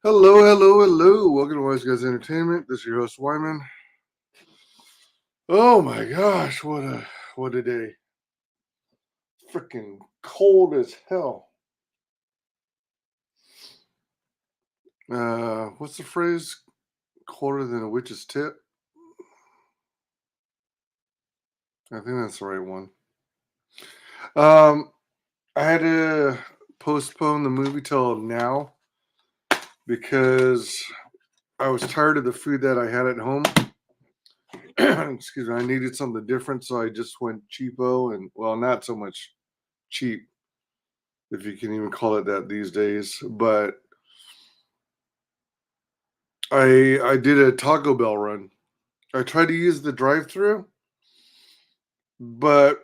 Hello, hello, hello. Welcome to Wise Guys Entertainment. This is your host, Wyman. Oh my gosh, what a day. Freaking cold as hell. What's the phrase? Colder than a witch's tit? I think that's the right one. Um, I had to postpone the movie till now because I was tired of the food that I had at home. Excuse me, I needed something different, so I just went cheapo and well, not so much cheap, if you can even call it that these days. But I did a Taco Bell run. I tried to use the drive-through, but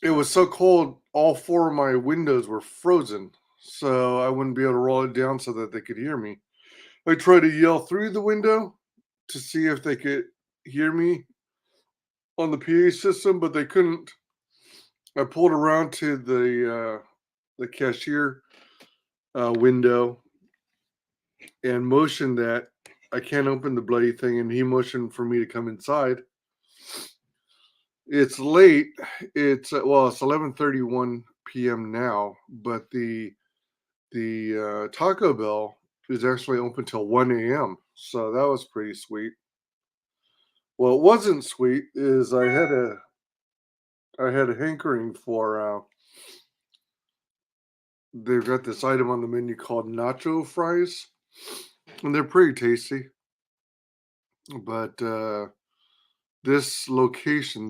it was so cold. All four of my windows were frozen, so I wouldn't be able to roll it down so that they could hear me. I tried to yell through the window to see if they could hear me on the PA system, but they couldn't. I pulled around to the cashier window and motioned that I can't open the bloody thing, and he motioned for me to come inside. It's late. It's 11:31 p.m. now, but the Taco Bell is actually open till 1 a.m. So that was pretty sweet. Well, it wasn't sweet. Is I had a hankering for. They've got this item on the menu called nacho fries, and they're pretty tasty. But this location,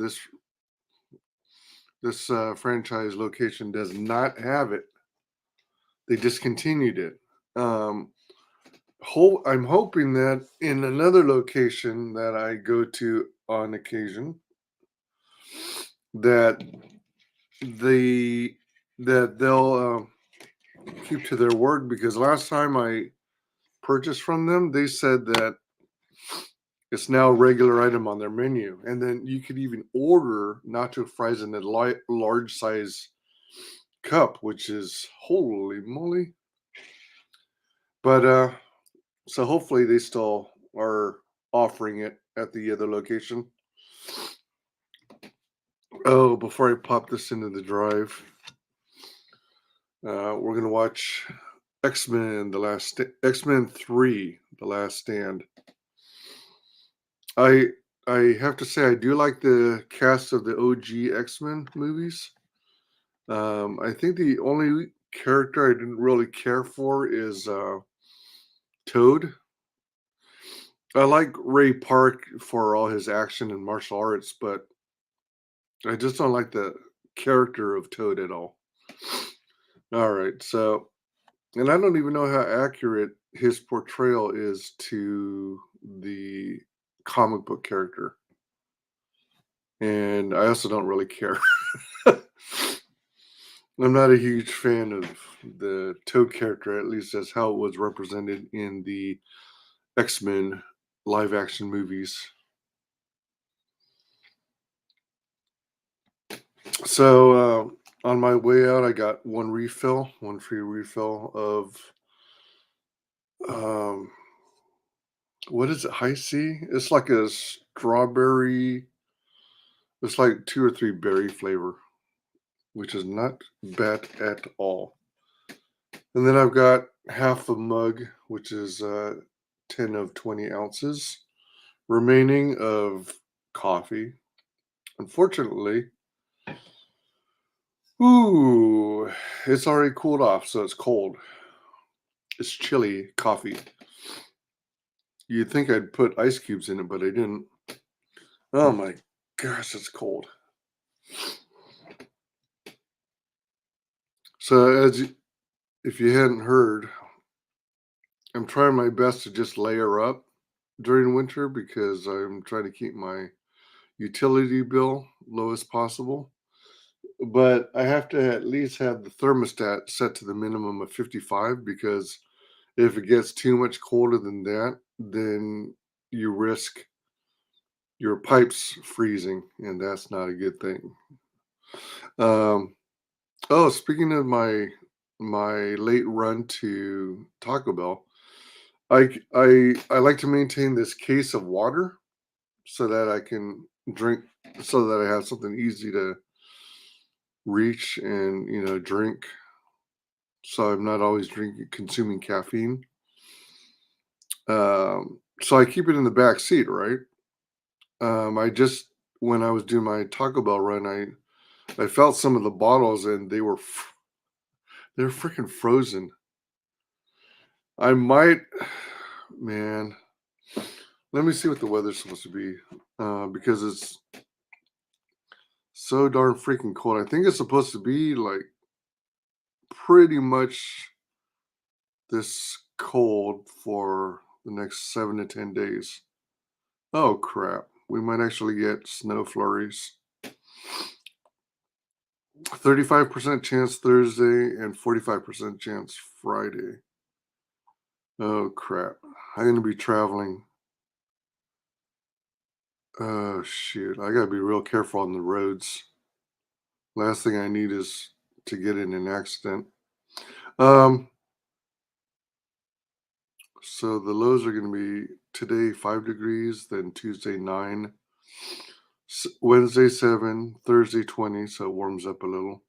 this franchise location, does not have it. They discontinued it. Um, I'm hoping that in another location that I go to on occasion, that the that they'll keep to their word, because last time I purchased from them, they said that it's now a regular item on their menu, and then you could even order nacho fries in a large size cup, which is holy moly. But so hopefully they still are offering it at the other location. Oh, before I pop this into the drive, we're gonna watch X Men 3, The Last Stand. I I have to say I do like the cast of the OG X-Men movies. I think the only character I didn't really care for is Toad. I like Ray Park for all his action and martial arts, but I just don't like the character of Toad at all. All right, so and I don't even know how accurate his portrayal is to the comic book character. And I also don't really care. I'm not a huge fan of the Toad character, at least as how it was represented in the X-Men live action movies. So on my way out, I got one free refill of um, what is it? High C? It's like a strawberry. It's like two or three berry flavor, which is not bad at all. And then I've got half a mug, which is 10 of 20 ounces remaining of coffee. Unfortunately, ooh, it's already cooled off, so it's cold. It's chilly coffee. You'd think I'd put ice cubes in it, but I didn't. Oh my gosh, it's cold. So, if you hadn't heard, I'm trying my best to just layer up during winter because I'm trying to keep my utility bill low as possible. But I have to at least have the thermostat set to the minimum of 55, because if it gets too much colder than that, then you risk your pipes freezing, and that's not a good thing. Um, oh, speaking of my late run to Taco Bell, I like to maintain this case of water so that I can drink, so that I have something easy to reach and drink. So I'm not always drinking consuming caffeine. So I keep it in the back seat, right? I just when I was doing my Taco Bell run, I felt some of the bottles and they're freaking frozen. I might, man. Let me see what the weather's supposed to be, because it's so darn freaking cold. I think it's supposed to be like pretty much this cold for the next 7 to 10 days. Oh crap! We might actually get snow flurries. 35% chance Thursday and 45% chance Friday. Oh crap! I'm gonna be traveling. Oh shit! I gotta be real careful on the roads. Last thing I need is to get in an accident. Um, so the lows are going to be today 5 degrees, then Tuesday 9, Wednesday 7, Thursday 20, so it warms up a little.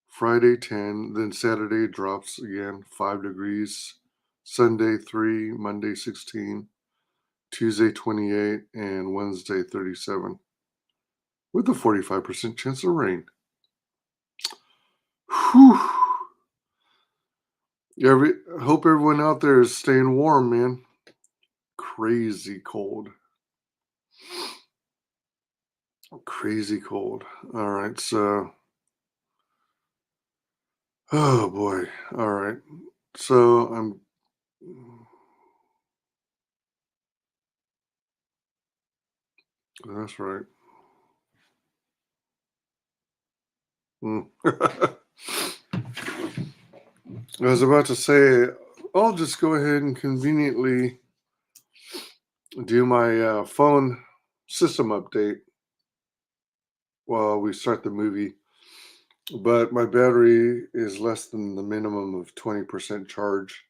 Friday 10, then Saturday drops again 5 degrees. Sunday 3, Monday 16, Tuesday 28, and Wednesday 37, with a 45% chance of rain. Whew. Hope everyone out there is staying warm, man. Crazy cold. Crazy cold. All right, so oh boy. All right. So I'm that's right. Mm. I was about to say I'll just go ahead and conveniently do my phone system update while we start the movie. But my battery is less than the minimum of 20% charge,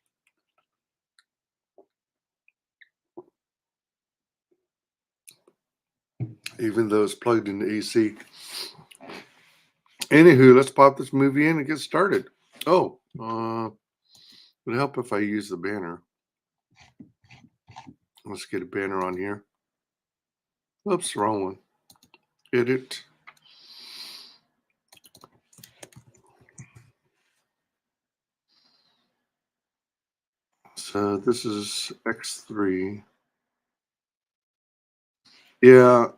even though it's plugged into AC. Anywho, let's pop this movie in and get started. Oh, would help if I use the banner. Let's get a banner on here. Oops, wrong one. Edit. So this is X3. Yeah,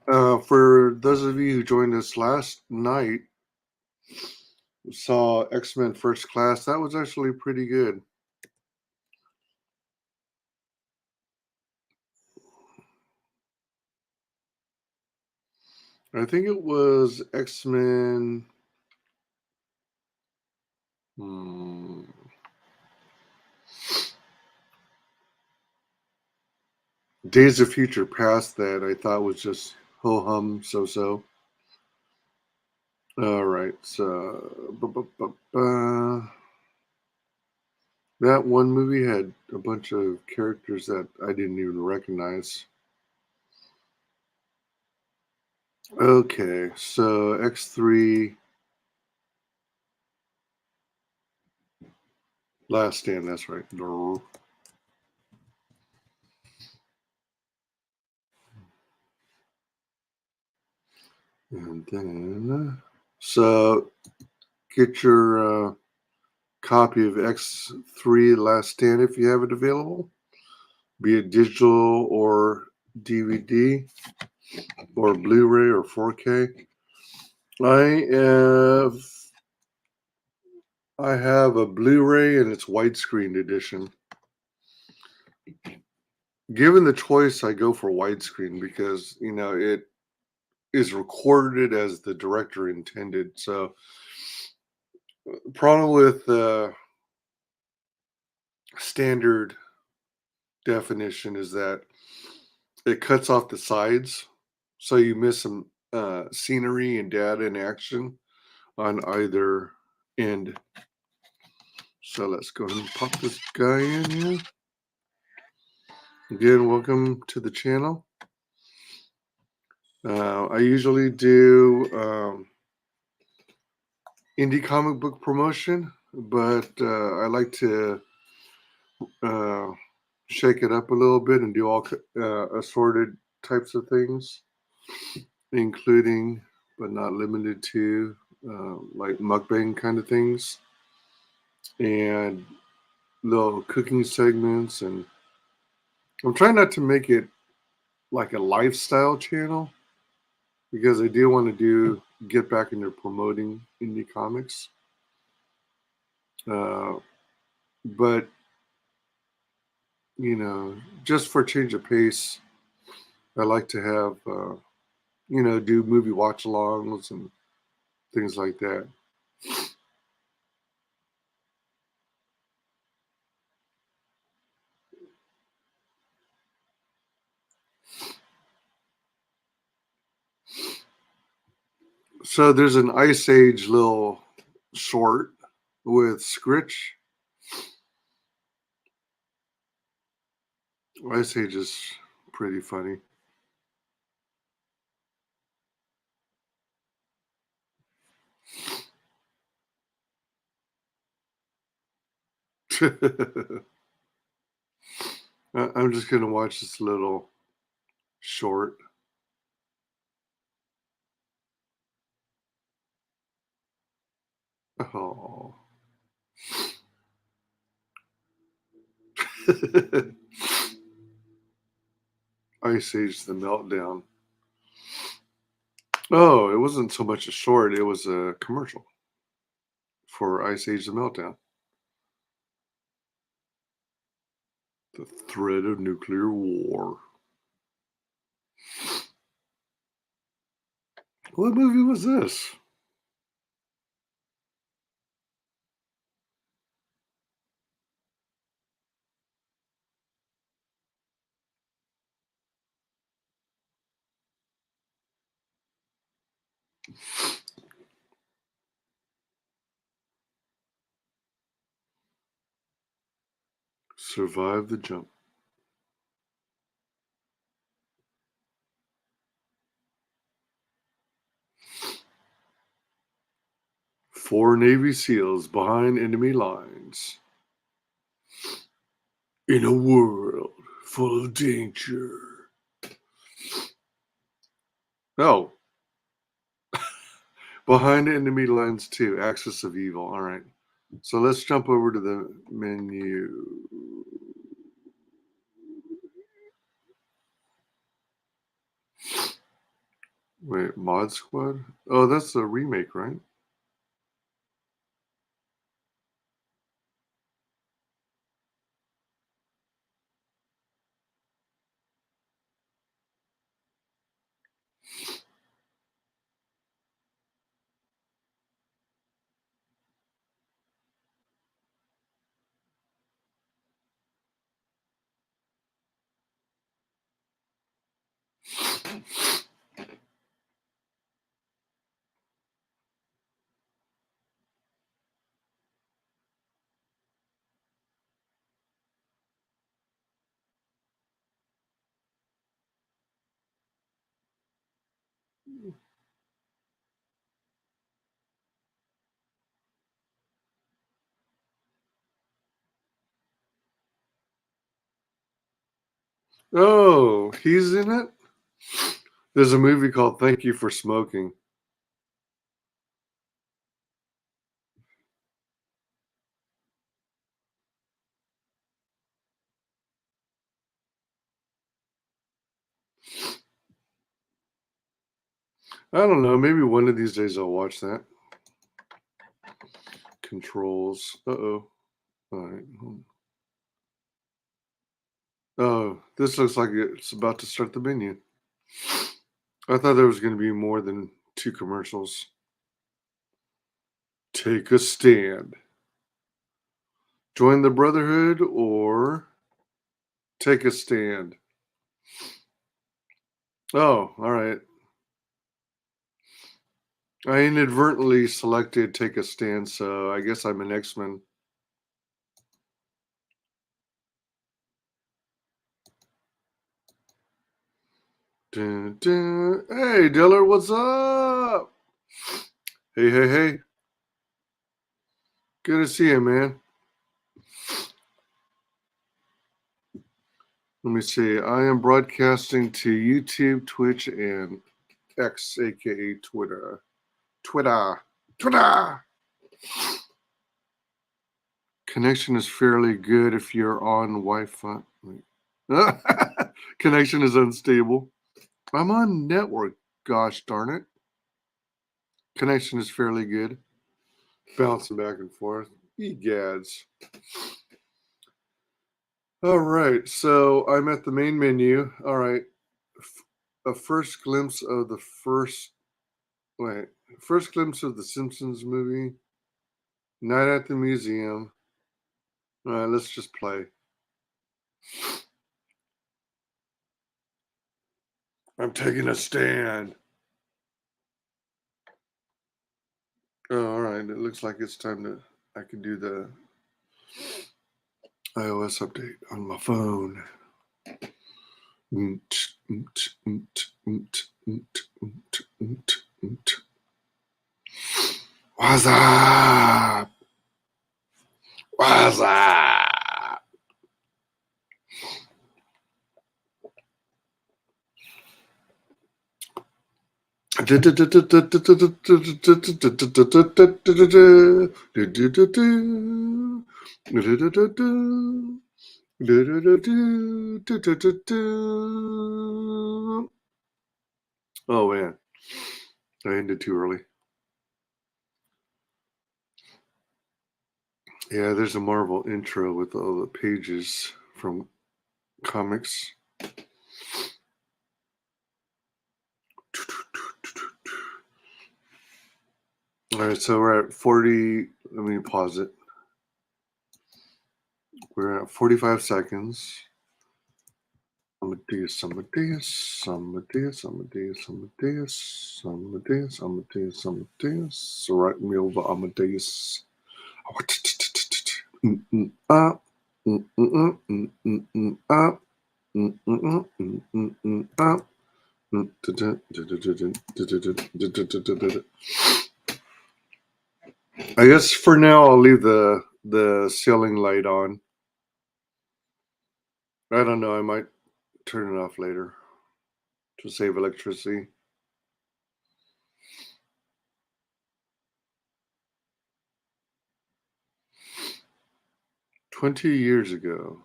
for those of you who joined us last night, saw X-Men First Class. That was actually pretty good. I think it was X-Men. Hmm, Days of Future Past that I thought was just ho hum so so. All right, so that one movie had a bunch of characters that I didn't even recognize. Okay, so X3 Last Stand, that's right. And then, so get your copy of X3 Last Stand if you have it available, be it digital or DVD or Blu-ray or 4K. I have I have a Blu-ray and it's widescreen edition. Given the choice, I go for widescreen because it is recorded as the director intended. So the problem with standard definition is that it cuts off the sides, so you miss some scenery and data and action on either end. So let's go ahead and pop this guy in here. Again, welcome to the channel. I usually do indie comic book promotion, but I like to uh, shake it up a little bit and do all assorted types of things, including but not limited to like mukbang kind of things and little cooking segments. And I'm trying not to make it like a lifestyle channel because I do want to get back into promoting indie comics. Uh, but just for change of pace, I like to have do movie watch-alongs and things like that. So there's an Ice Age little short with Scritch. Ice Age is pretty funny. I'm just gonna watch this little short. Oh. Ice Age the Meltdown. Oh, it wasn't so much a short, it was a commercial for Ice Age the Meltdown. The threat of nuclear war. What movie was this? Survive the Jump. 4 Navy SEALs behind enemy lines. In a world full of danger. Oh, behind enemy lines too. Axis of Evil. All right. So let's jump over to the menu. Wait, Mod Squad? Oh, that's a remake, right? Oh, he's in it? There's a movie called Thank You for Smoking. I don't know. Maybe one of these days I'll watch that. Controls. Uh-oh. All right. Oh, this looks like it's about to start the menu. I thought there was going to be more than 2 commercials. Take a stand. Join the Brotherhood or take a stand. Oh, all right. I inadvertently selected take a stand, so I guess I'm an X-Men. Dun, dun. Hey, Diller, what's up? Hey, hey, hey. Good to see you, man. Let me see. I am broadcasting to YouTube, Twitch, and X, aka Twitter. Twitter. Twitter. Connection is fairly good if you're on Wi-Fi. Connection is unstable. I'm on network. Gosh darn it. Connection is fairly good. Bouncing back and forth. Egads. All right, so I'm at the main menu. All right, a first glimpse of the first glimpse of the Simpsons movie. Night at the museum. All right, let's just play. I'm taking a stand. Oh, all right, it looks like it's time to. I can do the iOS update on my phone. What's up? What's up? Oh man, I ended too early. Yeah, there's a Marvel intro with all the pages from comics. All right, so we're at 40. Let me pause it. We're at 45 seconds. Amadeus, Amadeus, Amadeus, Amadeus, Amadeus, Amadeus, Amadeus, Amadeus. So write me over Amadeus. Up. Up. Up. I guess for now I'll leave the ceiling light on. I don't know. I might turn it off later to save electricity. 20 years ago.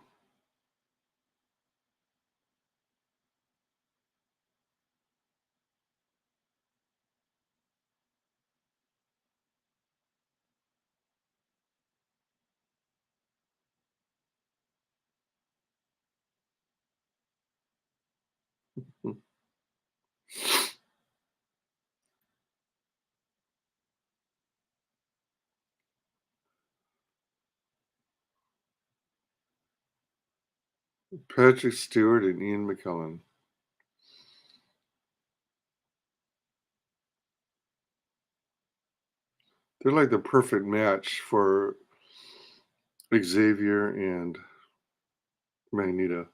Patrick Stewart and Ian McKellen. They're like the perfect match for Xavier and Magneto.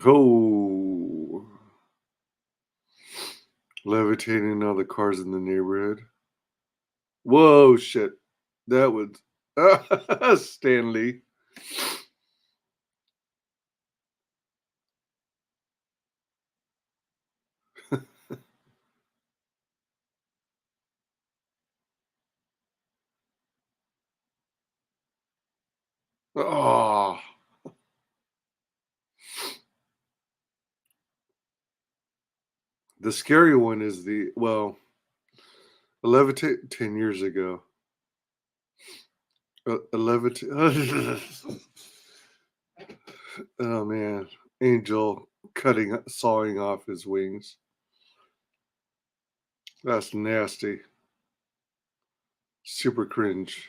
Oh, levitating all the cars in the neighborhood. Whoa, shit. That was Stanley. Oh, the scary one is levitate 10 years ago. 11 oh man, Angel sawing off his wings. That's nasty. Super cringe.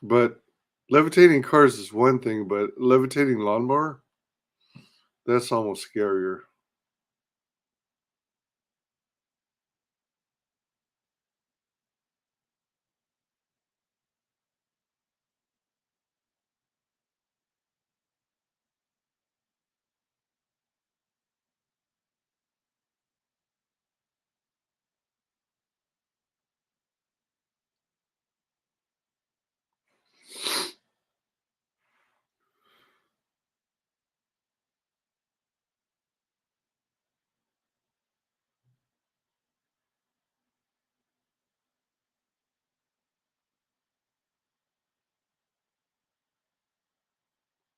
But levitating cars is one thing, but levitating lawnmower, that's almost scarier.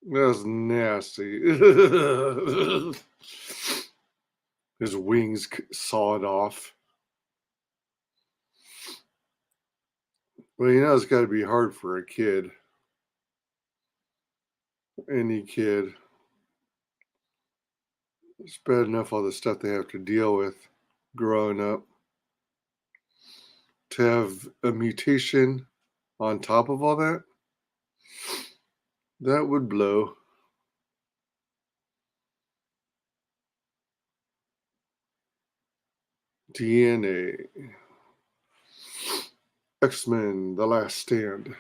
That's nasty. His wings sawed off. Well, it's got to be hard for a kid, any kid. It's bad enough all the stuff they have to deal with growing up. To have a mutation on top of all that, that would blow. DNA. X-Men: The Last Stand.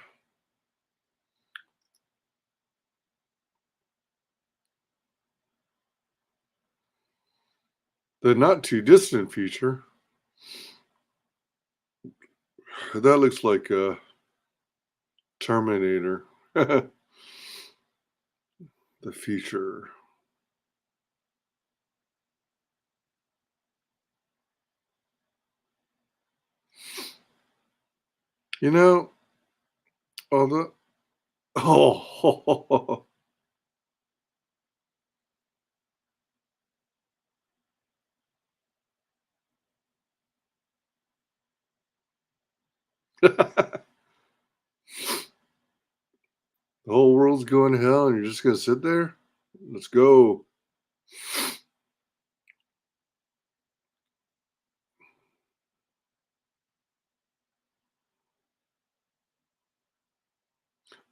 The not too distant future. That looks like a Terminator. The future. You know, all the oh, the whole world's going to hell, and you're just gonna sit there. Let's go.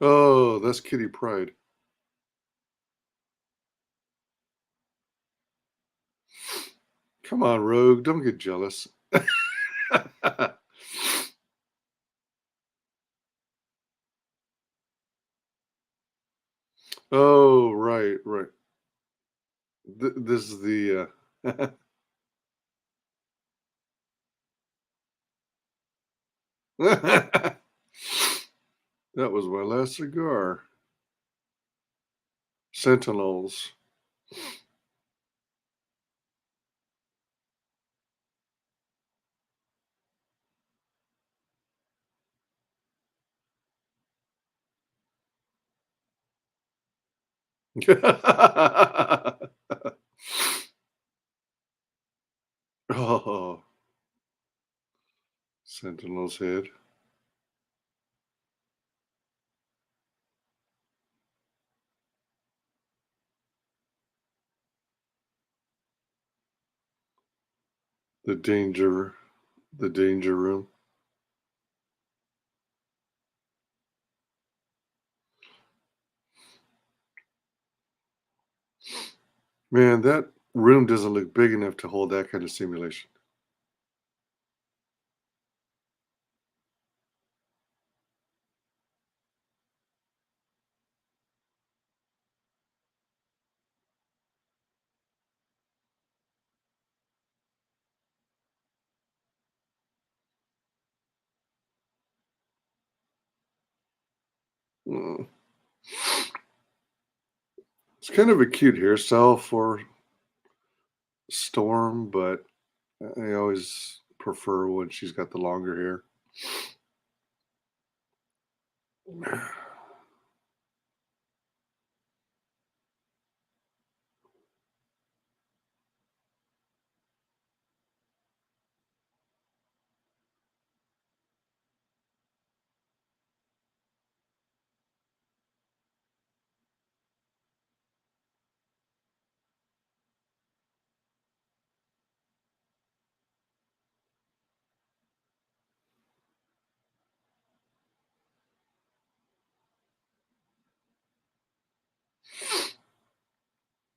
Oh, that's Kitty Pride. Come on, Rogue. Don't get jealous. Oh, right, right. This is the. That was my last cigar. Sentinels. Oh, Sentinel's head. The danger. The danger room. Man, that room doesn't look big enough to hold that kind of simulation. Mm. It's kind of a cute hairstyle for Storm, but I always prefer when she's got the longer hair.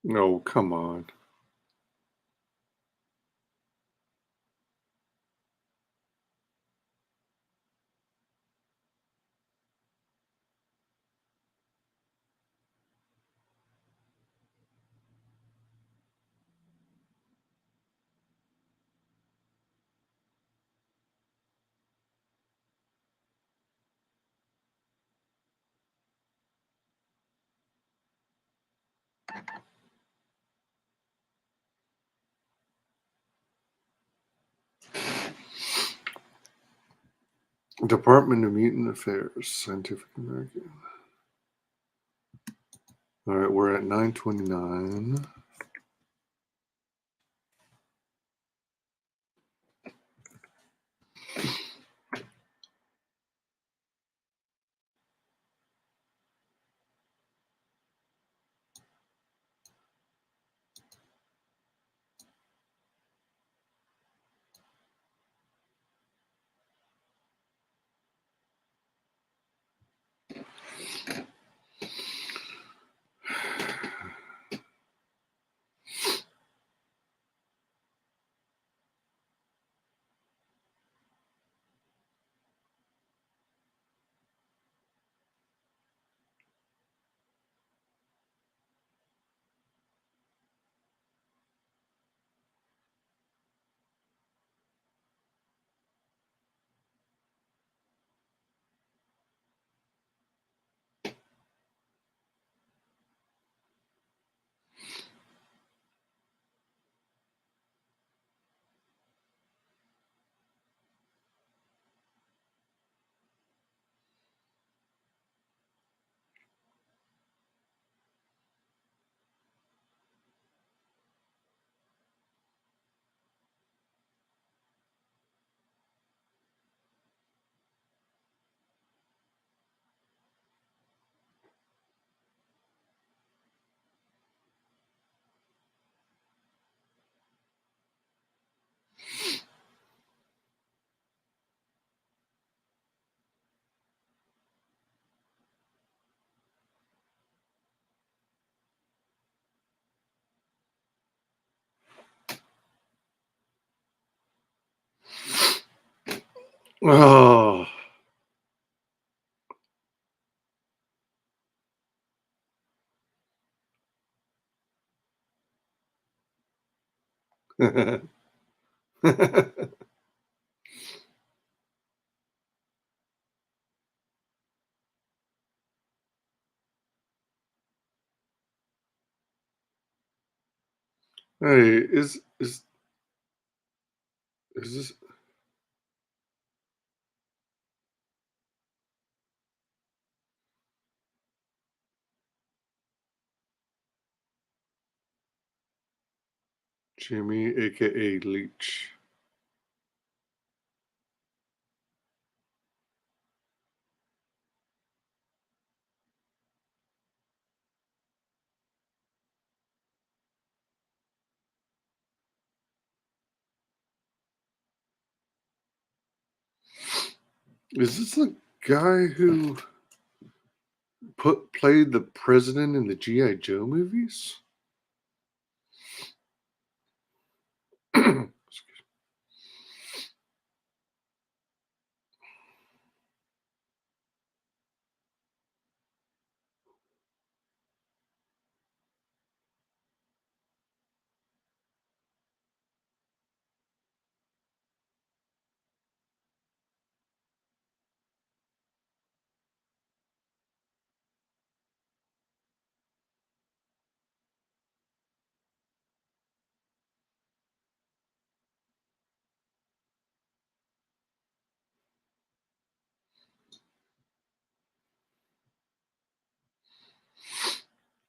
No, come on. Department of Mutant Affairs, Scientific American. All right, we're at 929. Oh. Hey, is this Jimmy, aka Leech? Is this the guy who played the president in the GI Joe movies?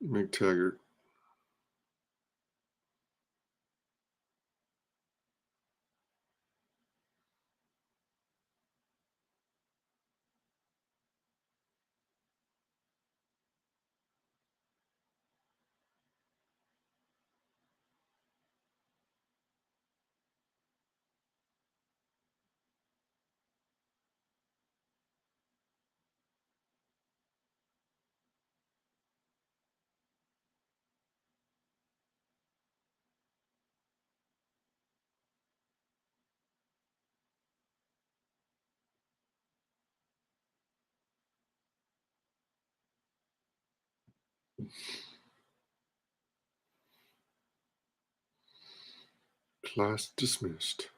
McTaggart. Class dismissed.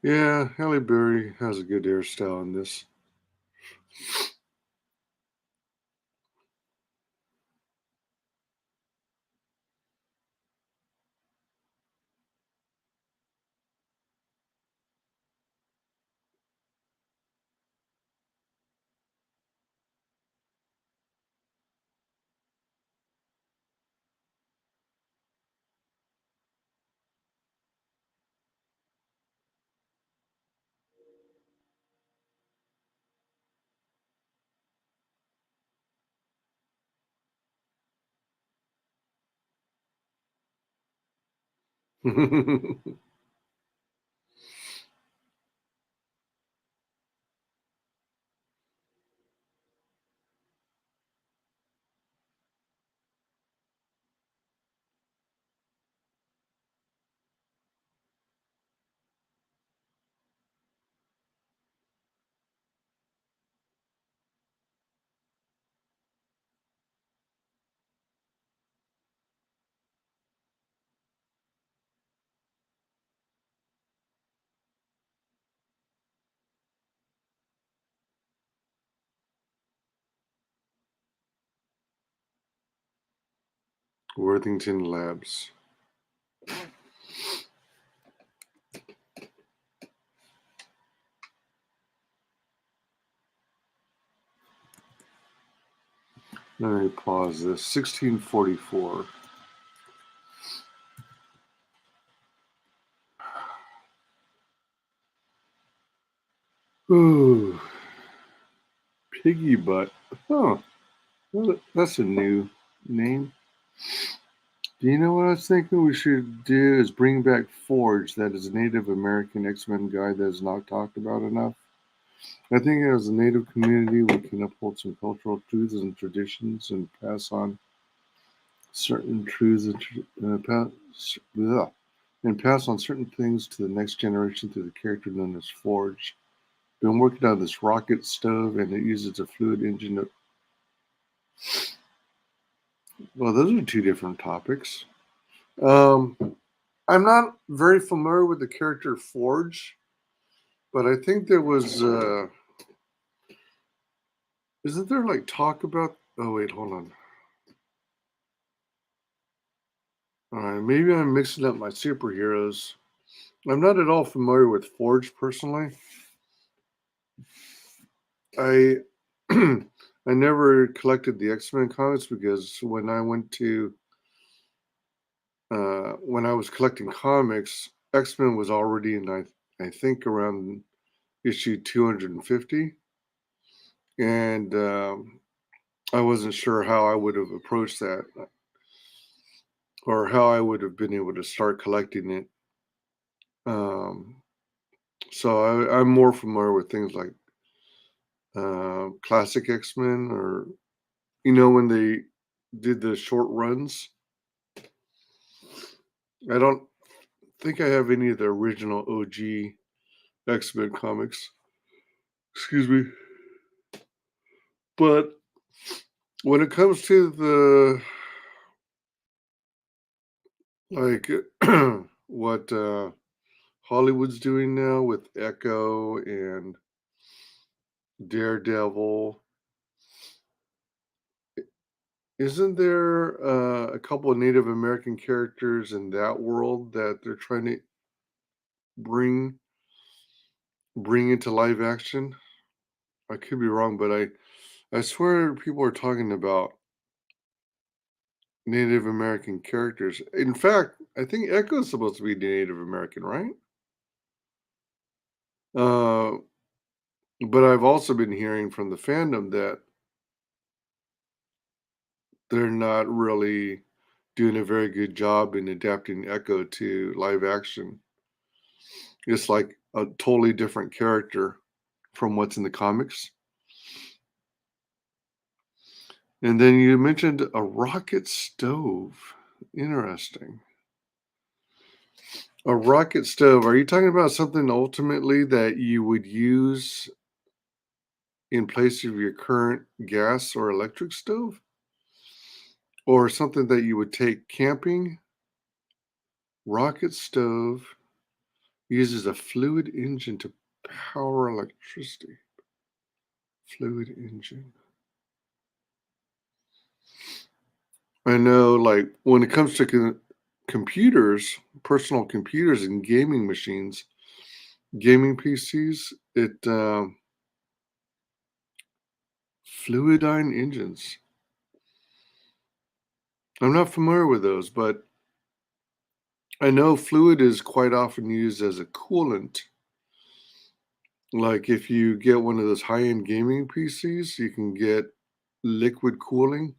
Yeah, Halle Berry has a good hairstyle in this. Worthington Labs. Let me pause this. 1644. Ooh, Piggy Butt. Huh. Well, that's a new name. Do you know what I was thinking we should do is bring back Forge, that is a Native American X-Men guy that is not talked about enough. I think as a Native community, we can uphold some cultural truths and traditions and pass on certain truths and pass on certain things to the next generation through the character known as Forge. Been working on this rocket stove, and it uses a fluid engine. Well, those are two different topics. Um, I'm not very familiar with the character Forge, but I think there was. Isn't there like talk about? Oh wait, hold on. All right, maybe I'm mixing up my superheroes. I'm not at all familiar with Forge personally. I I never collected the X-Men comics because when I was collecting comics, X-Men was already in I think around issue 250, and I wasn't sure how I would have approached that or how I would have been able to start collecting it. Um, so I'm more familiar with things like classic X-Men, or when they did the short runs. I don't think I have any of the original OG X-Men comics. Excuse me. But when it comes to the like what Hollywood's doing now with Echo and Daredevil. Isn't there a couple of Native American characters in that world that they're trying to bring bring into live action? I could be wrong, but I swear people are talking about Native American characters. In fact, I think Echo's supposed to be Native American, right? Uh, but I've also been hearing from the fandom that they're not really doing a very good job in adapting Echo to live action. It's like a totally different character from what's in the comics. And then you mentioned a rocket stove. Interesting. A rocket stove. Are you talking about something ultimately that you would use in place of your current gas or electric stove? Or something that you would take camping? Rocket stove uses a fluid engine to power electricity. Fluid engine. I know, like, when it comes to computers, personal computers and gaming machines, gaming PCs, fluidine engines. I'm not familiar with those, but I know fluid is quite often used as a coolant. Like if you get one of those high-end gaming PCs, you can get liquid cooling,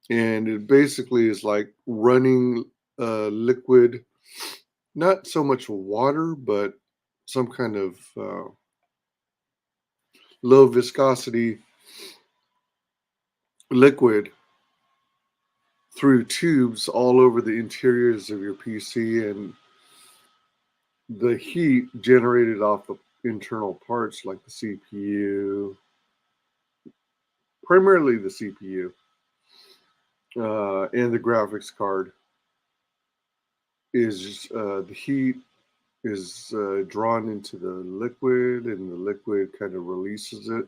and it basically is like running liquid, not so much water, but some kind of low viscosity liquid through tubes all over the interiors of your PC, and the heat generated off the internal parts like the CPU, primarily the CPU, and the graphics card, is the heat is drawn into the liquid, and the liquid kind of releases it.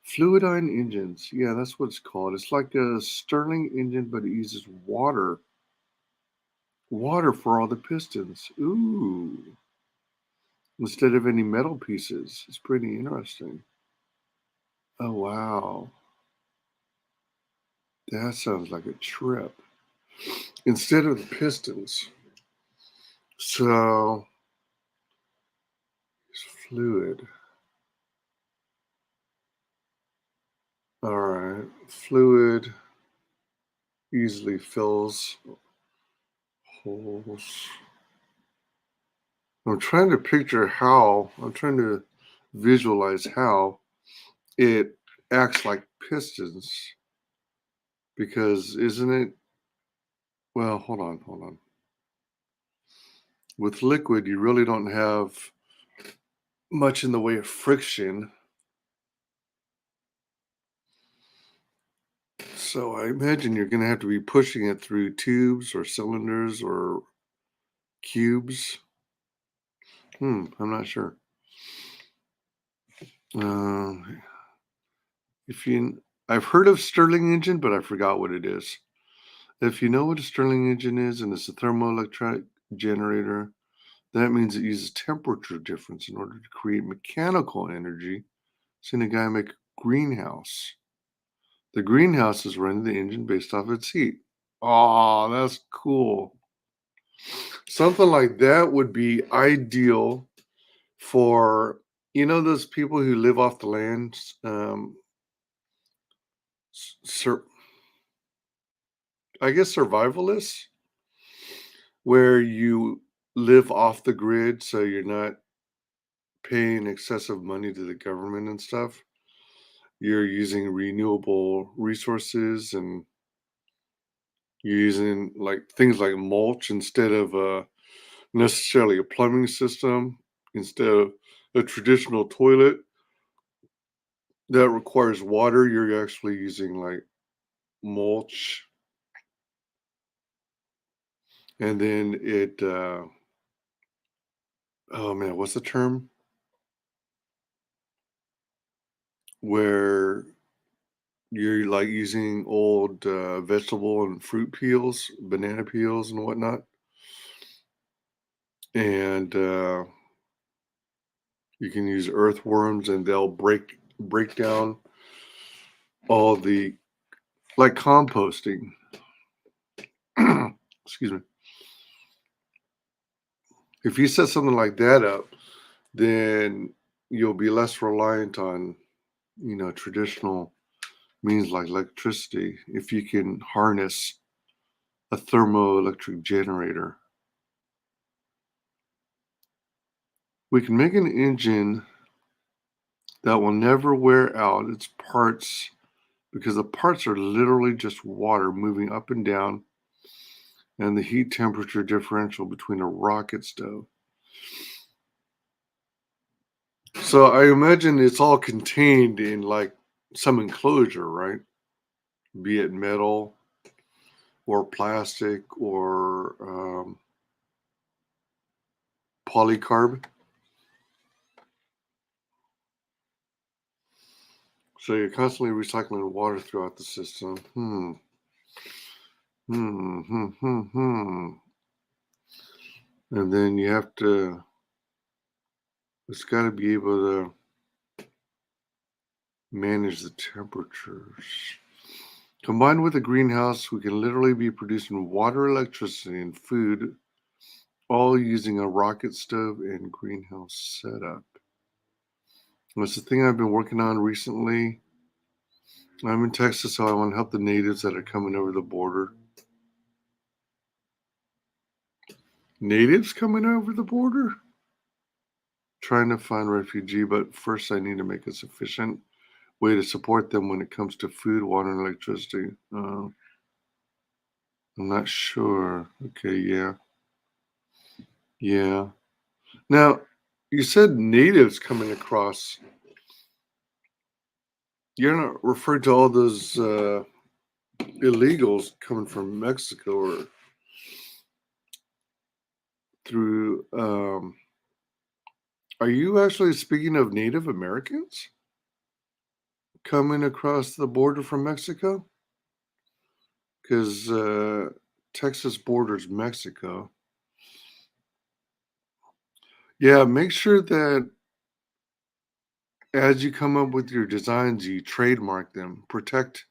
Fluidine engines, yeah, that's what it's called. It's like a Stirling engine, but it uses water for all the pistons. Ooh, instead of any metal pieces. It's pretty interesting. Oh wow, that sounds like a trip. Instead of the pistons, so it's fluid. All right, fluid easily fills holes. I'm trying to picture how. I'm trying to visualize how it acts like pistons, because isn't it? Well, hold on. With liquid, you really don't have much in the way of friction. So I imagine you're going to have to be pushing it through tubes or cylinders or cubes. I'm not sure. Um, if you, I've heard of Stirling engine, but I forgot what it is. If you know what a Stirling engine is, and it's a thermoelectric generator, that means it uses temperature difference in order to create mechanical energy. Seeing a guy make a greenhouse. The greenhouse is running the engine based off its heat. Oh, that's cool. Something like that would be ideal for, those people who live off the land, sur- I guess survivalists, where you live off the grid, so you're not paying excessive money to the government and stuff. You're using renewable resources, and you're using like things like mulch instead of necessarily a plumbing system, instead of a traditional toilet that requires water. You're actually using like mulch. and then oh man, what's the term? Where you're like using old vegetable and fruit peels, banana peels, and whatnot, and you can use earthworms, and they'll break down all the like composting. Excuse me. If you set something like that up, then you'll be less reliant on traditional means like electricity if you can harness a thermoelectric generator. We can make an engine that will never wear out its parts because the parts are literally just water moving up and down and the heat temperature differential between a rocket stove. So I imagine it's all contained in like some enclosure, right? Be it metal or plastic or polycarb. So you're constantly recycling water throughout the system. Hmm. And then you have to, it's got to be able to manage the temperatures. Combined with a greenhouse, we can literally be producing water, electricity, and food, all using a rocket stove and greenhouse setup. That's the thing I've been working on recently. I'm in Texas, so I want to help the natives that are coming over the border. Natives coming over the border? Trying to find refugee, but first I need to make a sufficient way to support them when it comes to food, water, and electricity. I'm not sure. Okay, yeah. Yeah. Now, you said natives coming across. You're not referring to all those illegals coming from Mexico or through. Are you actually speaking of Native Americans coming across the border from Mexico? Because Texas borders Mexico. Yeah, make sure that as you come up with your designs, you trademark them. Protect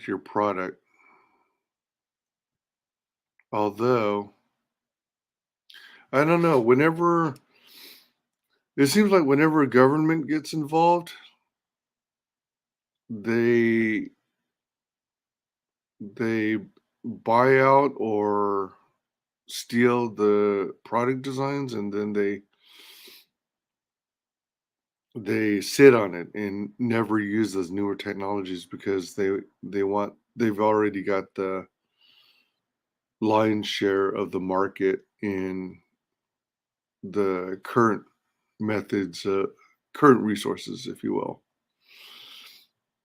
your product. Although I don't know, whenever it seems like whenever a government gets involved, they they buy out or steal the product designs, and then they sit on it and never use those newer technologies because they've already got the lion's share of the market in the methods, current resources, if you will.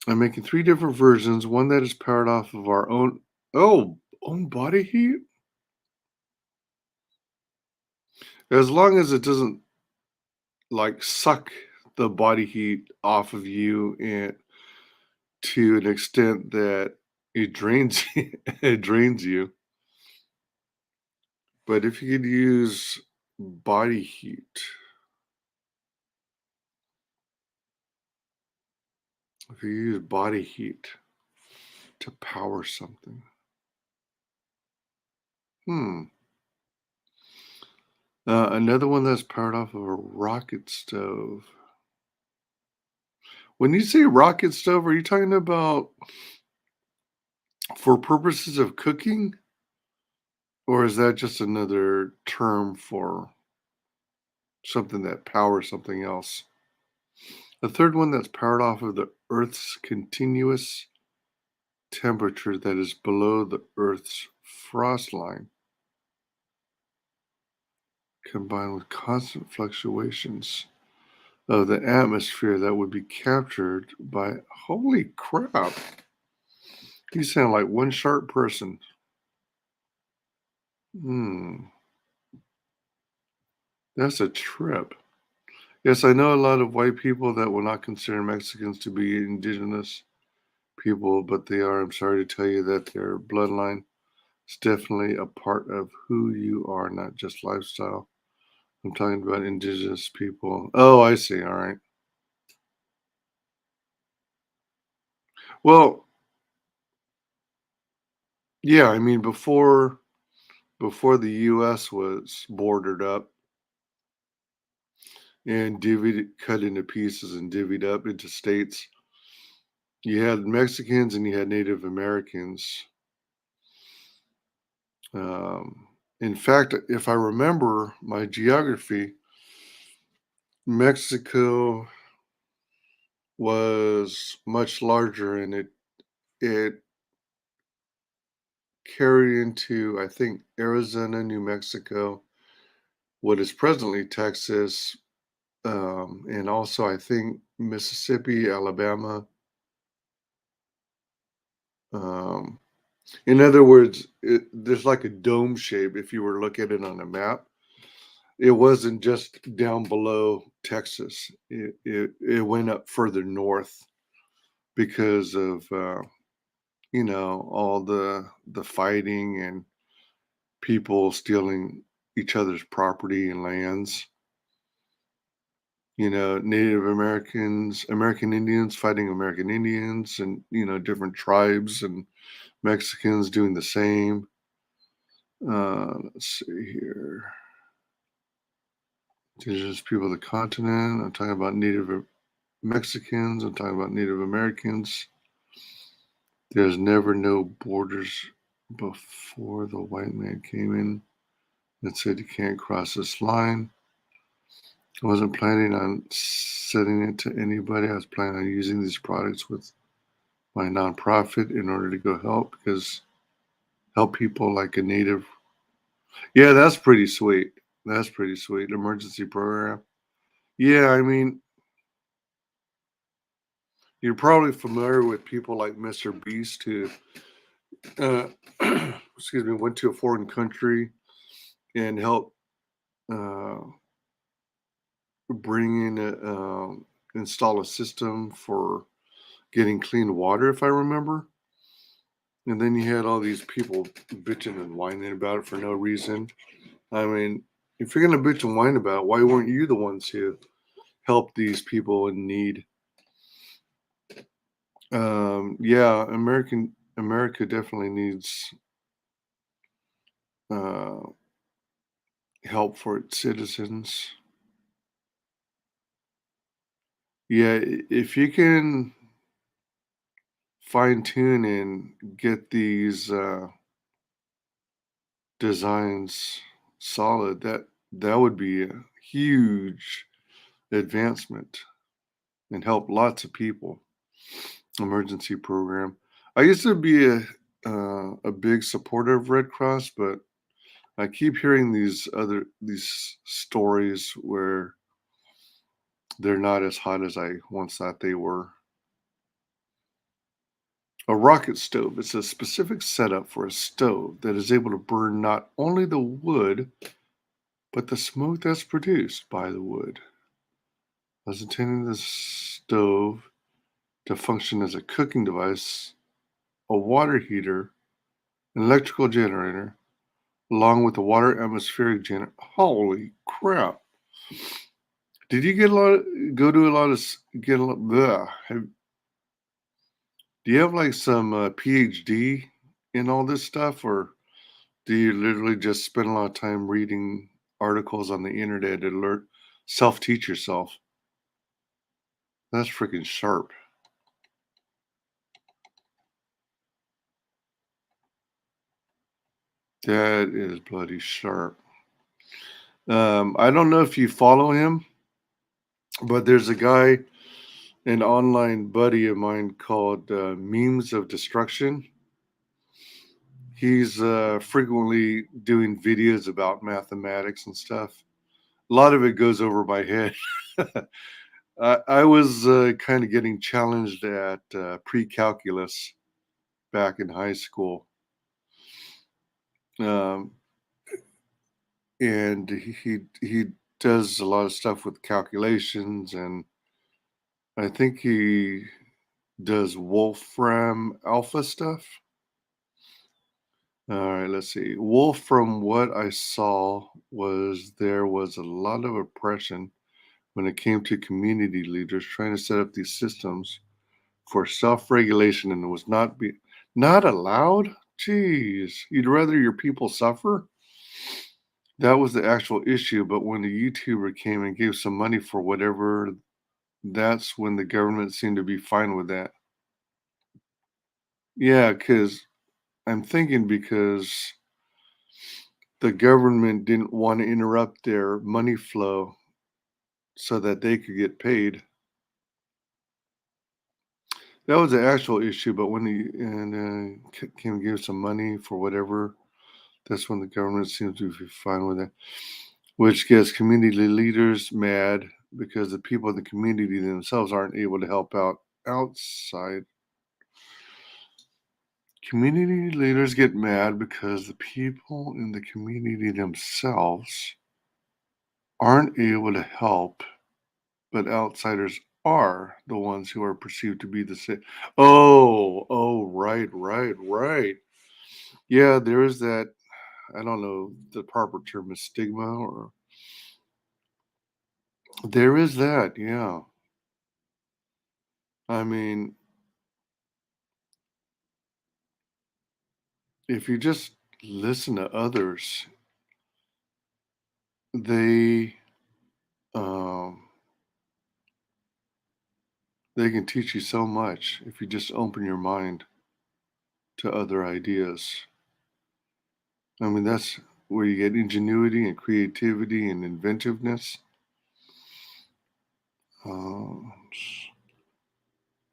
I'm making three different versions. One that is powered off of our own body heat, as long as it doesn't like suck the body heat off of you and to an extent that it drains it drains you. But if you could use body heat, if you use body heat to power something, hmm. Another one that's powered off of a rocket stove. When you say rocket stove, are you talking about for purposes of cooking, or is that just another term for something that powers something else? The third one that's powered off of the Earth's continuous temperature that is below the Earth's frost line, combined with constant fluctuations of the atmosphere that would be captured by. Holy crap! You sound like one sharp person. Hmm, that's a trip. Yes, I know a lot of white people that will not consider Mexicans to be indigenous people, but they are. I'm sorry to tell you that their bloodline is definitely a part of who you are, not just lifestyle. I'm talking about indigenous people. Oh, I see. All right. Well, yeah, I mean before the US was bordered up and cut into pieces and divvied up into states, you had Mexicans and you had Native Americans. Um, in fact, if I remember my geography, Mexico was much larger and it carried into, I think, Arizona, New Mexico, what is presently Texas, and also I think Mississippi, Alabama. Um, in other words, there's like a dome shape if you were to look at it on a map. It wasn't just down below Texas. It went up further north because of all the fighting and people stealing each other's property and lands. Native Americans, American Indians fighting American Indians, and different tribes and Mexicans doing the same. Let's see here. Indigenous people of the continent. I'm talking about Native Mexicans. I'm talking about Native Americans. There's never no borders before the white man came in and said you can't cross this line. I wasn't planning on selling it to anybody. I was planning on using these products with my nonprofit in order to go help people like a native. Yeah, that's pretty sweet. That's pretty sweet. Emergency program. Yeah, I mean, you're probably familiar with people like Mr. Beast who, uh, excuse me, went to a foreign country and helped uh, bring in install a system for getting clean water, if I remember. And then you had all these people bitching and whining about it for no reason. I mean, if you're gonna bitch and whine about it, why weren't you the ones who helped these people in need? Yeah, America definitely needs uh, help for its citizens. Yeah, if you can fine tune and get these designs solid, that would be a huge advancement and help lots of people. Emergency program. I used to be a big supporter of Red Cross, but I keep hearing these stories where they're not as hot as I once thought they were. A rocket stove is a specific setup for a stove that is able to burn not only the wood, but the smoke that's produced by the wood. Thus intending the stove to function as a cooking device, a water heater, an electrical generator, along with the water atmospheric generator. Holy crap! Did you get a lot? Go to a lot of get a lot? Bleh. Do you have like some PhD in all this stuff, or do you literally just spend a lot of time reading articles on the internet to learn self teach yourself? That's freaking sharp. That is bloody sharp. I don't know if you follow him, but there's a guy, an online buddy of mine called Memes of Destruction. He's frequently doing videos about mathematics and stuff. A lot of it goes over my head. I was kind of getting challenged at pre-calculus back in high school. Um, and he does a lot of stuff with calculations, and I think he does Wolfram Alpha stuff. All right, let's see. Wolf, from what I saw, was there was a lot of oppression when it came to community leaders trying to set up these systems for self-regulation, and it was not allowed. Jeez, you'd rather your people suffer? That was the actual issue. But when the YouTuber came and gave some money for whatever, that's when the government seemed to be fine with that. Yeah, because I'm thinking because the government didn't want to interrupt their money flow so that they could get paid. That was the actual issue. But when he came and gave some money for whatever, that's when the government seems to be fine with it, which gets community leaders mad because the people in the community themselves aren't able to help out outside. Community leaders get mad because the people in the community themselves aren't able to help, but outsiders are the ones who are perceived to be the same. Oh, right, right, right. Yeah, there is that. I don't know the proper term is stigma, or there is that. Yeah. I mean, if you just listen to others, they um, they can teach you so much if you just open your mind to other ideas. I mean, that's where you get ingenuity and creativity and inventiveness. Uh,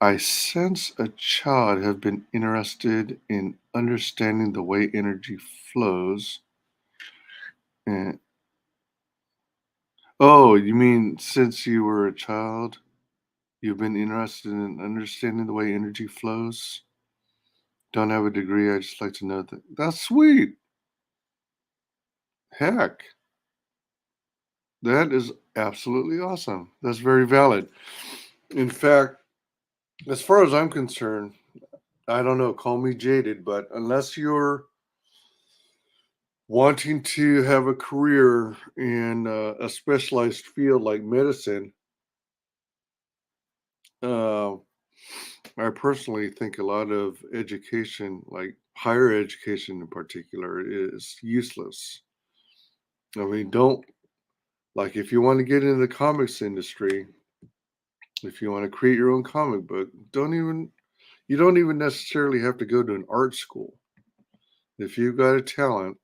I sense a child have been interested in understanding the way energy flows. And oh, you mean since you were a child, you've been interested in understanding the way energy flows? Don't have a degree. I just like to know that. That's sweet. Heck, that is absolutely awesome. That's very valid. In fact, as far as I'm concerned, I don't know, call me jaded, but unless you're wanting to have a career in a specialized field like medicine, uh, I personally think a lot of education, like higher education in particular, is useless. I mean, don't like if you want to get into the comics industry, if you want to create your own comic book, you don't even necessarily have to go to an art school. If you've got a talent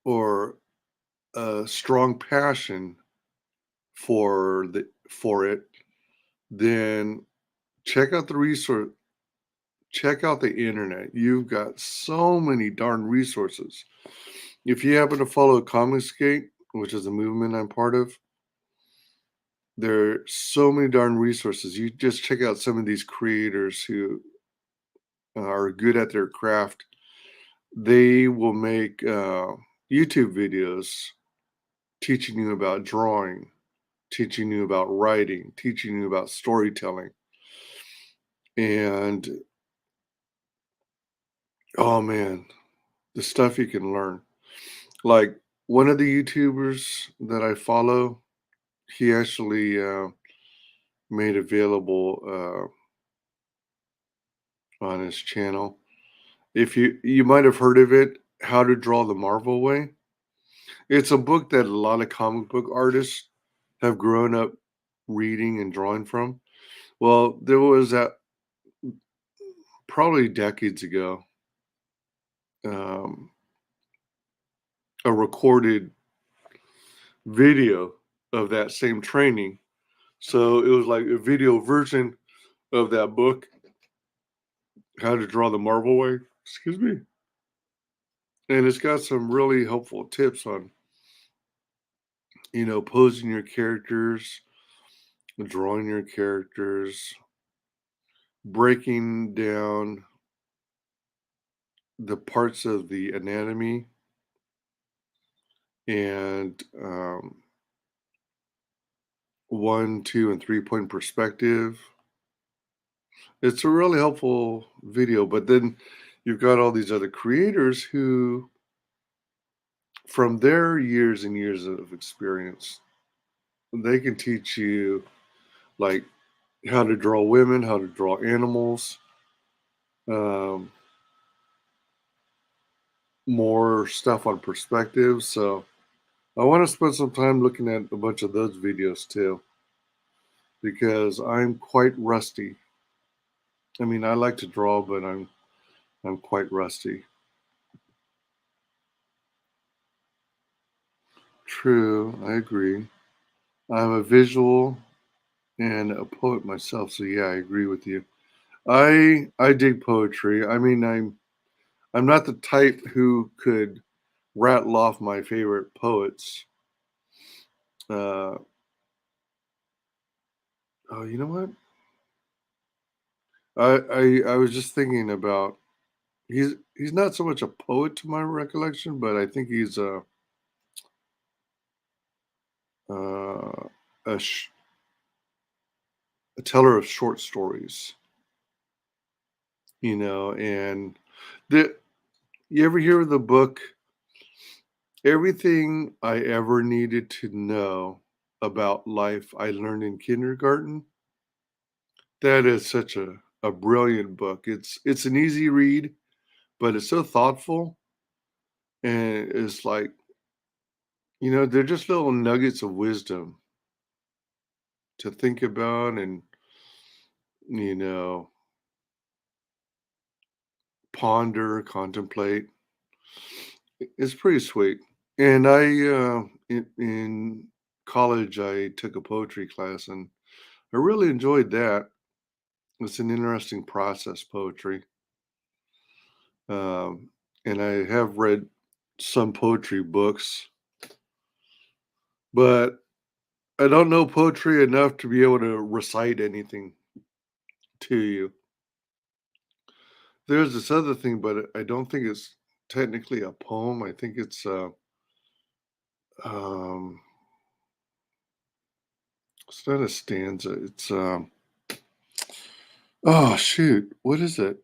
or a strong passion for it, then check out the resource check out the internet. You've got so many darn resources. If you happen to follow Comicsgate, which is a movement I'm part of, there are so many darn resources. You just check out some of these creators who are good at their craft. They will make YouTube videos teaching you about drawing, teaching you about writing, teaching you about storytelling. And oh man, the stuff you can learn. Like one of the YouTubers that I follow, he actually made available on his channel. If you might have heard of it, How to Draw the Marvel Way. It's a book that a lot of comic book artists have grown up reading and drawing from. Well, there was a probably decades ago, um, a recorded video of that same training. So it was like a video version of that book, How to Draw the Marvel Way. Excuse me. And it's got some really helpful tips on, posing your characters, drawing your characters, breaking down the parts of the anatomy and 1, 2, and 3 point perspective. It's a really helpful video, but then you've got all these other creators who, from their years and years of experience, they can teach you like how to draw women, how to draw animals, um, more stuff on perspective. So I want to spend some time looking at a bunch of those videos too, because I'm quite rusty. I mean, I like to draw, but I'm quite rusty. True, I agree. I'm a visual and a poet myself, so yeah, I agree with you. I dig poetry. I mean, I'm not the type who could rattle off my favorite poets. Uh, oh, you know what? I was just thinking about he's not so much a poet to my recollection, but I think he's uh, a, sh- a teller of short stories. And the you ever hear of the book Everything I Ever Needed to Know About Life I Learned in Kindergarten? That is such a brilliant book. It's an easy read, but it's so thoughtful, and it's like, they're just little nuggets of wisdom to think about and, you know, ponder, contemplate. It's pretty sweet. And in college, I took a poetry class, and I really enjoyed that. It's an interesting process, poetry. Um, and I have read some poetry books, but I don't know poetry enough to be able to recite anything to you. There's this other thing, but I don't think it's technically a poem. I think um, it's not a stanza. Oh shoot, what is it?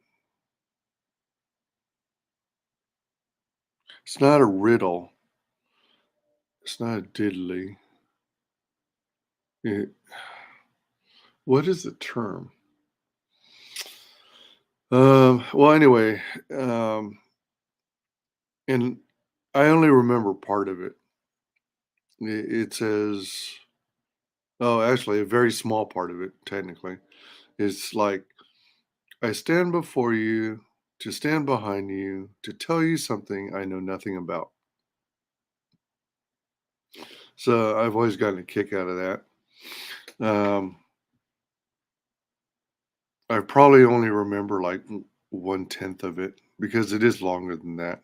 It's not a riddle. It's not a diddly. It, what is the term? Well, anyway, um, and I only remember part of it. It says, oh, actually, a very small part of it, technically. It's like, I stand before you to stand behind you to tell you something I know nothing about. So I've always gotten a kick out of that. Um, I probably only remember like 1/10 of it because it is longer than that.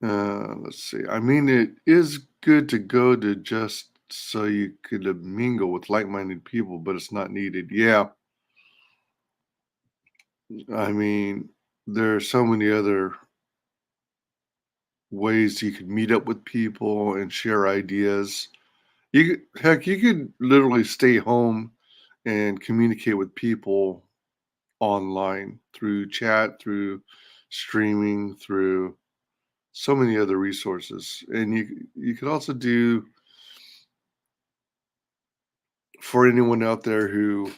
Let's see. I mean, it is good to go to just so you could mingle with like-minded people, but it's not needed. Yeah, I mean, there are so many other ways you could meet up with people and share ideas. You could literally stay home and communicate with people online through chat, through streaming, through so many other resources. And you could also do, for anyone out there who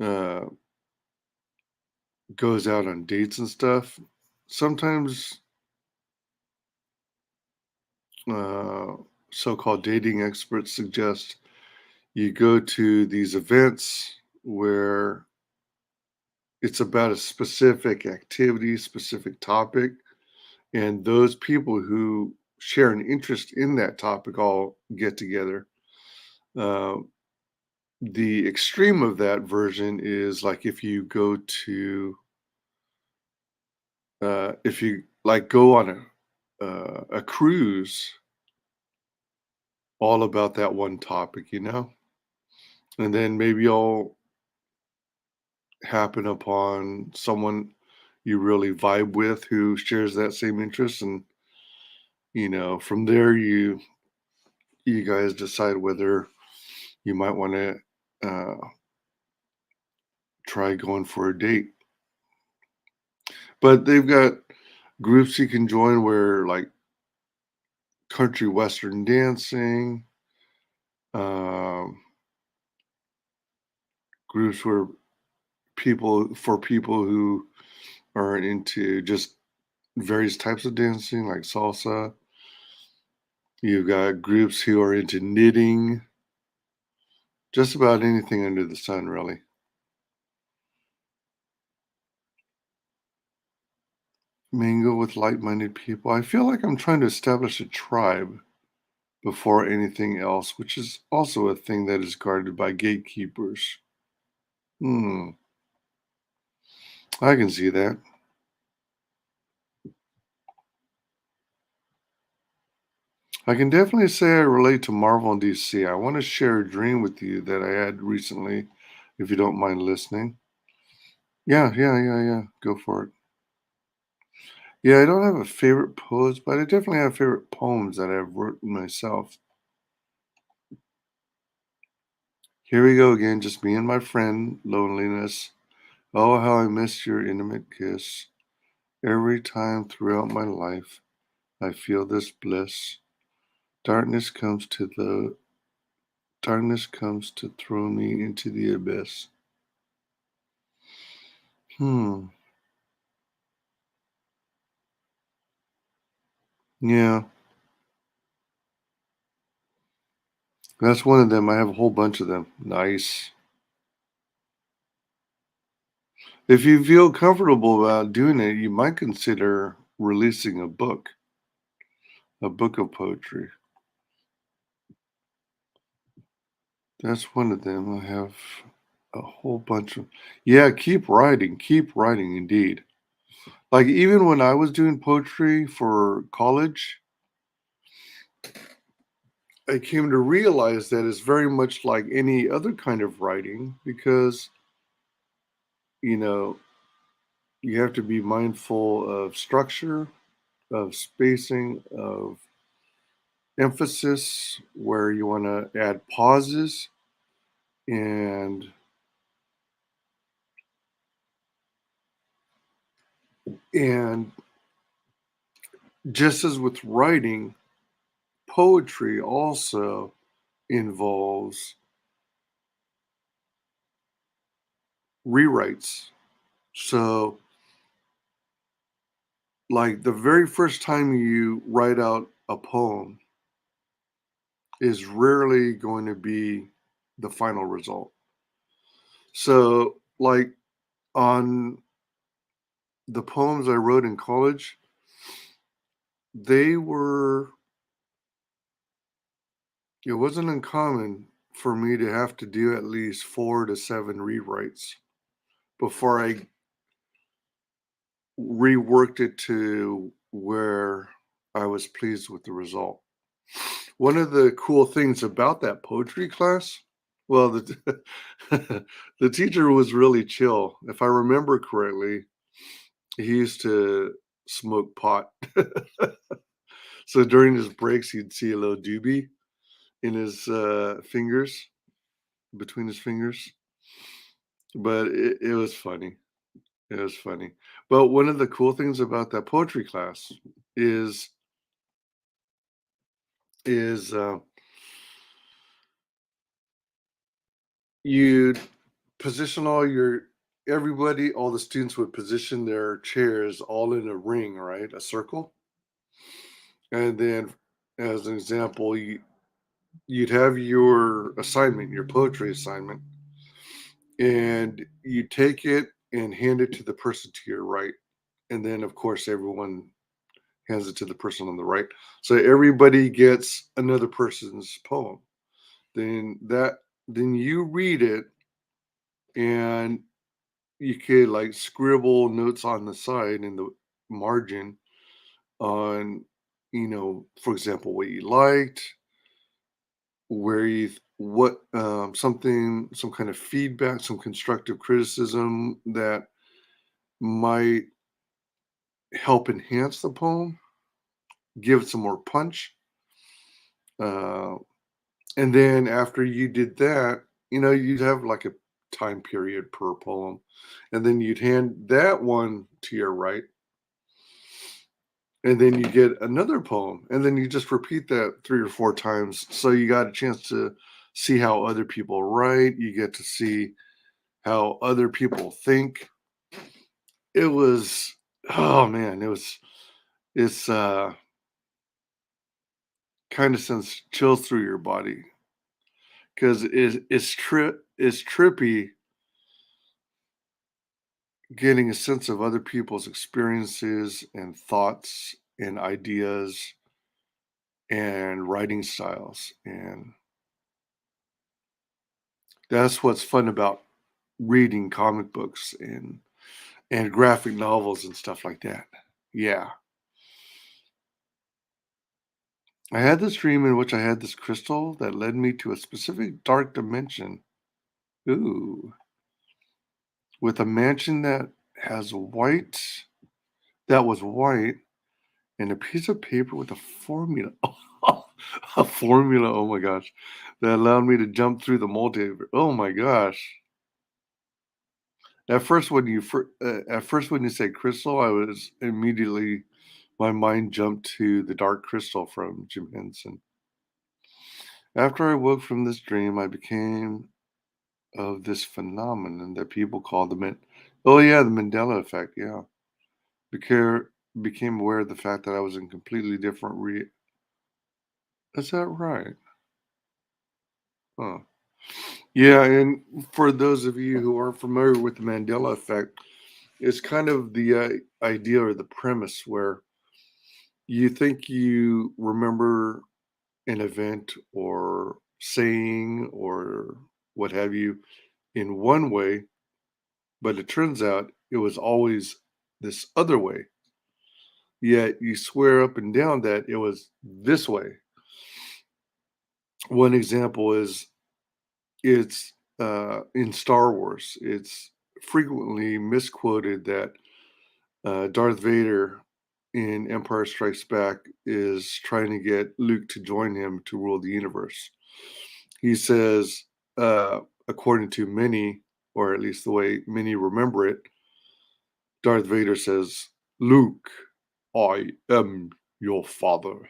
uh, goes out on dates and stuff, sometimes uh, so-called dating experts suggest you go to these events where it's about a specific activity, specific topic, and those people who share an interest in that topic all get together. Uh, the extreme of that version is like if you go to, if you like go on a cruise all about that one topic, and then maybe you'll happen upon someone you really vibe with who shares that same interest, and From there you guys decide whether you might want to try going for a date. But they've got groups you can join where like country western dancing, um, groups where people who are into just various types of dancing, like salsa. You've got groups who are into knitting, just about anything under the sun, really. Mingle with like-minded people. I feel like I'm trying to establish a tribe before anything else, which is also a thing that is guarded by gatekeepers. Hmm, I can see that. I can definitely say I relate to Marvel and DC. I want to share a dream with you that I had recently, if you don't mind listening. Yeah, yeah, yeah, yeah. Go for it. Yeah, I don't have a favorite pose, but I definitely have favorite poems that I've written myself. Here we go again, just me and my friend, loneliness. Oh, how I miss your intimate kiss. Every time throughout my life, I feel this bliss. Darkness comes to the darkness comes to throw me into the abyss. Hmm. Yeah, that's one of them. I have a whole bunch of them. Nice. If you feel comfortable about doing it, you might consider releasing a book of poetry. That's one of them. I have a whole bunch of. Yeah, keep writing indeed. Like even when I was doing poetry for college, I came to realize that it's very much like any other kind of writing because, you know, you have to be mindful of structure, of spacing, of emphasis, where you want to add pauses. And and just as with writing, poetry also involves rewrites. So, like the very first time you write out a poem is rarely going to be the final result. So, like on the poems I wrote in college, they were, it wasn't uncommon for me to have to do at least 4 to 7 rewrites before I reworked it to where I was pleased with the result. One of the cool things about that poetry class, well, the teacher was really chill. If I remember correctly, he used to smoke pot. So during his breaks, you'd see a little doobie in his fingers, between his fingers. But it was funny. It was funny. But one of the cool things about that poetry class is is you'd position all the students would position their chairs all in a ring, right? A circle. And then as an example, you'd have your assignment, your poetry assignment, and you take it and hand it to the person to your right. And then of course everyone hands it to the person on the right. So everybody gets another person's poem. Then then you read it and you could like scribble notes on the side in the margin on, for example, what you liked, what some kind of feedback, some constructive criticism that might help enhance the poem. give it some more punch. Uh, and then after you did that, you'd have like a time period per poem. And then you'd hand that one to your right, and then you get another poem, and then you just repeat that 3 or 4 times. So you got a chance to see how other people write. You get to see how other people think. It was, oh man, it's kind of sends chills through your body because it's trippy getting a sense of other people's experiences and thoughts and ideas and writing styles. And that's what's fun about reading comic books and graphic novels and stuff like that. Yeah. I had this dream in which I had this crystal that led me to a specific dark dimension. Ooh. With a mansion has white that was white and a piece of paper with a formula. A formula, oh my gosh, that allowed me to jump through the multiverse. Oh my gosh. At first when you said crystal, I was immediately my mind jumped to the Dark Crystal from Jim Henson. After I woke from this dream, I became of this phenomenon that people call oh yeah, the Mandela effect. Yeah, became became aware of the fact that I was in completely different Is that right? Huh. Yeah, and for those of you who aren't familiar with the Mandela effect, it's kind of the idea or the premise where you think you remember an event or saying or what have you in one way, but it turns out it was always this other way. Yet you swear up and down that it was this way. One example is it's in Star Wars. It's frequently misquoted that Darth Vader in Empire Strikes Back is trying to get Luke to join him to rule the universe. He says, uh, according to many, or at least the way many remember it, Darth Vader says, Luke, I am your father.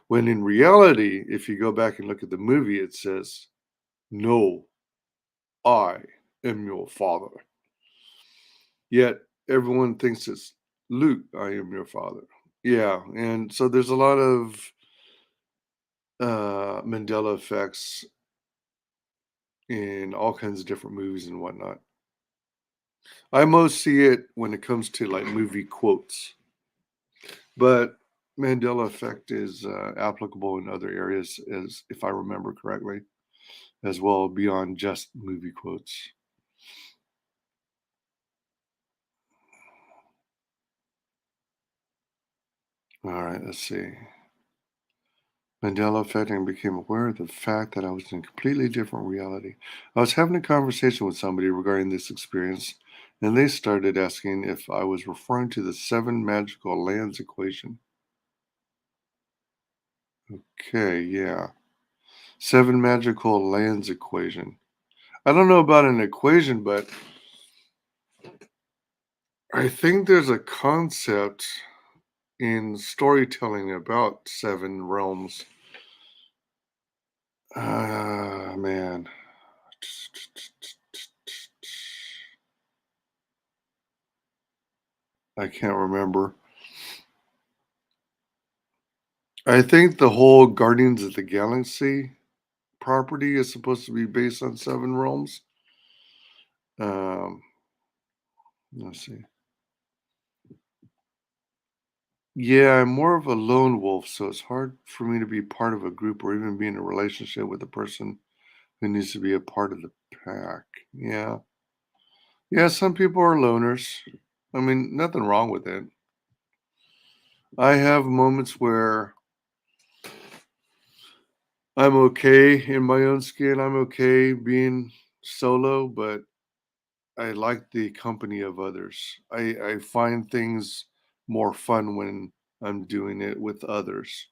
When in reality, if you go back and look at the movie, it says, no, I am your father. Yet everyone thinks it's Luke, I am your father. Yeah. And so there's a lot of Mandela effects in all kinds of different movies and whatnot. I most see it when it comes to like movie quotes, but Mandela effect is applicable in other areas, as if I remember correctly, as well beyond just movie quotes. All right, let's see. Mandela effect and became aware of the fact that I was in a completely different reality. I was having a conversation with somebody regarding this experience, and they started asking if I was referring to the seven magical lands equation. Okay, yeah. Seven magical lands equation. I don't know about an equation, but I think there's a concept in storytelling about seven realms. Ah, man. I can't remember. I think the whole Guardians of the Galaxy property is supposed to be based on seven realms. Um, let's see. Yeah, I'm more of a lone wolf, so it's hard for me to be part of a group or even be in a relationship with a person who needs to be a part of the pack. Yeah. Yeah, some people are loners. I mean, nothing wrong with it. I have moments where I'm okay in my own skin. I'm okay being solo, but I like the company of others. I find things more fun when I'm doing it with others.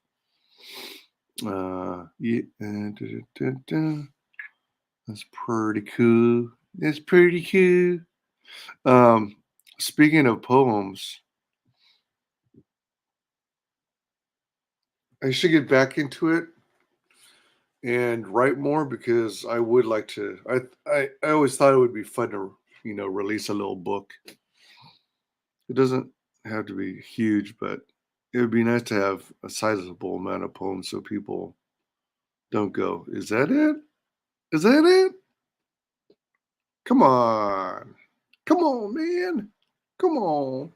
Yeah, that's pretty cool. It's pretty cool. Um, Speaking of poems, I should get back into it and write more because I would like to. I always thought it would be fun to release a little book. It doesn't have to be huge, but it would be nice to have a sizable amount of poems so people don't go, "Is that it? Is that it? Come on, come on, man, come on."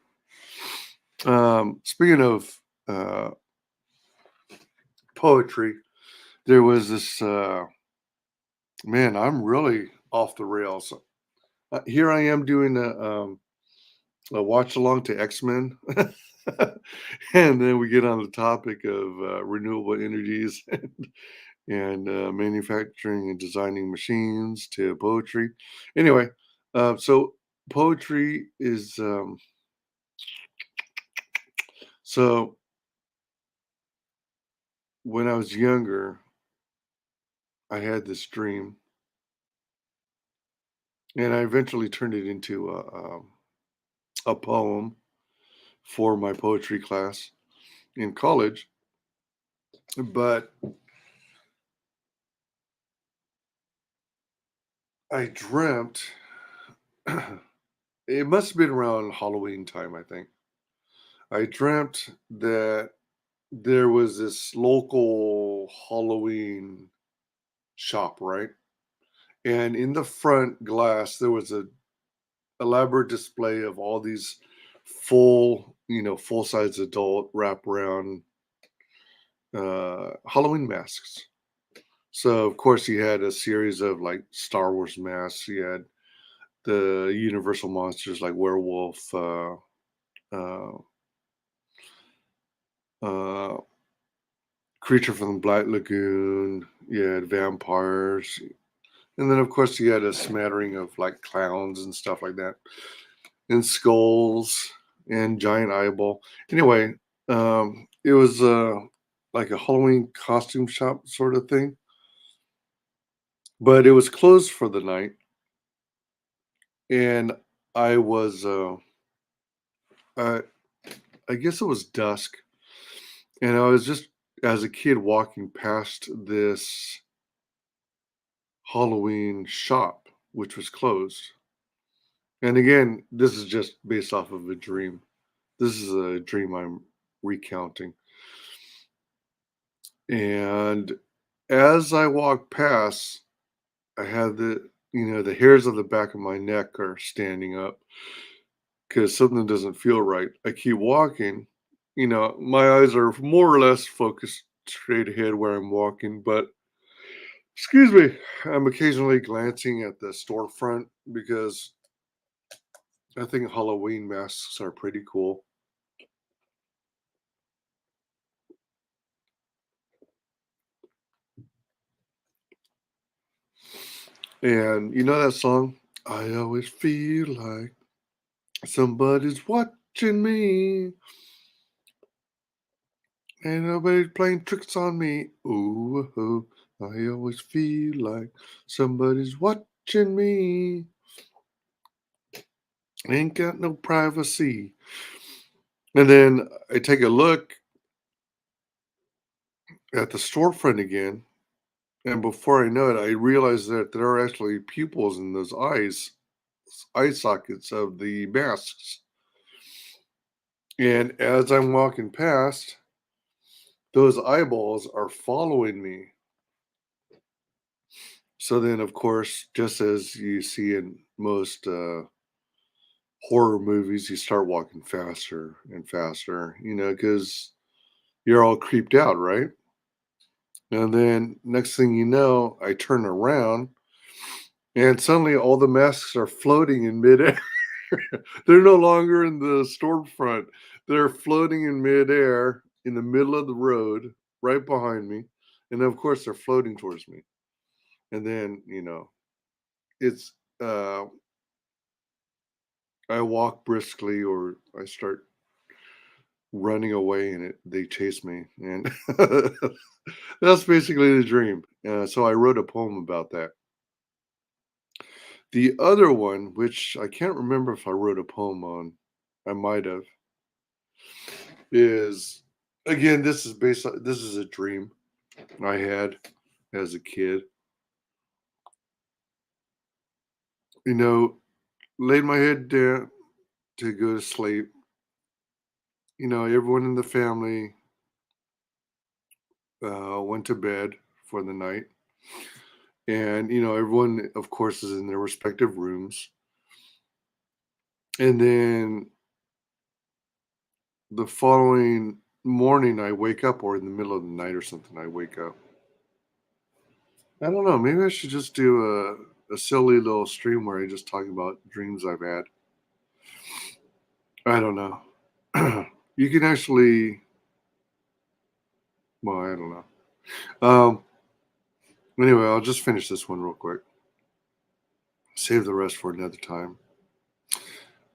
Speaking of uh, poetry, there was this man. I'm really off the rails. Here I am doing a watch along to X Men, and then we get on the topic of renewable energies and manufacturing and designing machines to poetry. Anyway, so poetry is so when I was younger, I had this dream, and I eventually turned it into a poem for my poetry class in college. But I dreamt it must have been around Halloween time, I think. I dreamt that there was this local Halloween shop, right? And in the front glass, there was a elaborate display of all these full size adult wraparound Halloween masks. So of course you had a series of like Star Wars masks. You had the Universal monsters like werewolf, uh, uh, creature from the Black Lagoon. You had vampires, and then of course you had a smattering of like clowns and stuff like that, and skulls and giant eyeball. Anyway, it was like a Halloween costume shop sort of thing, but it was closed for the night, and I was uh, I guess it was dusk, and I was just as a kid walking past this Halloween shop, which was closed. And again, this is just based off of a dream. This is a dream I'm recounting. And as I walk past, I have the hairs on the back of my neck are standing up because something doesn't feel right. I keep walking, my eyes are more or less focused straight ahead where I'm walking, but excuse me, I'm occasionally glancing at the storefront because I think Halloween masks are pretty cool. And you know that song? I always feel like somebody's watching me. Ain't nobody playing tricks on me. Ooh, ooh, I always feel like somebody's watching me. Ain't got no privacy. And then I take a look at the storefront again. And before I know it, I realize that there are actually pupils in those eye sockets of the masks. And as I'm walking past, those eyeballs are following me. So then, of course, just as you see in most horror movies, you start walking faster and faster, because you're all creeped out, right? And then next thing you know, I turn around and suddenly all the masks are floating in midair. They're no longer in the storefront. They're floating in midair in the middle of the road right behind me. And of course, they're floating towards me. And then, it's, uh, I walk briskly or I start running away, and they chase me, and that's basically the dream. So I wrote a poem about that. The other one, which I can't remember if I wrote a poem on, I might have, is again, this is a dream I had as a kid. You know, laid my head down to go to sleep. Everyone in the family went to bed for the night. And, everyone, of course, is in their respective rooms. And then the following morning, I wake up, or in the middle of the night or something, I wake up. I don't know. Maybe I should just do a silly little stream where I just talk about dreams I've had. I don't know. You can actually, well, I don't know. Anyway, I'll just finish this one real quick. Save the rest for another time.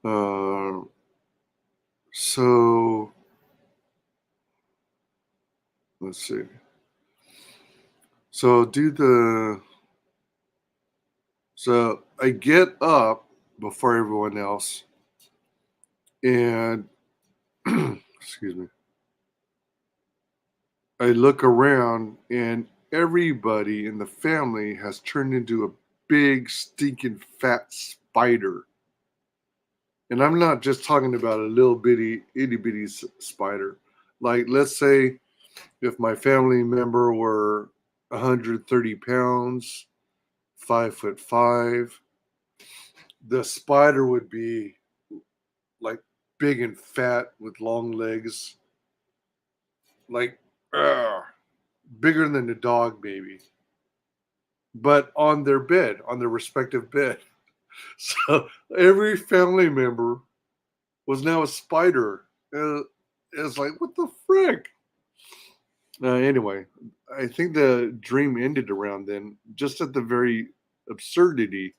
Uh, so let's see. So do the so I get up before everyone else, and excuse me. I look around, and everybody in the family has turned into a big stinking fat spider. And I'm not just talking about a little bitty itty bitty spider. Like, let's say if my family member were 130 pounds, 5'5", the spider would be like big and fat with long legs, like uh, bigger than a dog, maybe, but on their bed, on their respective bed. So every family member was now a spider. It's like, what the frick? Anyway, I think the dream ended around then, just at the very absurdity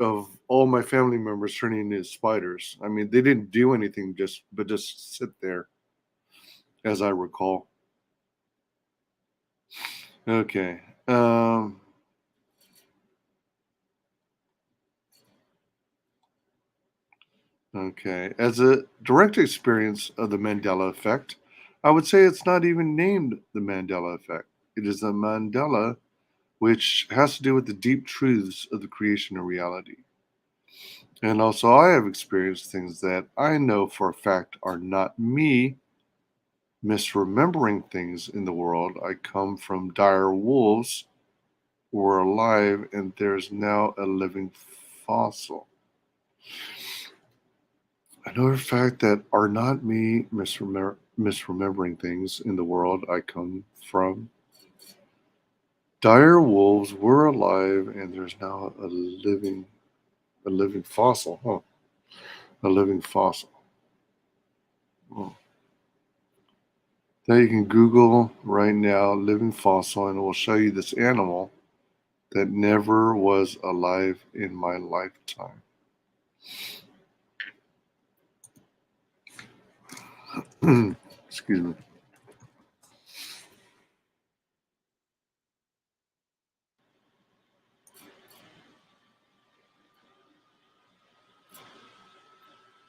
of all my family members turning into spiders. I mean, they didn't do anything, just sit there, as I recall. Okay. Okay. As a direct experience of the Mandela effect, I would say it's not even named the Mandela effect. It is the Mandela, which has to do with the deep truths of the creation of reality. And also, I have experienced things that I know for a fact are not me misremembering things in the world. I come from dire wolves who are alive, and there's now a living fossil. Another fact that are not me misremembering things in the world I come from. Dire wolves were alive, and there's now a living fossil. Huh? A living fossil. Oh. Now you can Google right now living fossil, and it will show you this animal that never was alive in my lifetime. Excuse me.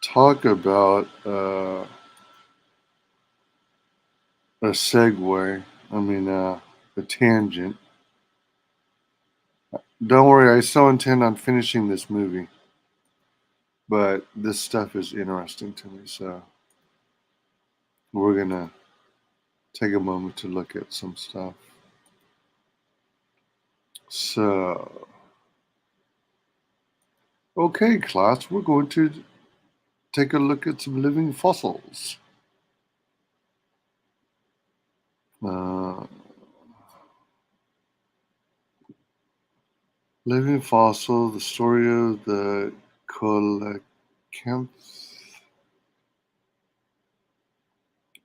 Talk about a segue. I mean, a tangent. Don't worry, I still intend on finishing this movie, but this stuff is interesting to me, so we're gonna take a moment to look at some stuff. So, okay, class, we're going to take a look at some living fossils. Uh, Living fossil, the story of the coelacanth,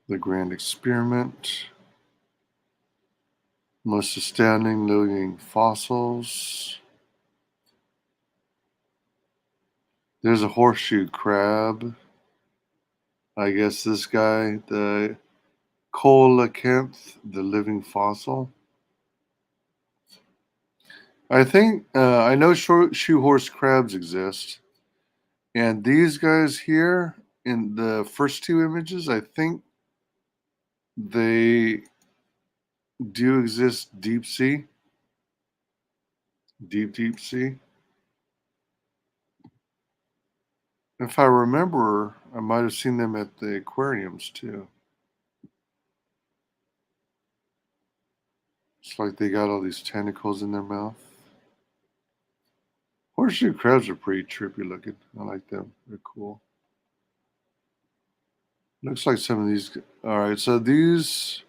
the grand experiment, most astounding living fossils. There's a horseshoe crab. I guess this guy, the coelacanth, the living fossil. I think I know shoehorse crabs exist, and these guys here in the first two images, I think they do exist deep sea, deep sea. If I remember, I might have seen them at the aquariums too. It's like they got all these tentacles in their mouth. Horseshoe crabs are pretty trippy looking. I like them. They're cool. Looks like some of these. All right, so these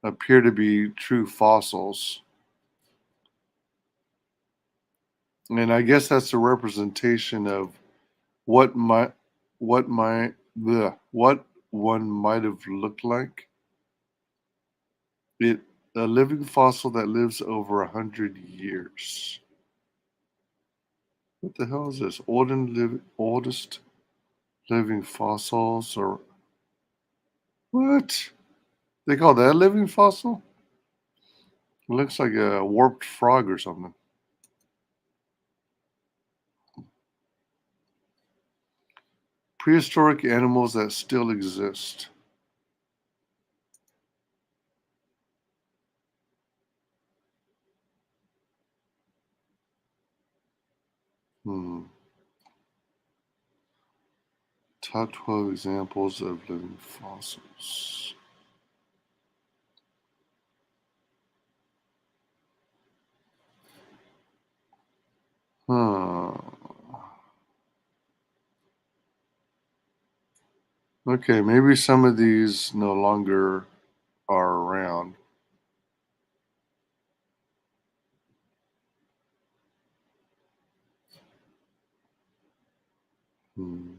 appear to be true fossils, and I guess that's a representation of what might, what one might have looked like. It a living fossil that lives over 100 years. What the hell is this? Oldest living fossils, or what? They call that a living fossil? It looks like a warped frog or something. Prehistoric animals that still exist. Hmm. Top 12 examples of living fossils. Huh. Okay, maybe some of these no longer are around. Hmm.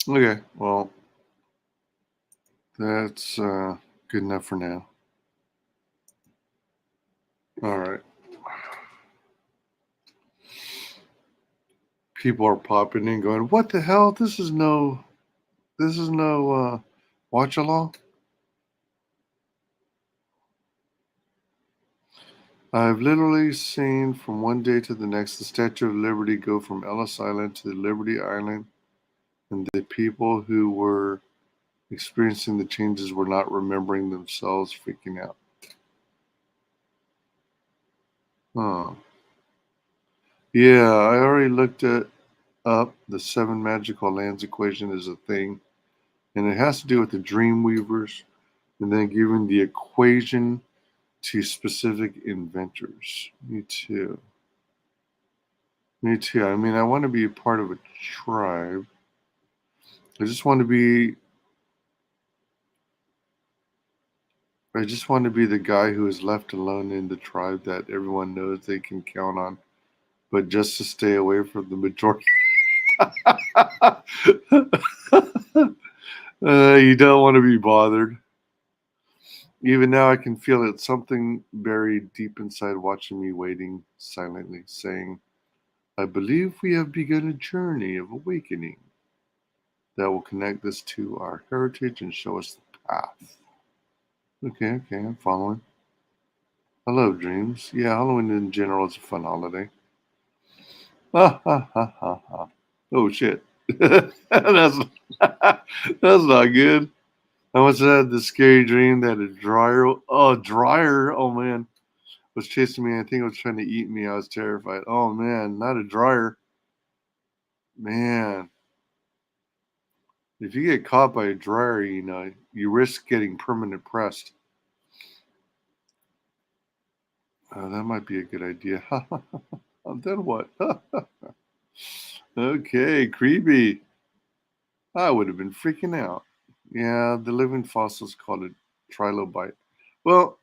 Okay, well, that's good enough for now. All right. People are popping in going, what the hell? This is no Watchalong. I've literally seen from one day to the next the Statue of Liberty go from Ellis Island to the Liberty Island, and the people who were experiencing the changes were not remembering themselves, freaking out. Huh. Yeah, I already looked it up. The seven magical lands equation is a thing, and it has to do with the dream weavers and then giving the equation to specific inventors. Me too. Me too. I mean, I want to be a part of a tribe. I just want to be I just want to be the guy who is left alone in the tribe that everyone knows they can count on, but just to stay away from the majority. You don't want to be bothered. Even now, I can feel it something buried deep inside watching me waiting silently, saying, I believe we have begun a journey of awakening that will connect us to our heritage and show us the path. Okay, I'm following. I love dreams. Yeah, Halloween in general is a fun holiday. Ha ha ha ha ha. Oh shit. that's that's not good. I once had the scary dream that a dryer, oh man, was chasing me. I think it was trying to eat me. I was terrified. Oh man, not a dryer. Man, if you get caught by a dryer, you risk getting permanent pressed. That might be a good idea. Then what? Okay, creepy. I would have been freaking out. Yeah, the living fossils call it trilobite. Well,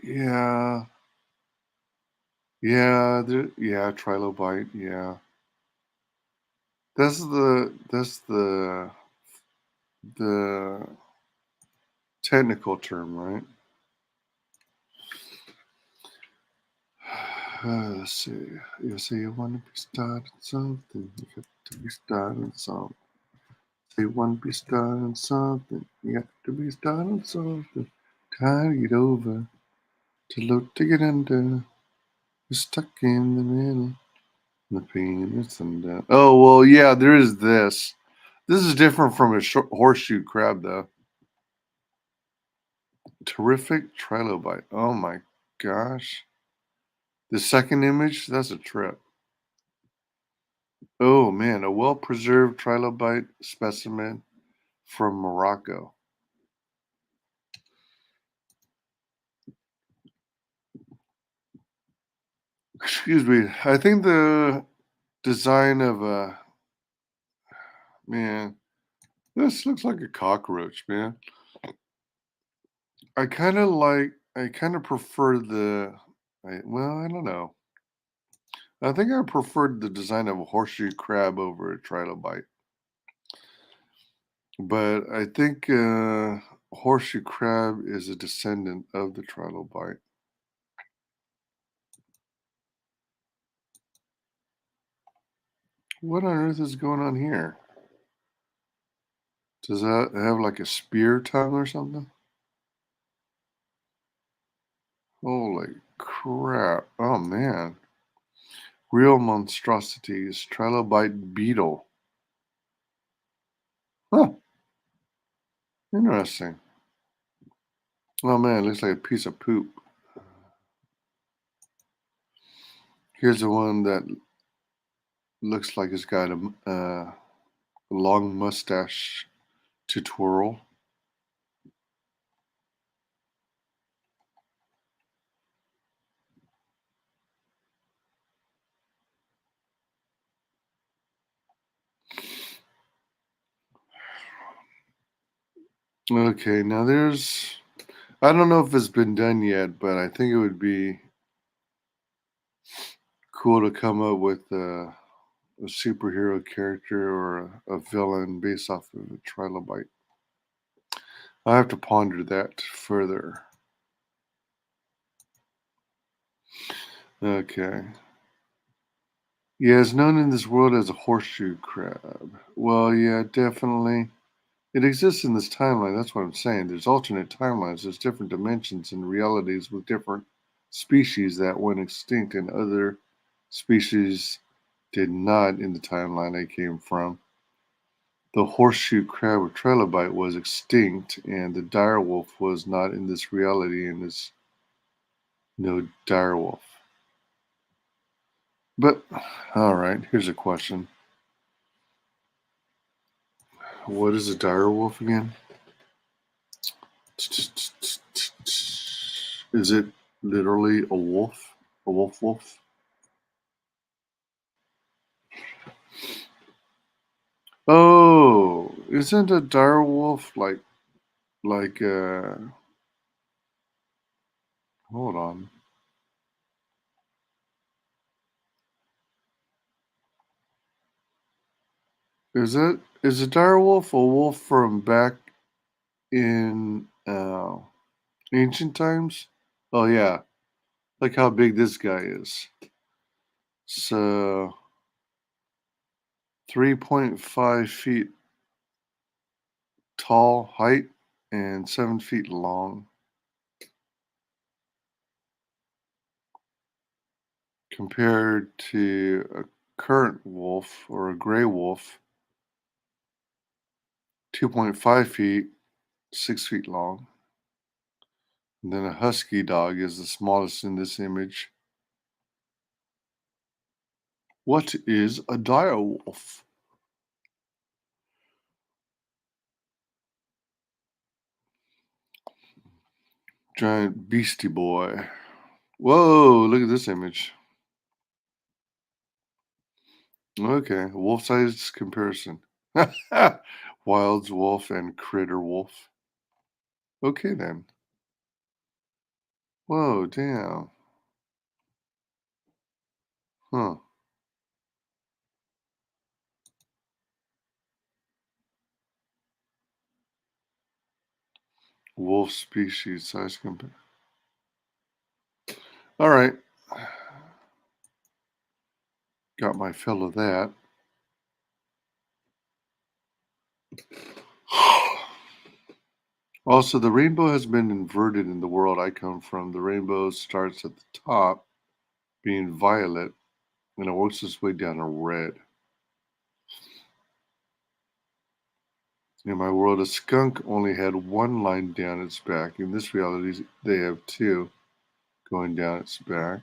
yeah, yeah, trilobite. Yeah, that's the technical term, right? Let's see. You say you want to be starting something. You got to be starting something. Say one be starting something. You got to be starting something. Can't get over. To look to get under. You're stuck in the middle. The pain is undone. Oh well, yeah. There is this. This is different from a horseshoe crab, though. Terrific trilobite. Oh my gosh. The second image, that's a trip. Oh man, a well preserved trilobite specimen from Morocco. Excuse me. I think the design of a man, this looks like a cockroach, man. I kind of prefer well, I don't know. I think I preferred the design of a horseshoe crab over a trilobite. But I think horseshoe crab is a descendant of the trilobite. What on earth is going on here? Does that have like a spear tongue or something? Holy crap. Oh man. Real monstrosities. Trilobite beetle. Huh. Interesting. Oh man, it looks like a piece of poop. Here's the one that looks like it's got a long mustache to twirl. Okay, now I don't know if it's been done yet, but I think it would be cool to come up with a superhero character or a villain based off of a trilobite. I have to ponder that further. Okay. Yeah, it's known in this world as a horseshoe crab. Well, yeah, definitely. It exists in this timeline. That's what I'm saying. There's alternate timelines. There's different dimensions and realities with different species that went extinct and other species did not in the timeline I came from. The horseshoe crab or trilobite was extinct, and the direwolf was not in this reality and is no direwolf. But, all right, here's a question. What is a direwolf again? Is it literally a wolf? A wolf? Oh, isn't a direwolf like hold on. Is a direwolf a wolf from back in ancient times? Oh yeah. Like how big this guy is. So 3.5 feet tall height and 7 feet long compared to a current wolf or a gray wolf, 2.5 feet, 6 feet long. And then a husky dog is the smallest in this image. What is a dire wolf? Giant beastie boy. Whoa, look at this image. Okay, wolf size comparison. Wilds wolf and critter wolf. Okay then. Whoa, damn. Huh. Wolf species size compare. All right. Got my fill of that. Also, the rainbow has been inverted in the world I come from. The rainbow starts at the top, being violet, and it works its way down to red. In my world, a skunk only had one line down its back. In this reality, they have two going down its back.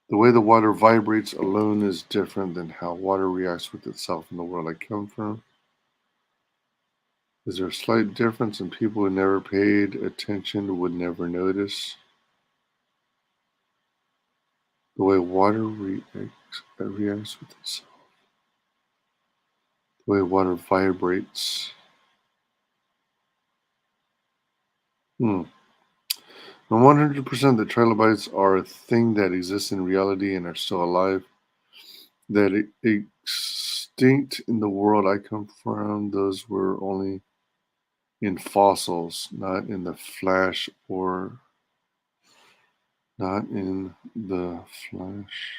The way the water vibrates alone is different than how water reacts with itself in the world I come from. Is there a slight difference and people who never paid attention would never notice? The way water reacts with itself. The way water vibrates. Hmm. And 100% that trilobites are a thing that exists in reality and are still alive. That extinct in the world I come from, those were only in fossils, not in the flash or not in the flash.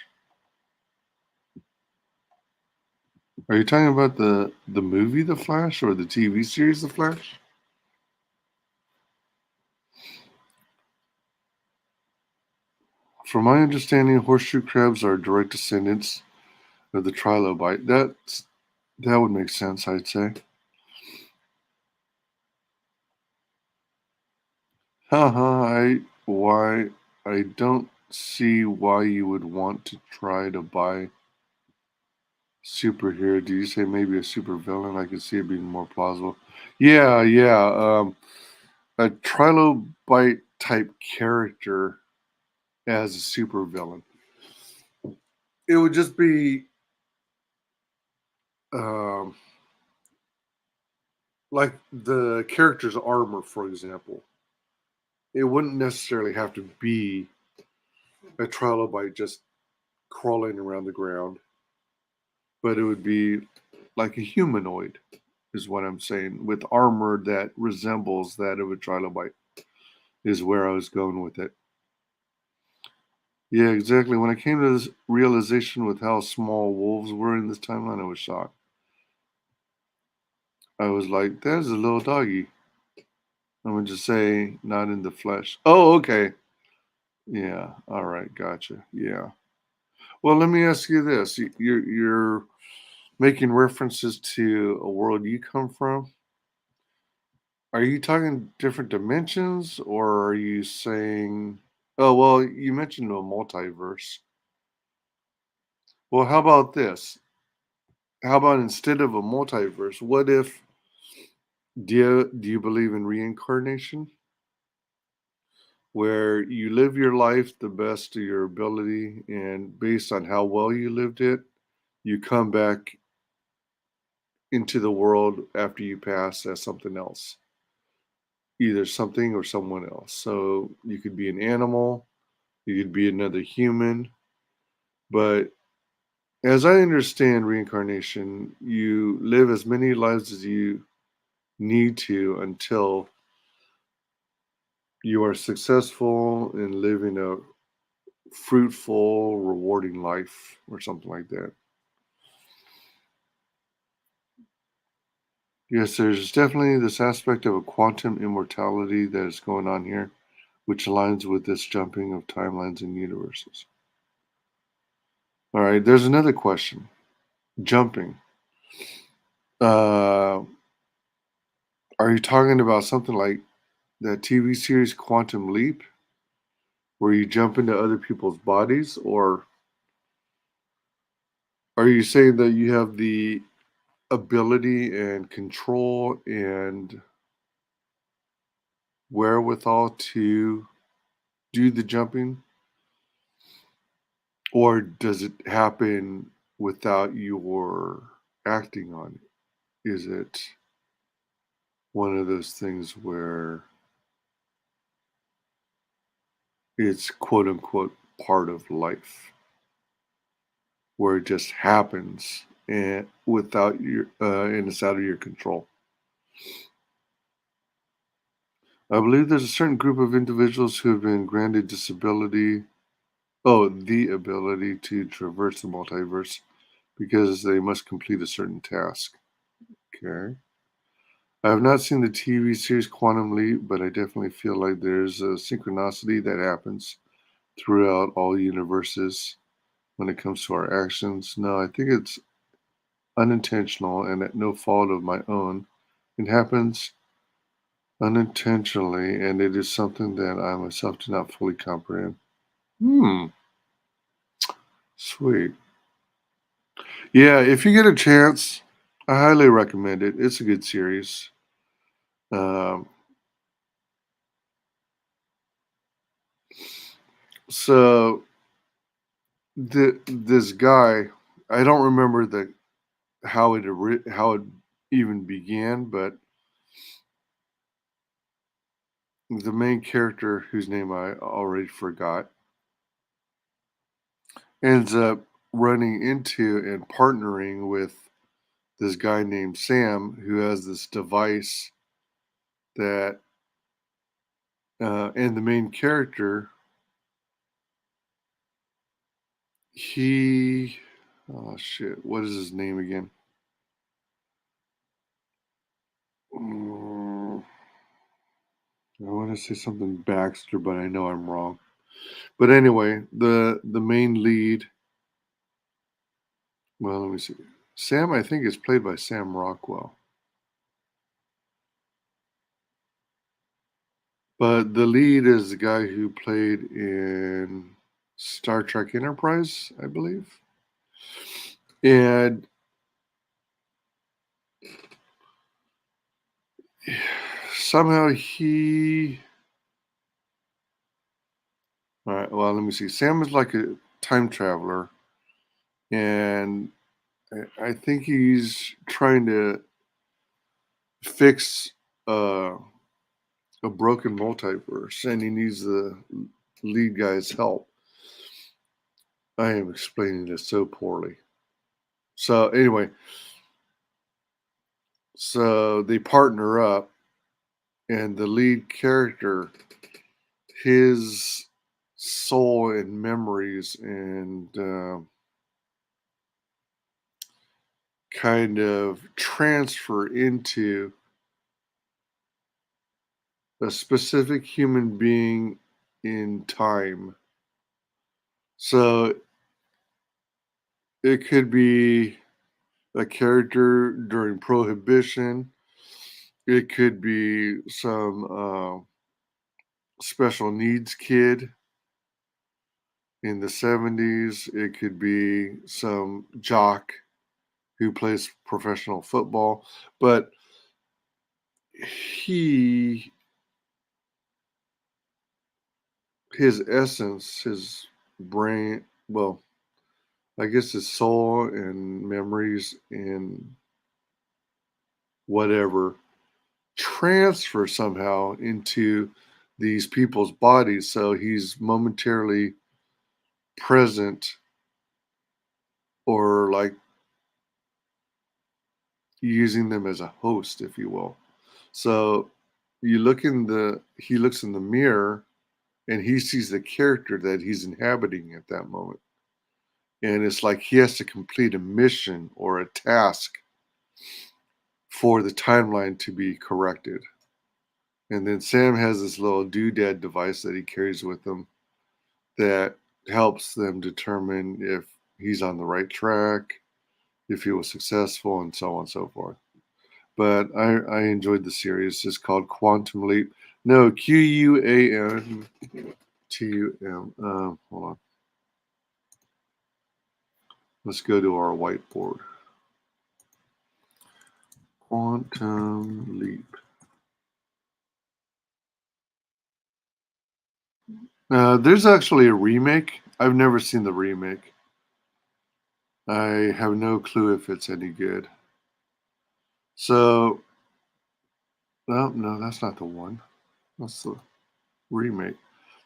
Are you talking about the movie The Flash or the TV series The Flash? From my understanding, horseshoe crabs are direct descendants of the trilobite. That would make sense, I'd say. Haha, I don't see why you would want to try to buy superhero. Do you say maybe a super villain? I could see it being more plausible. Yeah, yeah. A trilobite type character as a super villain. It would just be um, like the character's armor, for example. It wouldn't necessarily have to be a trilobite just crawling around the ground, but it would be like a humanoid, is what I'm saying, with armor that resembles that of a trilobite, is where I was going with it. Yeah, exactly. When I came to this realization with how small wolves were in this timeline, I was shocked. I was like, there's a little doggy. I'm gonna just say, not in the flesh. Oh, okay. Yeah. All right. Gotcha. Yeah. Well, let me ask you this: you're making references to a world you come from. Are you talking different dimensions, or are you saying? Oh, well, you mentioned a multiverse. Well, how about this? How about instead of a multiverse, what if do you believe in reincarnation? Where you live your life the best of your ability, and based on how well you lived it, you come back into the world after you pass as something else, either something or someone else. So you could be an animal, you could be another human, but as I understand reincarnation, you live as many lives as you need to until you are successful in living a fruitful, rewarding life or something like that. Yes, there's definitely this aspect of a quantum immortality that is going on here, which aligns with this jumping of timelines and universes. All right, there's another question. Jumping. Uh, are you talking about something like that TV series Quantum Leap, where you jump into other people's bodies, or are you saying that you have the ability and control and wherewithal to do the jumping, or does it happen without your acting on it? Is it one of those things where it's quote unquote part of life, where it just happens and without your and it's out of your control? I believe there's a certain group of individuals who have been granted disability, oh, the ability to traverse the multiverse because they must complete a certain task. Okay. I have not seen the TV series Quantum Leap, but I definitely feel like there's a synchronicity that happens throughout all universes when it comes to our actions. No, I think it's unintentional and at no fault of my own. It happens unintentionally, and it is something that I myself do not fully comprehend. Hmm, sweet. Yeah, if you get a chance, I highly recommend it. It's a good series. Um, so this guy, I don't remember the how it even began, but the main character, whose name I already forgot, ends up running into and partnering with this guy named Sam, who has this device that, and the main character, he, oh shit, what is his name again? Mm, I want to say something Baxter, but I know I'm wrong. But anyway, the main lead. Well, let me see. Sam, I think, is played by Sam Rockwell. But the lead is the guy who played in Star Trek Enterprise, I believe. And somehow he. All right, well, let me see. Sam is like a time traveler, and I think he's trying to fix uh, a broken multiverse, and he needs the lead guy's help. I am explaining this so poorly. So anyway, so they partner up, and the lead character, his soul and memories and kind of transfer into a specific human being in time. So it could be a character during Prohibition. It could be some special needs kid in the 70s. It could be some jock who plays professional football. But he, his essence, his brain, well, I guess his soul and memories and whatever transfer somehow into these people's bodies. So he's momentarily present or like using them as a host, if you will. So he looks in the mirror and he sees the character that he's inhabiting at that moment. And it's like he has to complete a mission or a task for the timeline to be corrected. And then Sam has this little doodad device that he carries with him that helps them determine if he's on the right track, if he was successful, and so on and so forth. But I enjoyed the series. It's called Quantum Leap. No, QUANTUM. Hold on. Let's go to our whiteboard. Quantum Leap. There's actually a remake. I've never seen the remake. I have no clue if it's any good. So, no, no, that's not the one. That's the remake.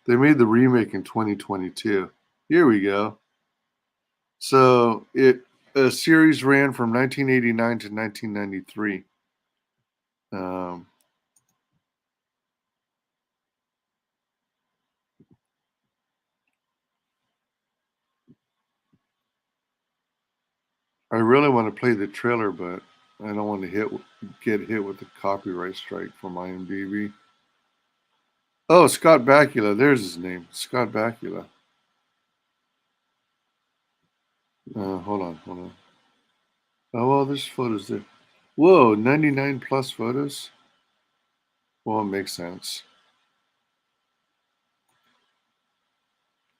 They made the remake in 2022. Here we go. So it a series ran from 1989 to 1993. Um, I really want to play the trailer, but I don't want to get hit with the copyright strike from IMDb. Oh, Scott Bakula. There's his name. Scott Bakula. Hold on. Oh, well, there's photos there. Whoa, 99 plus photos? Well, it makes sense.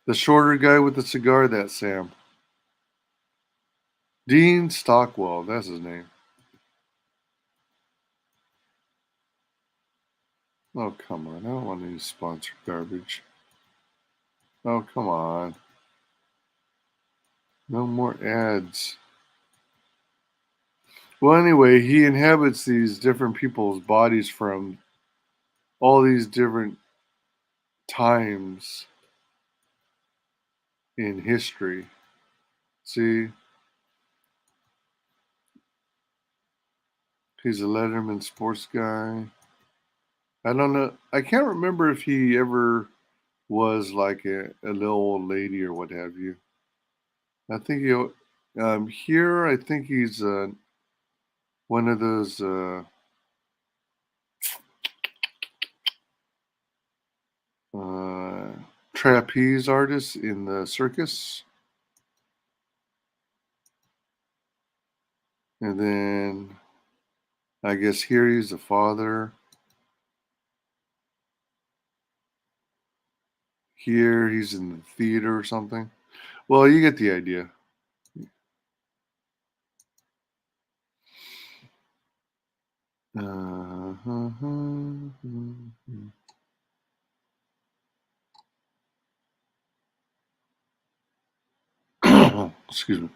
The shorter guy with the cigar, that's Sam. Dean Stockwell, that's his name. Oh, come on. I don't want any sponsored garbage. Oh, come on. No more ads. Well, anyway, he inhabits these different people's bodies from all these different times in history. See, he's a Letterman sports guy. I don't know. I can't remember if he ever was like a little old lady or what have you. I think here I think he's one of those uh, trapeze artists in the circus, and then I guess here he's a father. Here he's in the theater or something. Well, you get the idea. Excuse me.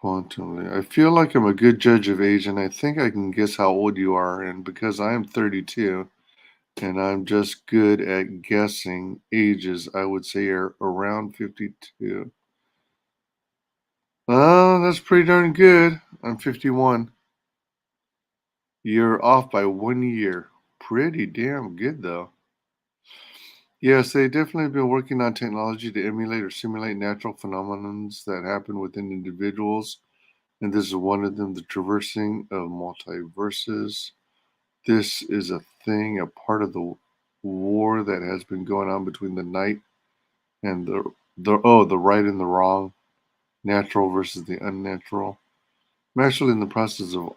Quantumly. I feel like I'm a good judge of age, and I think I can guess how old you are. And because I am 32, and I'm just good at guessing ages, I would say you're around 52. Oh, that's pretty darn good. I'm 51. You're off by 1 year. Pretty damn good, though. Yes, they definitely have been working on technology to emulate or simulate natural phenomena that happen within individuals. And this is one of them, the traversing of multiverses. This is a thing, a part of the war that has been going on between the night and the right and the wrong, natural versus the unnatural. I'm actually in the process of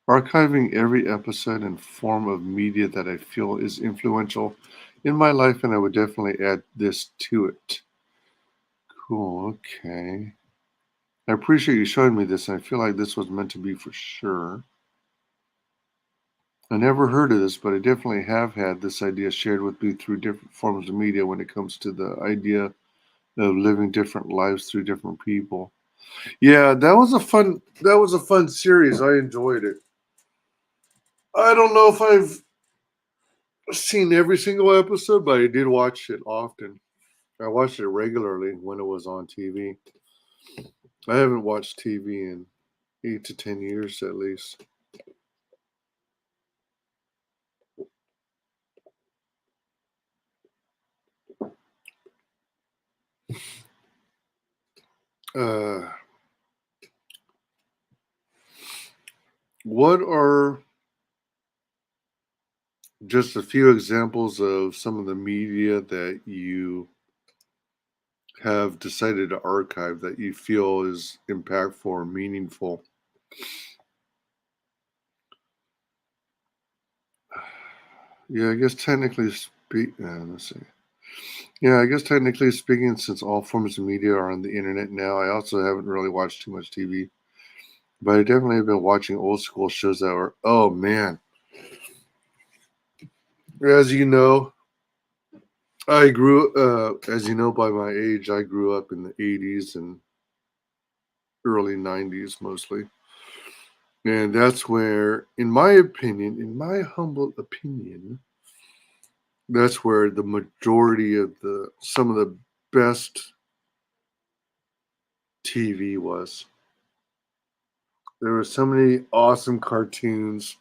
archiving every episode and form of media that I feel is influential in my life, and I would definitely add this to it. Cool, okay. I appreciate you showing me this, and I feel like this was meant to be for sure. I never heard of this, but I definitely have had this idea shared with me through different forms of media when it comes to the idea of living different lives through different people. Yeah, that was a fun series. I enjoyed it. I don't know if I've seen every single episode, but I did watch it often. I watched it regularly when it was on TV. I haven't watched TV in 8 to 10 years at least. Uh, what are just a few examples of some of the media that you have decided to archive that you feel is impactful or meaningful? Yeah, I guess technically let's see. Yeah, I guess technically speaking, since all forms of media are on the internet now, I also haven't really watched too much TV. But I definitely have been watching old school shows that were, oh man. As you know, as you know by my age, I grew up in the 80s and early 90s mostly. And that's where, in my humble opinion, that's where the majority of some of the best TV was. There were so many awesome cartoons,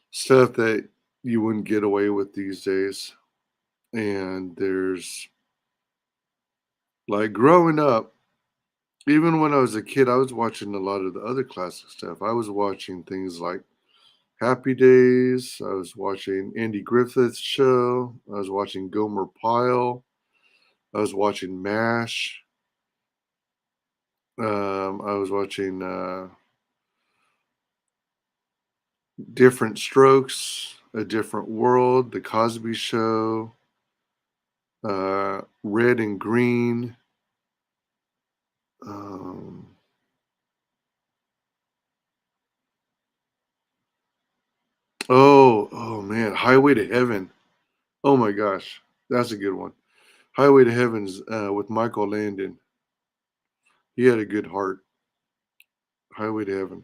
stuff that you wouldn't get away with these days. And there's Like growing up, even when I was a kid, I was watching a lot of the other classic stuff. I was watching things like Happy Days. I was watching Andy Griffith's show. I was watching Gomer Pyle. I was watching MASH. I was watching Different Strokes, A Different World, The Cosby Show, Red and Green. Um, oh man, Highway to Heaven. Oh my gosh, that's a good one. Highway to Heaven's with Michael Landon. He had a good heart. Highway to Heaven.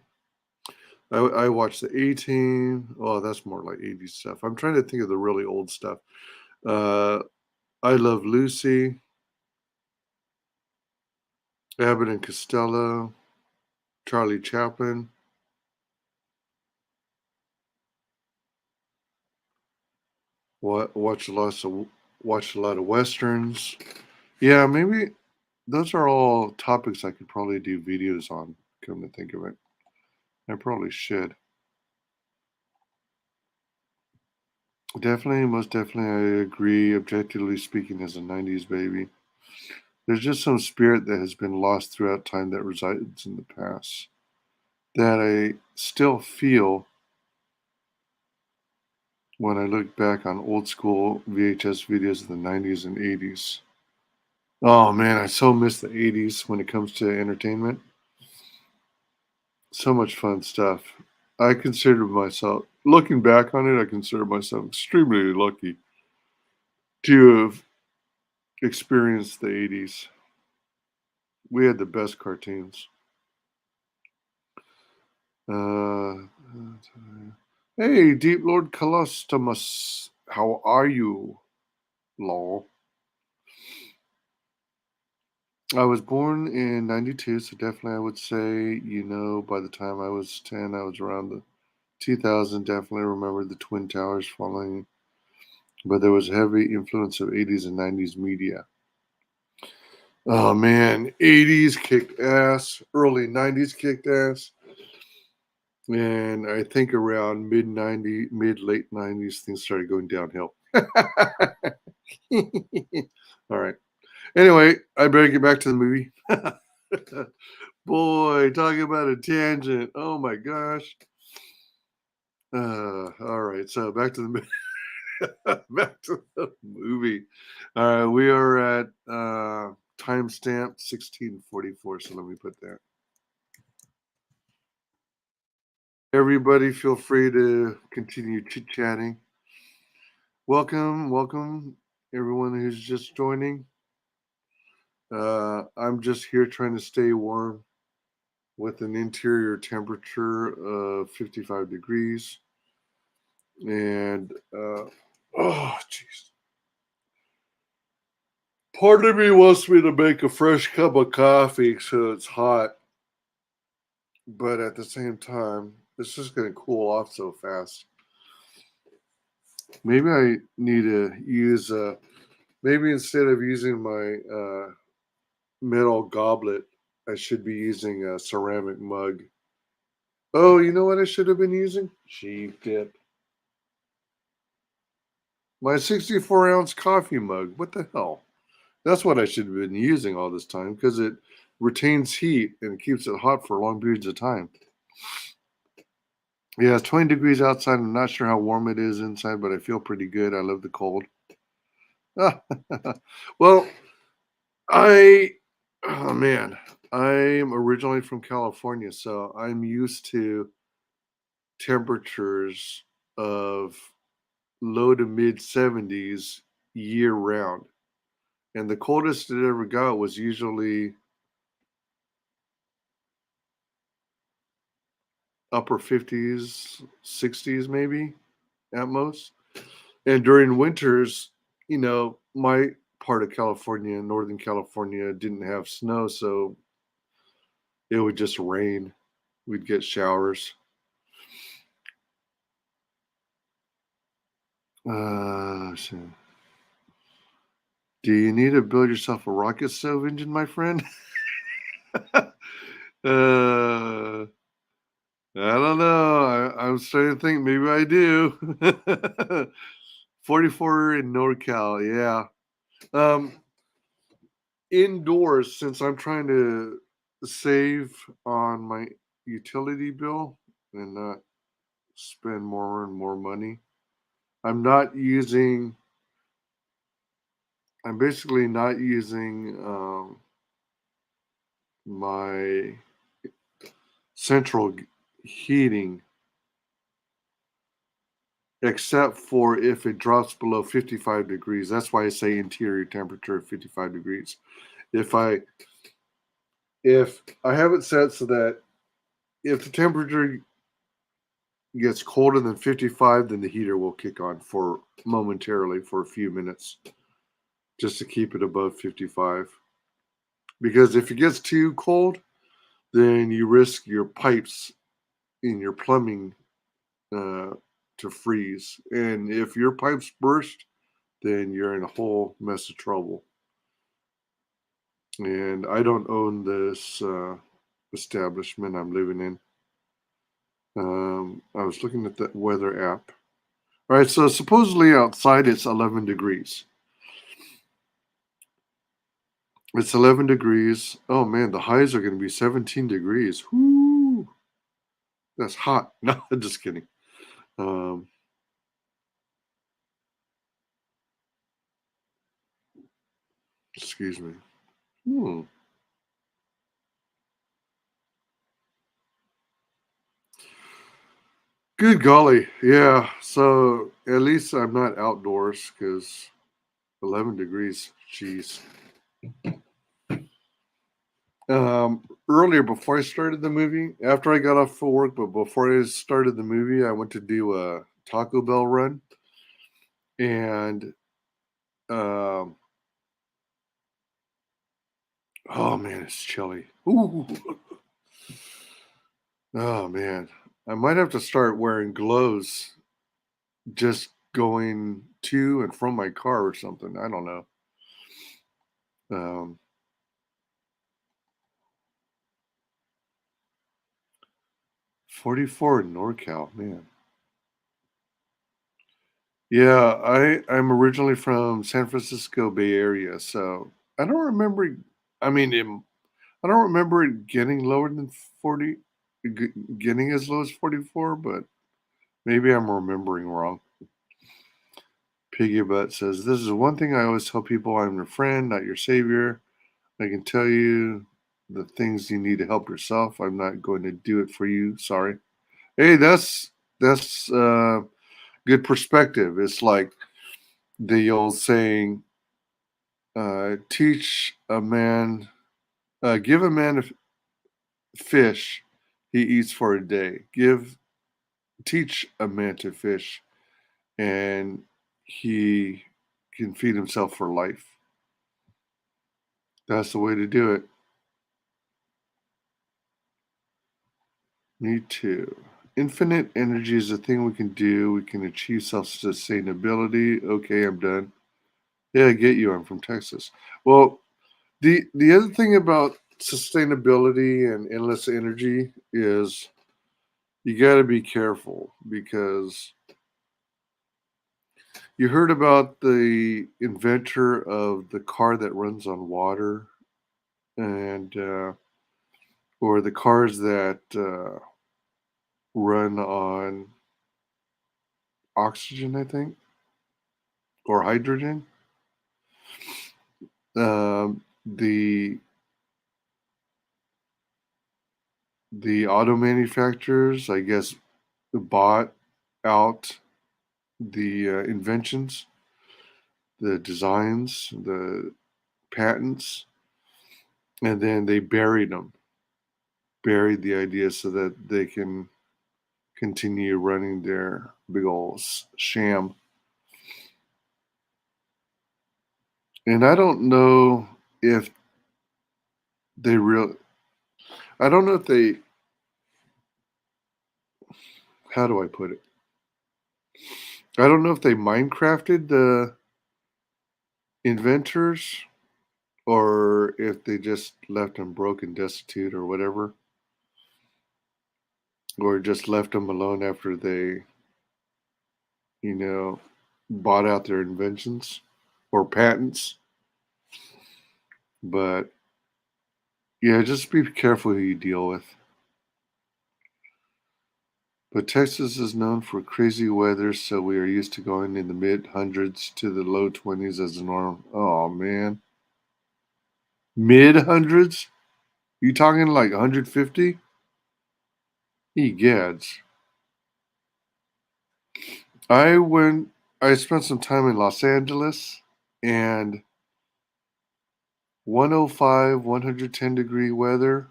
I watched the 18. Oh, that's more like 80s stuff. I'm trying to think of the really old stuff. Uh, I Love Lucy, Abbott and Costello, Charlie Chaplin. Watch watch a lot of westerns. Yeah, maybe those are all topics I could probably do videos on. Come to think of it, I probably should. Definitely, most definitely, I agree. Objectively speaking, as a '90s baby, there's just some spirit that has been lost throughout time that resides in the past that I still feel when I look back on old school VHS videos of the '90s and '80s. Oh man, I so miss the '80s when it comes to entertainment. So much fun stuff. I consider myself, looking back on it, I consider myself extremely lucky to have experienced the '80s. We had the best cartoons. Uh, hey, Deep Lord Colostomus, how are you, lol? I was born in '92, so definitely I would say, by the time I was 10, I was around the 2000. Definitely remember the Twin Towers falling, but there was heavy influence of '80s and '90s media. Oh man, '80s kicked ass, early '90s kicked ass, and I think around mid '90s, mid late '90s, things started going downhill. All right. Anyway, I better get back to the movie. Boy, talking about a tangent. Oh my gosh. All right. So back to the back to the movie. All right, we are at timestamp 1644. So let me put that. Everybody, feel free to continue chit chatting. Welcome, welcome, everyone who's just joining. I'm just here trying to stay warm with an interior temperature of 55 degrees. And, oh, jeez. Part of me wants me to make a fresh cup of coffee so it's hot. But at the same time, it's just going to cool off so fast. Maybe I need to use, maybe instead of using my metal goblet, I should be using a ceramic mug. Oh, you know what I should have been using? Cheap dip. My 64-ounce coffee mug. What the hell? That's what I should have been using all this time because it retains heat and keeps it hot for long periods of time. Yeah, it's 20 degrees outside. I'm not sure how warm it is inside, but I feel pretty good. I love the cold. Well, I, oh man, I'm originally from California, so I'm used to temperatures of low to mid 70s year round. And the coldest it ever got was usually upper 50s, 60s, maybe at most. And during winters, my part of California, Northern California, didn't have snow, so it would just rain. We'd get showers. So Do you need to build yourself a rocket stove engine, my friend? uh, I don't know. I'm starting to think maybe I do. 44 in NorCal, yeah. Um, Indoors, since I'm trying to save on my utility bill and not spend more and more money, I'm not using, I'm basically not using my central heating except for if it drops below 55 degrees. That's why I say interior temperature of 55 degrees. If I if I have it set so that if the temperature gets colder than 55, then the heater will kick on for momentarily for a few minutes just to keep it above 55. Because if it gets too cold, then you risk your pipes in your plumbing uh, to freeze. And if your pipes burst, then you're in a whole mess of trouble. And I don't own this establishment I'm living in. I was looking at the weather app. All right, so supposedly outside it's 11 degrees. It's 11 degrees. Oh man, the highs are going to be 17 degrees. Whoo, that's hot. No, just kidding. Um, Excuse me. Hmm. Good golly, yeah. So at least I'm not outdoors because 11 degrees. Jeez. Earlier, before I started the movie, after I got off for work, but before I started the movie, I went to do a Taco Bell run, and um, oh man, it's chilly. Ooh. Oh man, I might have to start wearing gloves just going to and from my car or something. I don't know. Um, 44 in NorCal, man. Yeah, I'm originally from San Francisco Bay Area, so I don't remember. I mean, I don't remember it getting lower than 40, getting as low as 44, but maybe I'm remembering wrong. Piggy Butt says, "This is one thing I always tell people: I'm your friend, not your savior. I can tell you the things you need to help yourself. I'm not going to do it for you. Sorry." Hey, that's good perspective. It's like the old saying, "Teach a man, give a man a fish, he eats for a day. Teach a man to fish, and he can feed himself for life." That's the way to do it. Me too. Infinite energy is a thing we can do. We can achieve self sustainability. Okay, I'm done. Yeah, I get you. I'm from Texas. Well, the other thing about sustainability and endless energy is you got to be careful because you heard about the inventor of the car that runs on water and or the cars that run on oxygen, I think, or hydrogen. The auto manufacturers, I guess, bought out the inventions, the designs, the patents, and then they buried them, buried the idea so that they can continue running their big old sham. And I don't know if they real. I don't know if they. How do I put it? I don't know if they Minecrafted inventors, or if they just left them broke and destitute or whatever, or just left them alone after they, you know, bought out their inventions or patents. But yeah, just be careful who you deal with. But Texas is known for crazy weather, so we are used to going in the mid hundreds to the low 20s as a norm. Oh man, mid hundreds? You talking like 150? Egads. I went. I spent some time in Los Angeles, and 105, 110-degree weather.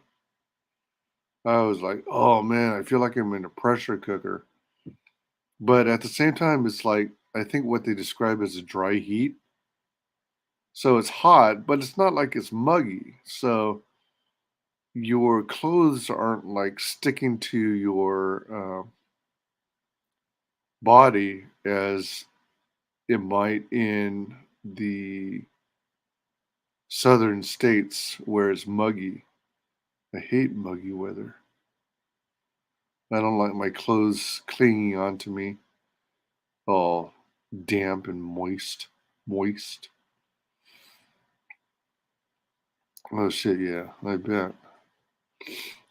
I was like, oh man, I feel like I'm in a pressure cooker. But at the same time, it's like I think what they describe as a dry heat. So it's hot, but it's not like it's muggy. So your clothes aren't like sticking to your body as it might in the southern states where it's muggy. I hate muggy weather. I don't like my clothes clinging onto me, all damp and moist. Moist. Oh shit, yeah, I bet.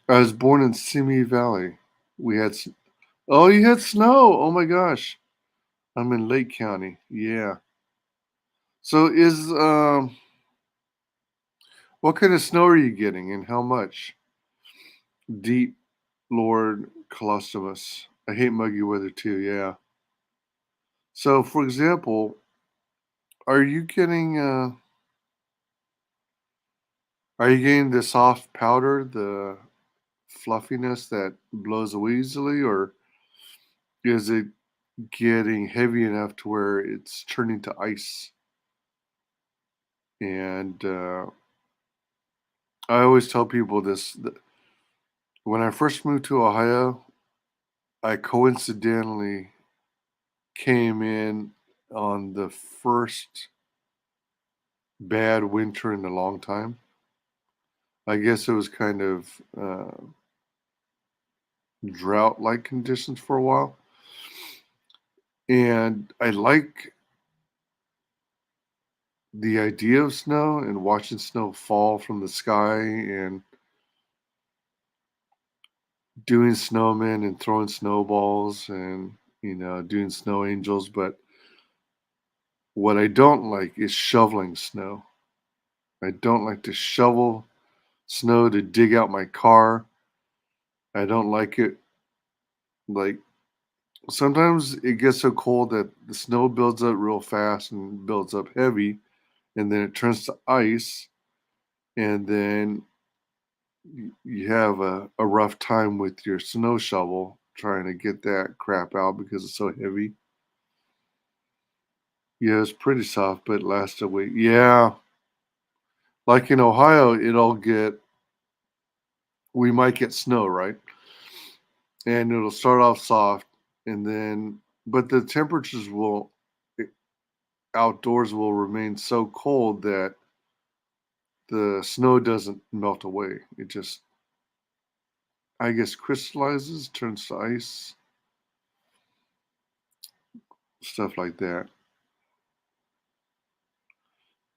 I was born in Simi Valley. We had, oh, you had snow. Oh my gosh. I'm in Lake County. Yeah. So what kind of snow are you getting and how much? Deep Lord Colostomus. I hate muggy weather too, yeah. So for example, are you getting the soft powder, the fluffiness that blows away easily, or is it getting heavy enough to where it's turning to ice? And I always tell people this when I first moved to Ohio, I coincidentally came in on the first bad winter in a long time. I guess it was kind of drought like conditions for a while. And I like the idea of snow and watching snow fall from the sky and doing snowmen and throwing snowballs and, doing snow angels. But what I don't like is shoveling snow. I don't like to shovel snow to dig out my car. I don't like it. Like sometimes it gets so cold that the snow builds up real fast and builds up heavy, and then it turns to ice, and then you have a rough time with your snow shovel trying to get that crap out because it's so heavy. Yeah, it's pretty soft, but it lasts a week. Yeah, like in Ohio, we might get snow, right? And it'll start off soft, and then, but the temperatures outdoors will remain so cold that the snow doesn't melt away. It just, I guess, crystallizes, turns to ice, stuff like that.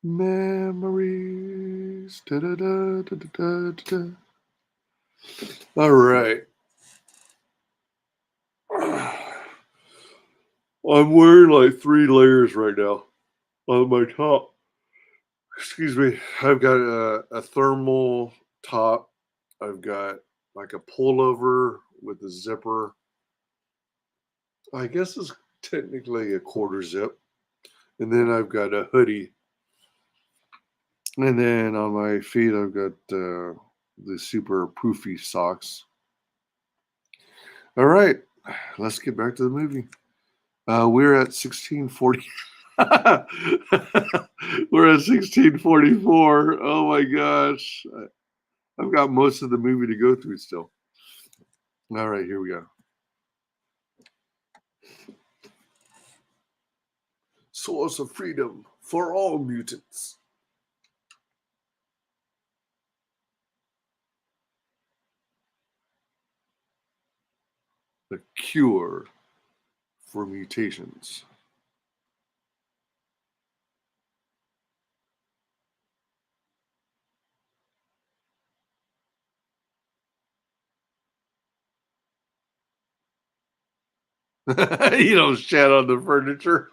Memories. Da, da, da, da, da, da, da. All right. I'm wearing like 3 layers right now on my top. Excuse me. I've got a thermal top. I've got like a pullover with a zipper. I guess it's technically a quarter zip. And then I've got a hoodie. And then on my feet, I've got the super poofy socks. All right. Let's get back to the movie. We're at 1640. We're at 1644. Oh my gosh. I've got most of the movie to go through still. All right, here we go. Source of freedom. for all mutants. The cure for mutations. You don't shat on the furniture.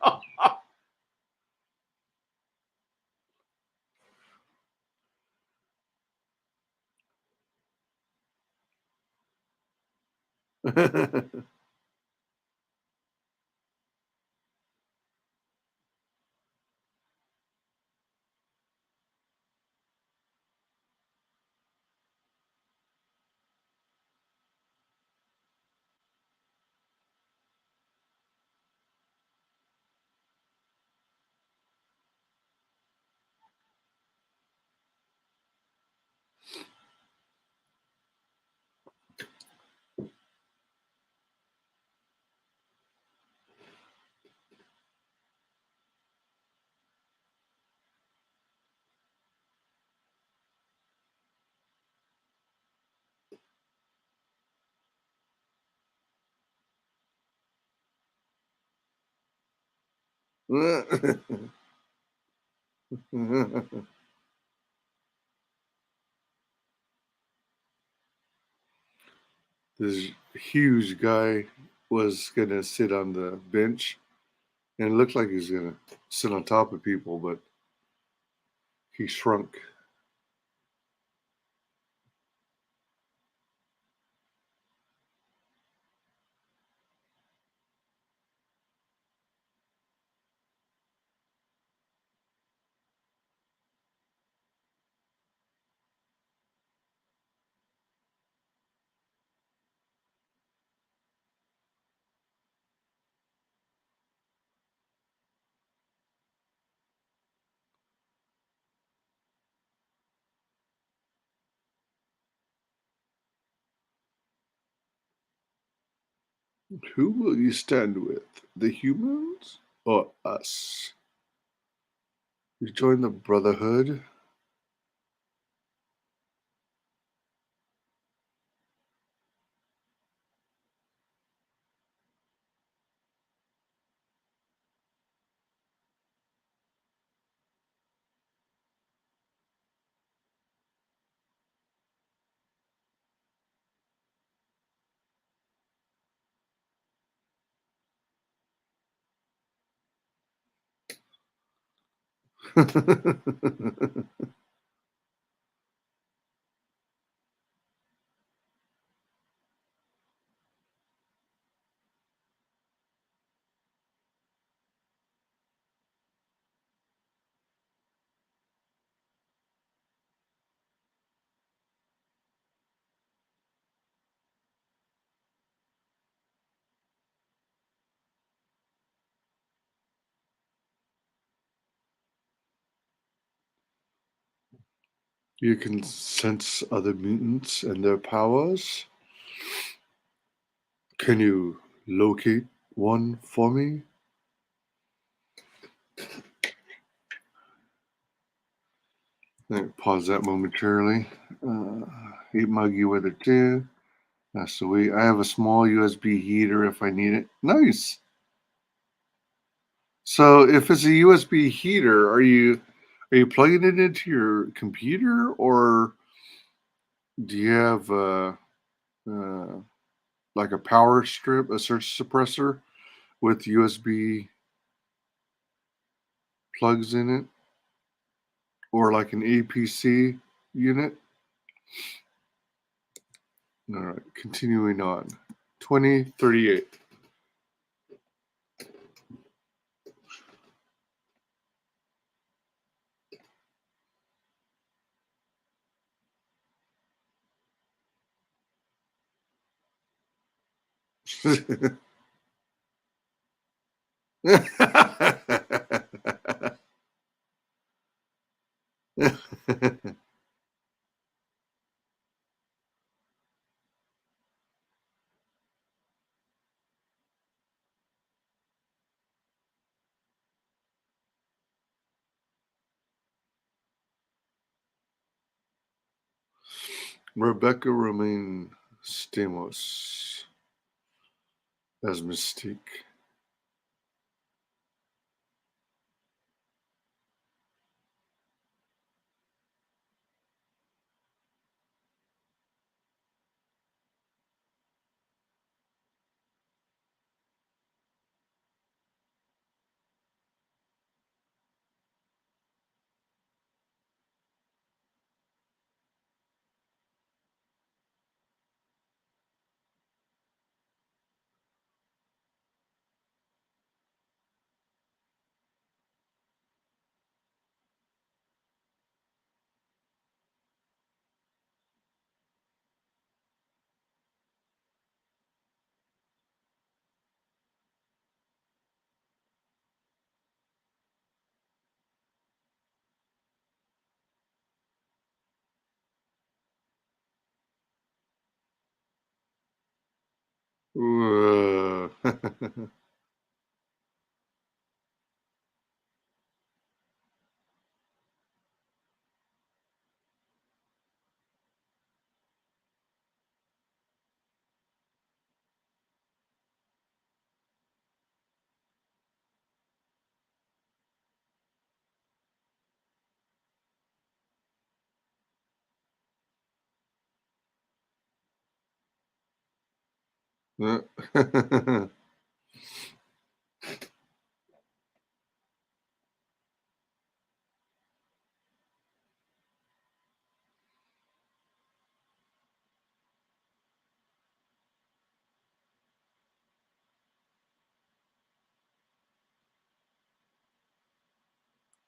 This huge guy was gonna sit on the bench and it looked like he was gonna sit on top of people, but he shrunk. Who will you stand with? The humans or us? You join the Brotherhood? You can sense other mutants and their powers. Can you locate one for me? Pause that momentarily. Heat muggy with it too. That's sweet. I have a small USB heater if I need it. Nice. So if it's a USB heater, are you plugging it into your computer or do you have uh, like a power strip, a surge suppressor with USB plugs in it, or like an APC unit? All right, continuing on. 2038. Rebecca Romaine Stamos as Mystique. Uh,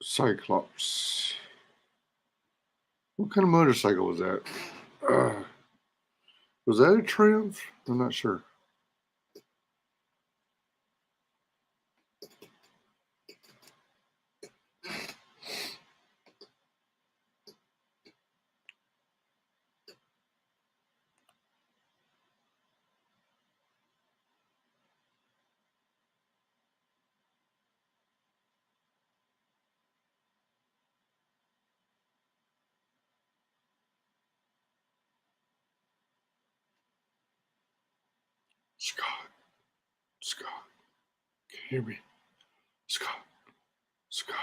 Cyclops. What kind of motorcycle was that? Uh, was that a Triumph? I'm not sure. Scott, Scott, can you hear me? Scott, Scott.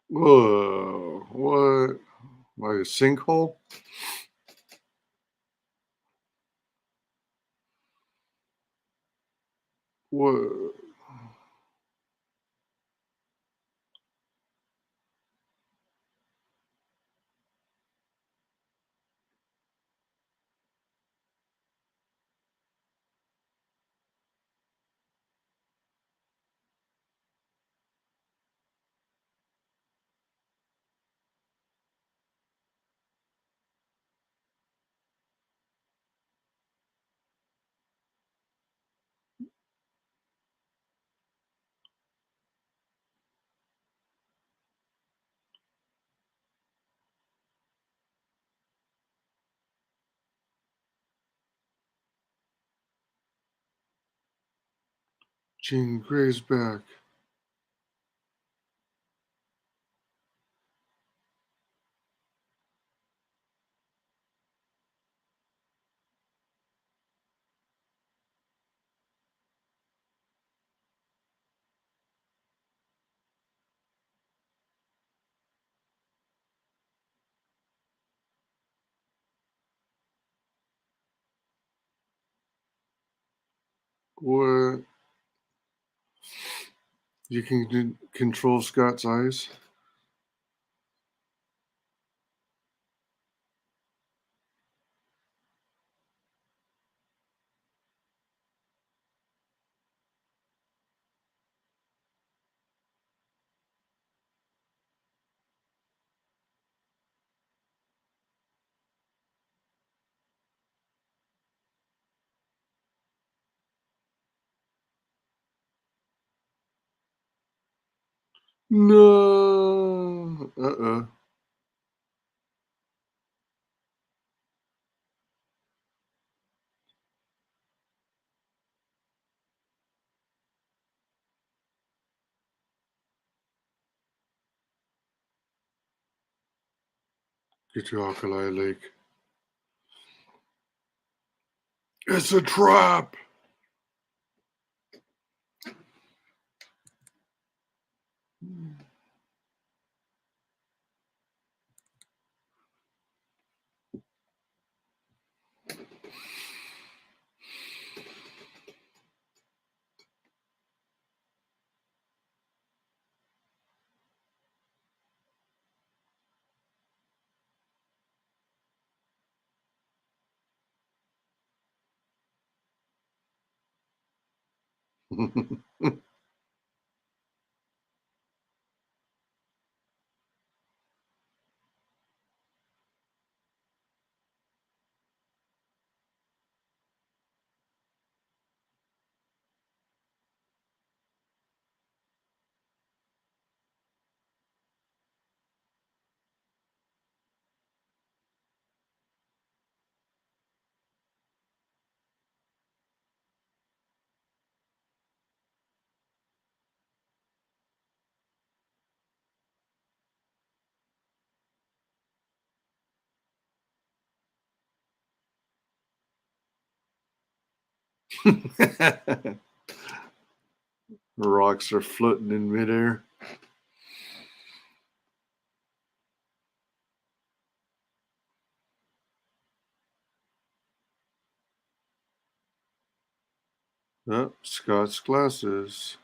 Whoa, what? Like a sinkhole? What? Jean Grey's back. What? You can control Scott's eyes? No. Uh-uh. Get to Alkali Lake. It's a trap. Rocks are floating in midair. Oh, Scott's glasses.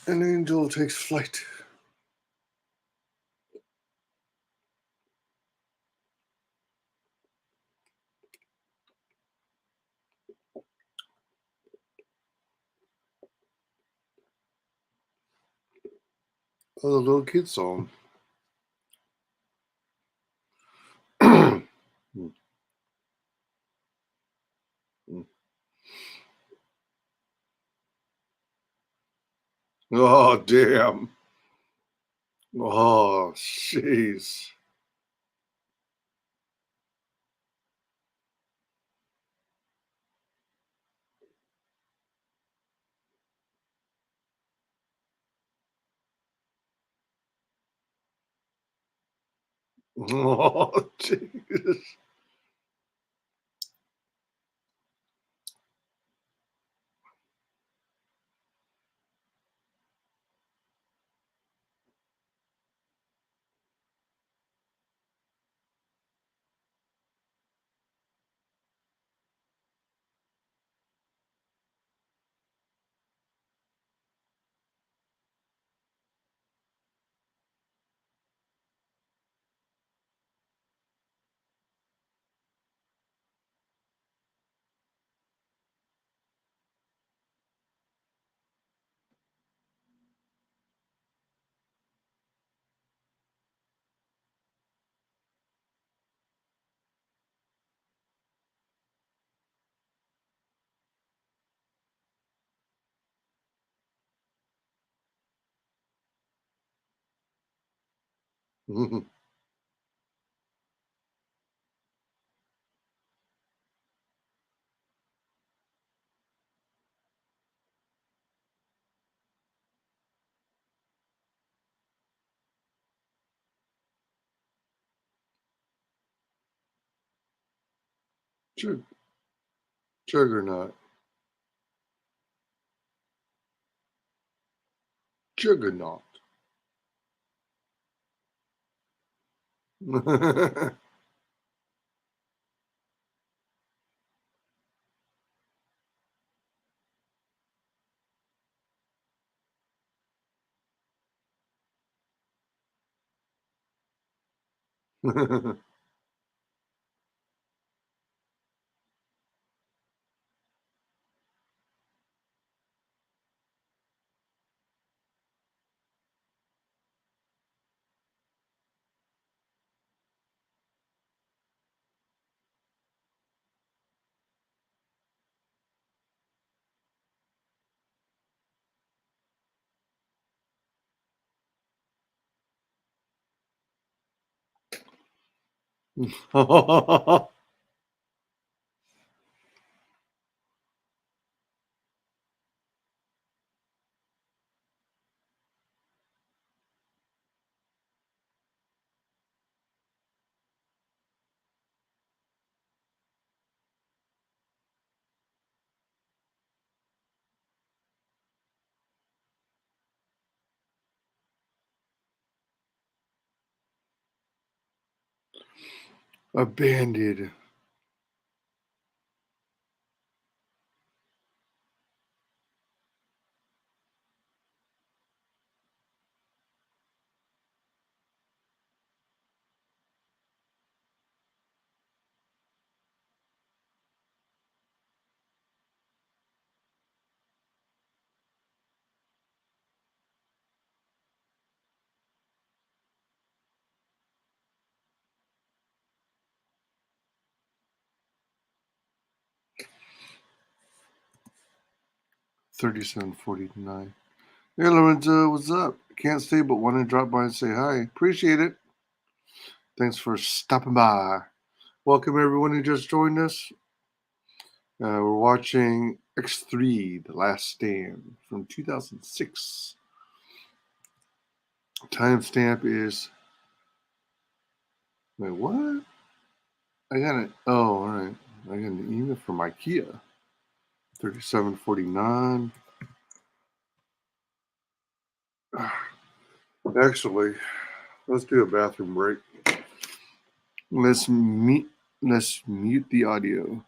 An angel takes flight. Oh, the little kid song. Oh, damn. Oh, jeez. Oh, jeez. Jug- Juggernaut. Juggernaut. A bandit. $37.49. Hey, Lorenzo, what's up? Can't stay but want to drop by and say hi. Appreciate it. Thanks for stopping by. Welcome, everyone who just joined us. We're watching X3, The Last Stand from 2006. Timestamp is. Wait, what? I got it. Oh, all right. I got an email from IKEA. 37.49. Actually, let's do a bathroom break. Let's mute. Let's mute the audio.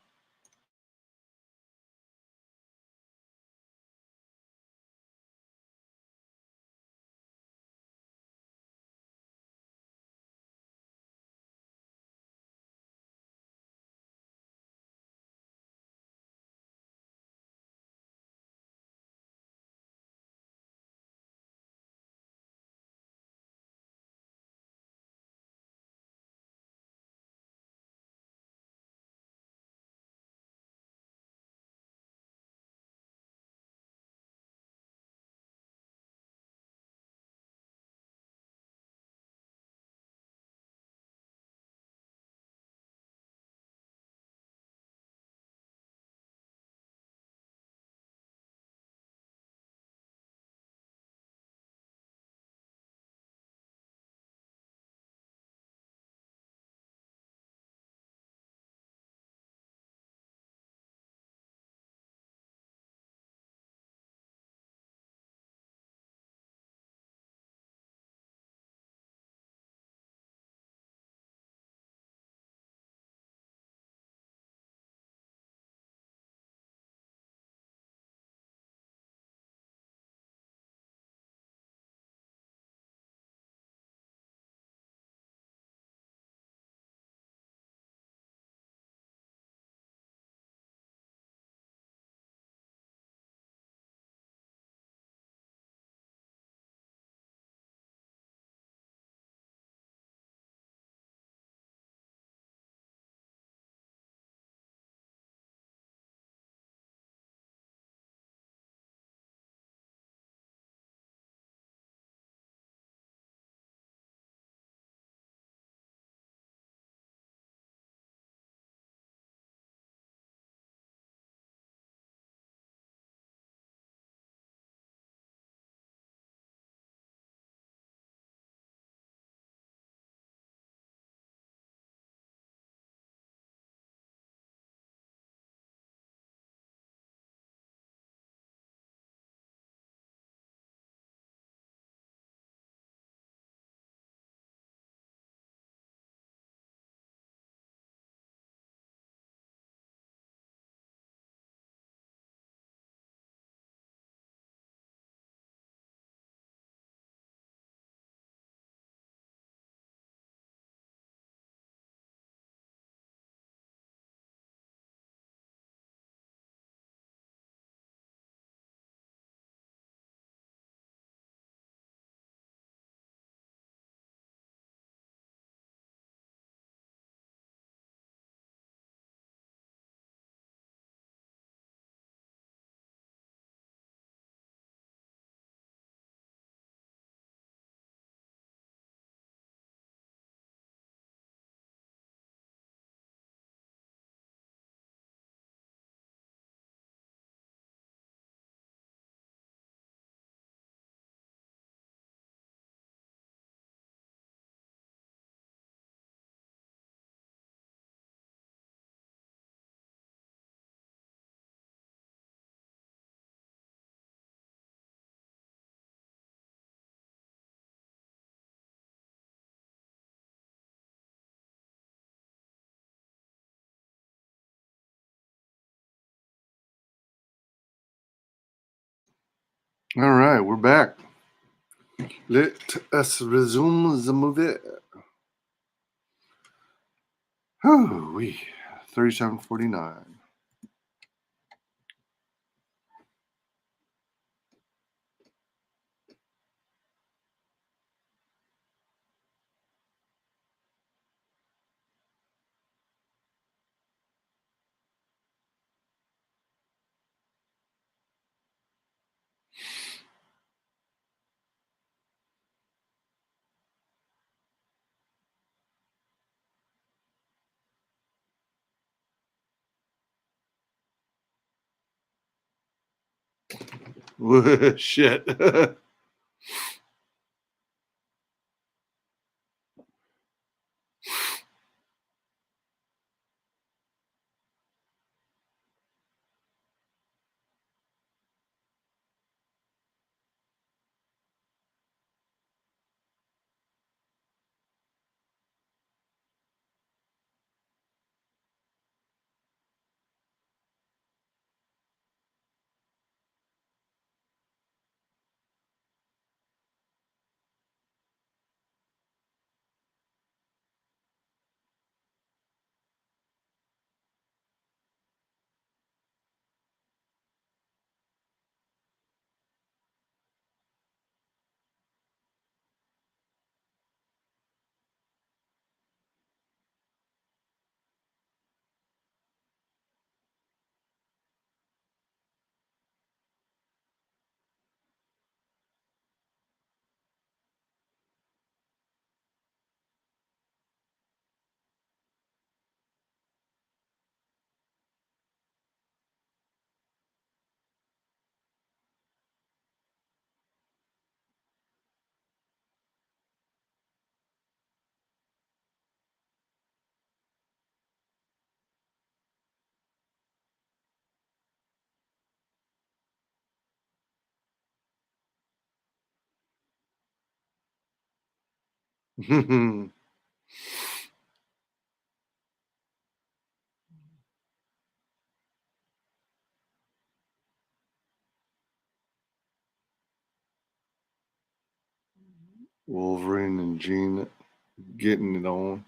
All right, we're back. Let us resume the movie. Oh, we 37:49. Shit. Wolverine and Jean getting it on.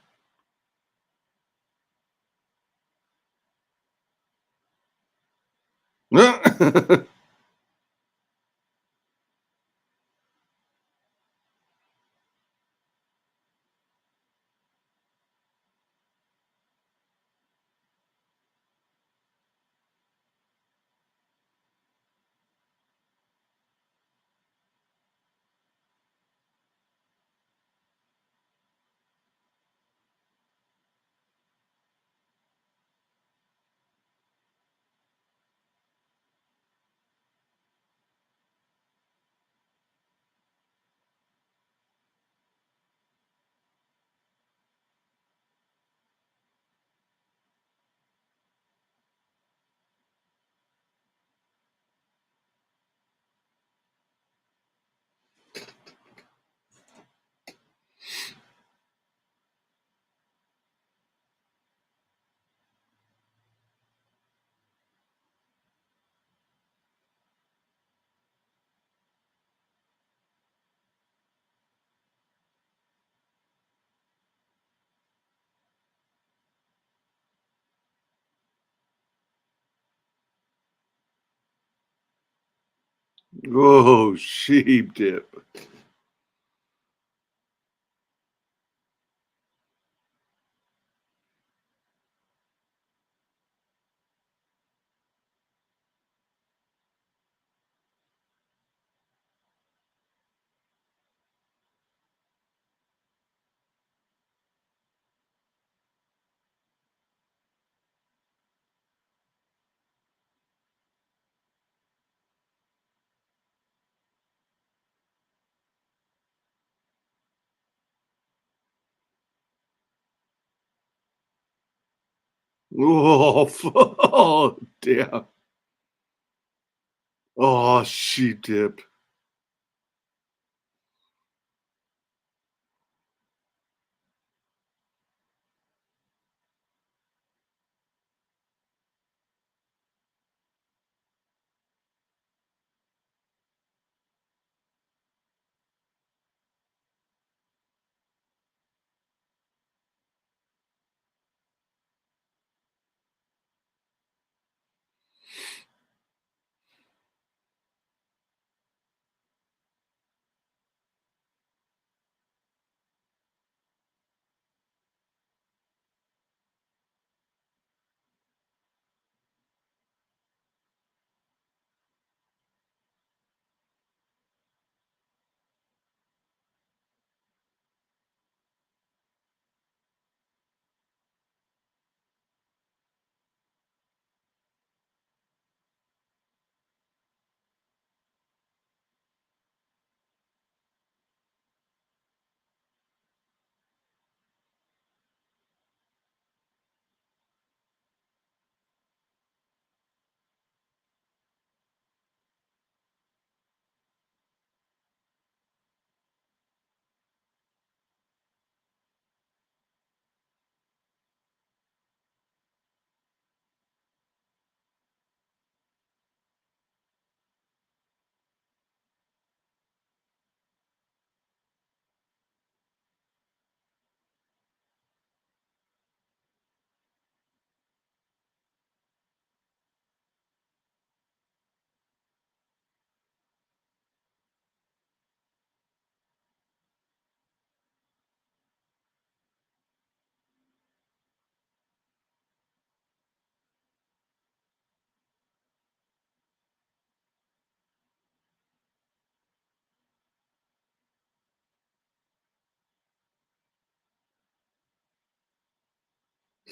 Oh, sheep dip. Oh, oh, damn. Oh, sheep dip.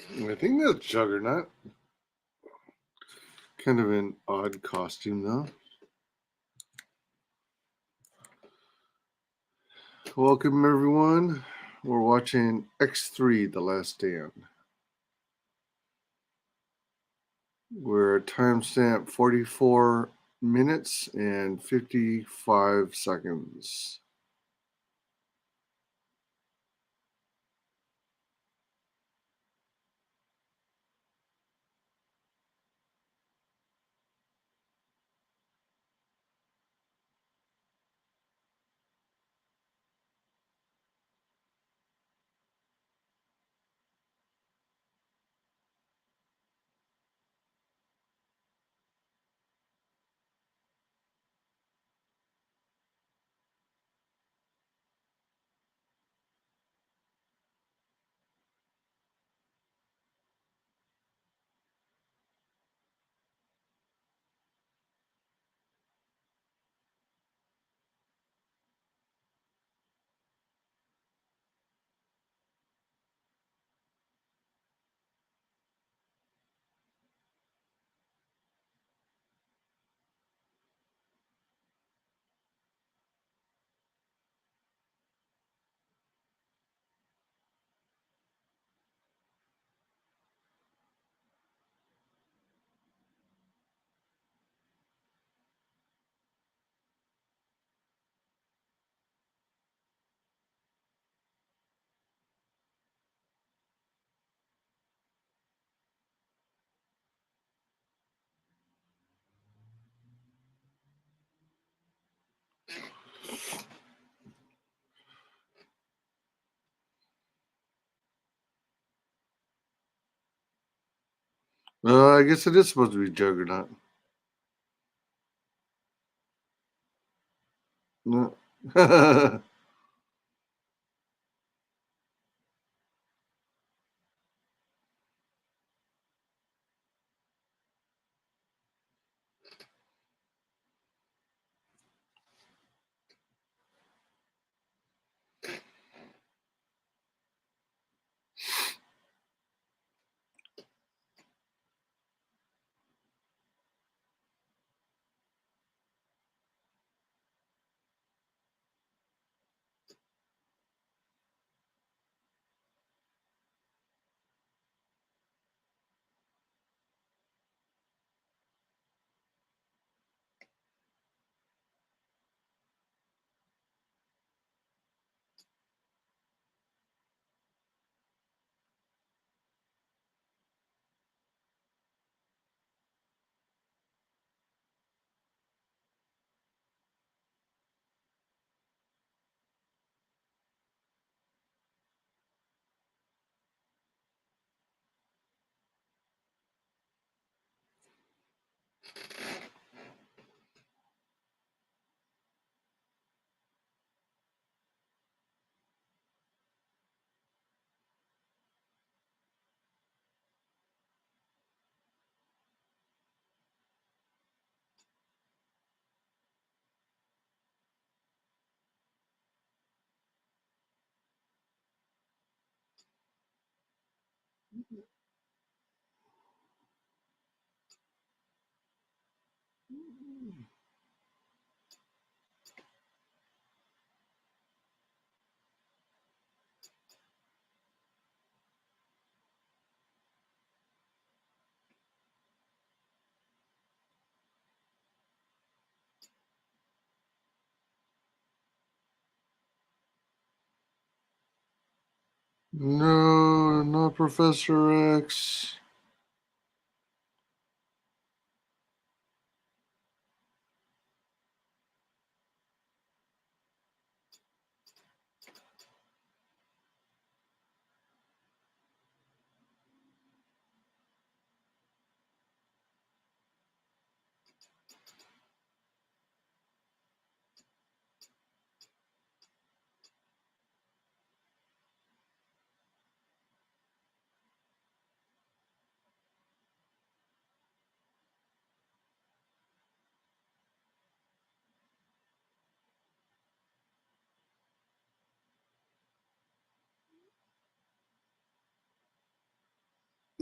I think that's Juggernaut. Kind of an odd costume, though. Welcome, everyone. We're watching X3, The Last Stand. We're at timestamp 44 minutes and 55 seconds. I guess it is supposed to be Juggernaut. No. No, not Professor X.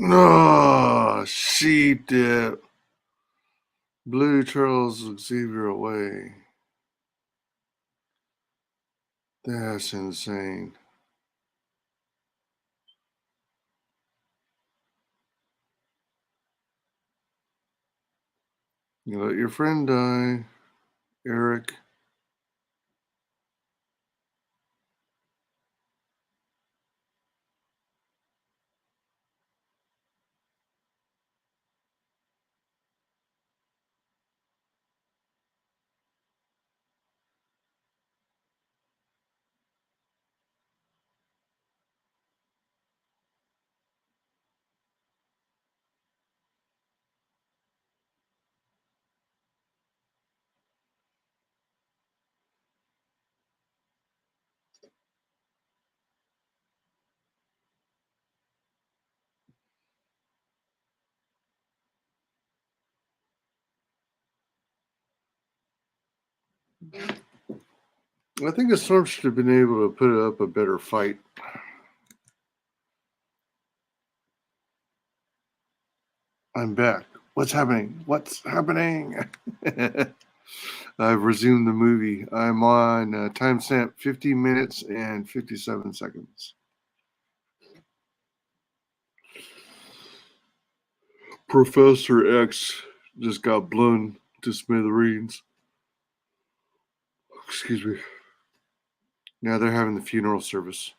No, sheep dip. Blue Charles Xavier away. That's insane. You let your friend die, Eric. I think the Storm should have been able to put up a better fight. I'm back. What's happening? What's happening? I've resumed the movie. I'm on timestamp 50 minutes and 57 seconds. Professor X just got blown to smithereens. Excuse me. Now they're having the funeral service.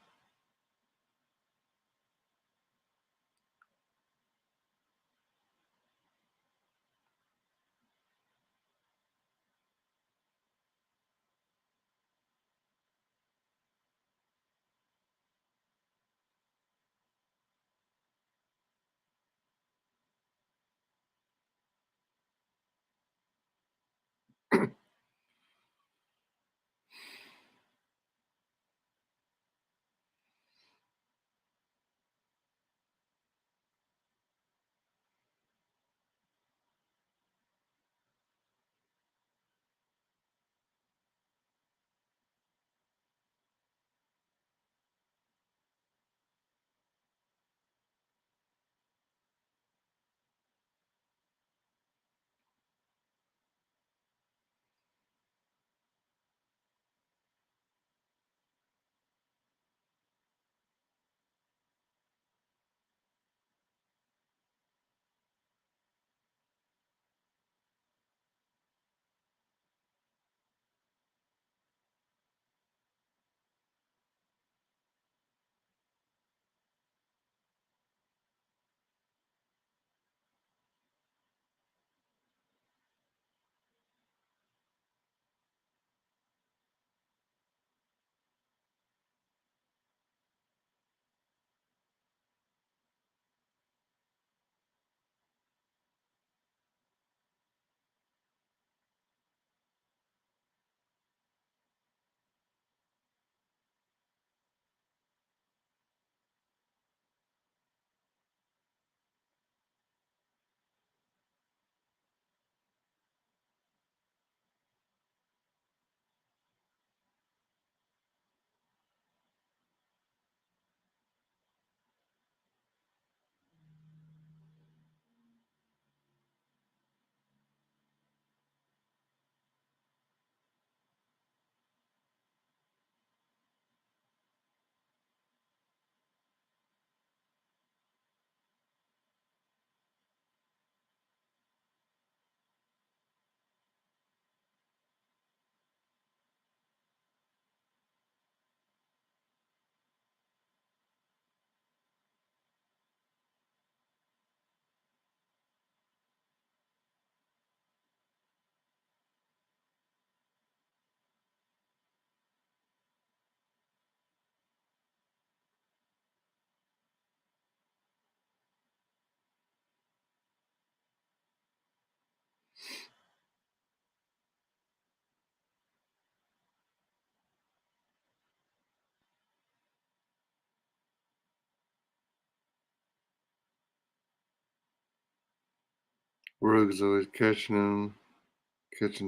Rogue's always catching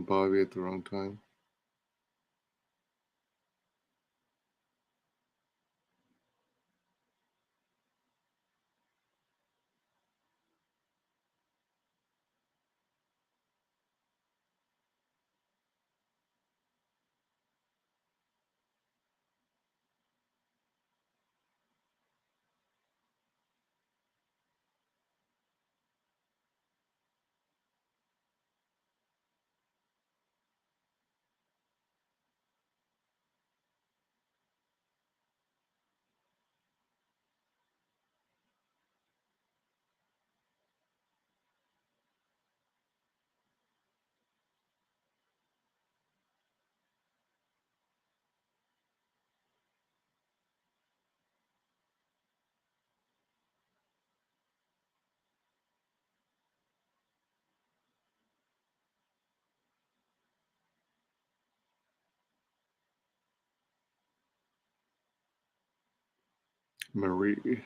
Bobby at the wrong time. Marie.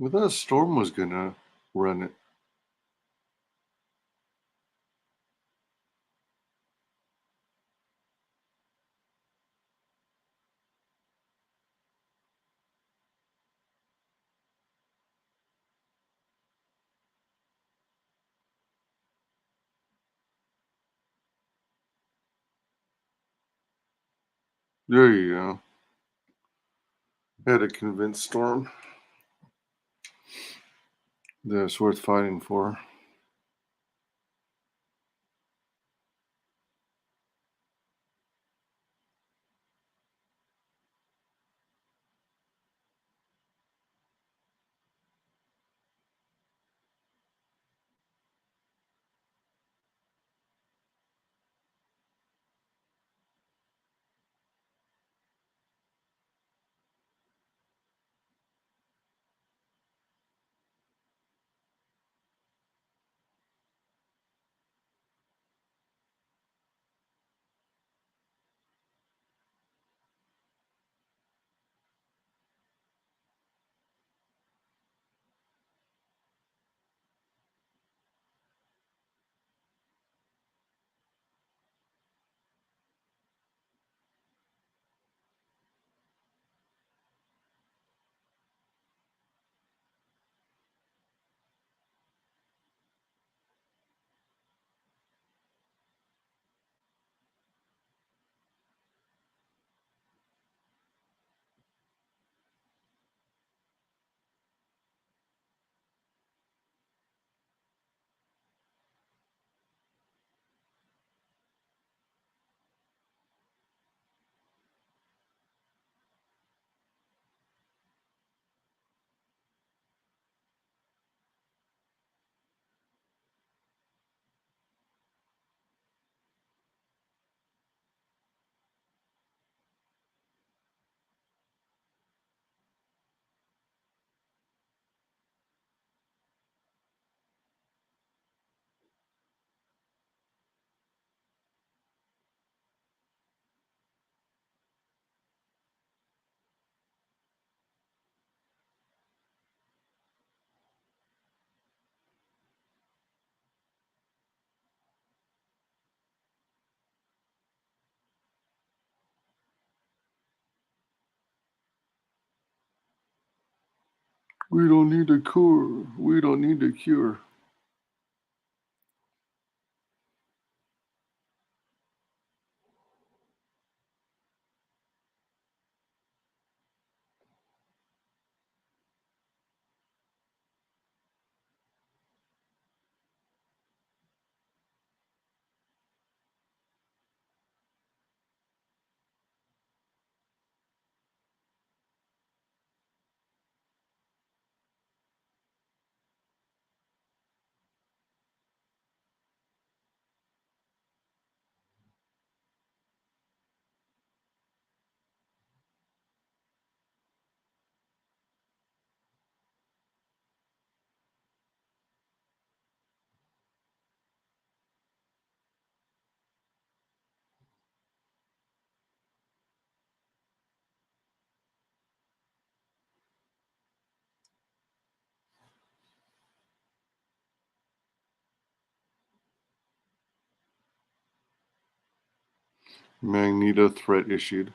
I thought Storm was gonna run it. There you go. Had to convince Storm that it's worth fighting for. We don't need a cure. We don't need a cure. Magneto threat issued.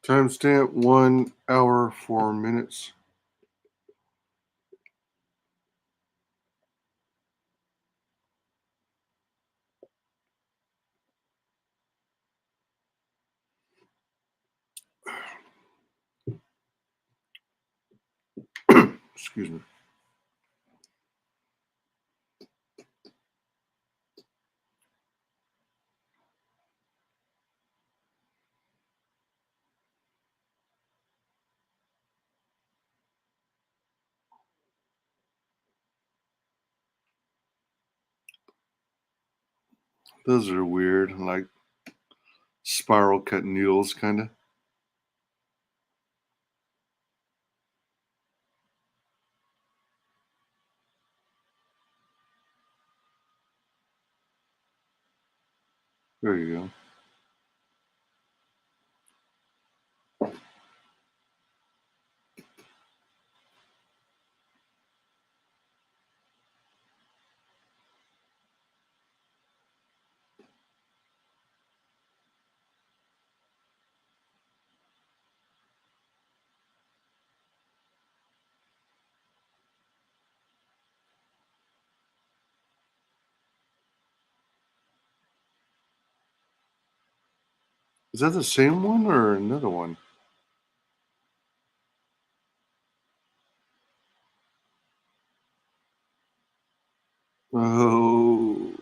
Timestamp 1 hour 4 minutes. Excuse me. Those are weird, like spiral cut needles, kind of. There you go. Is that the same one or another one? Oh,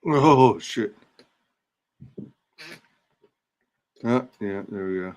Oh shit. Yeah, there we go.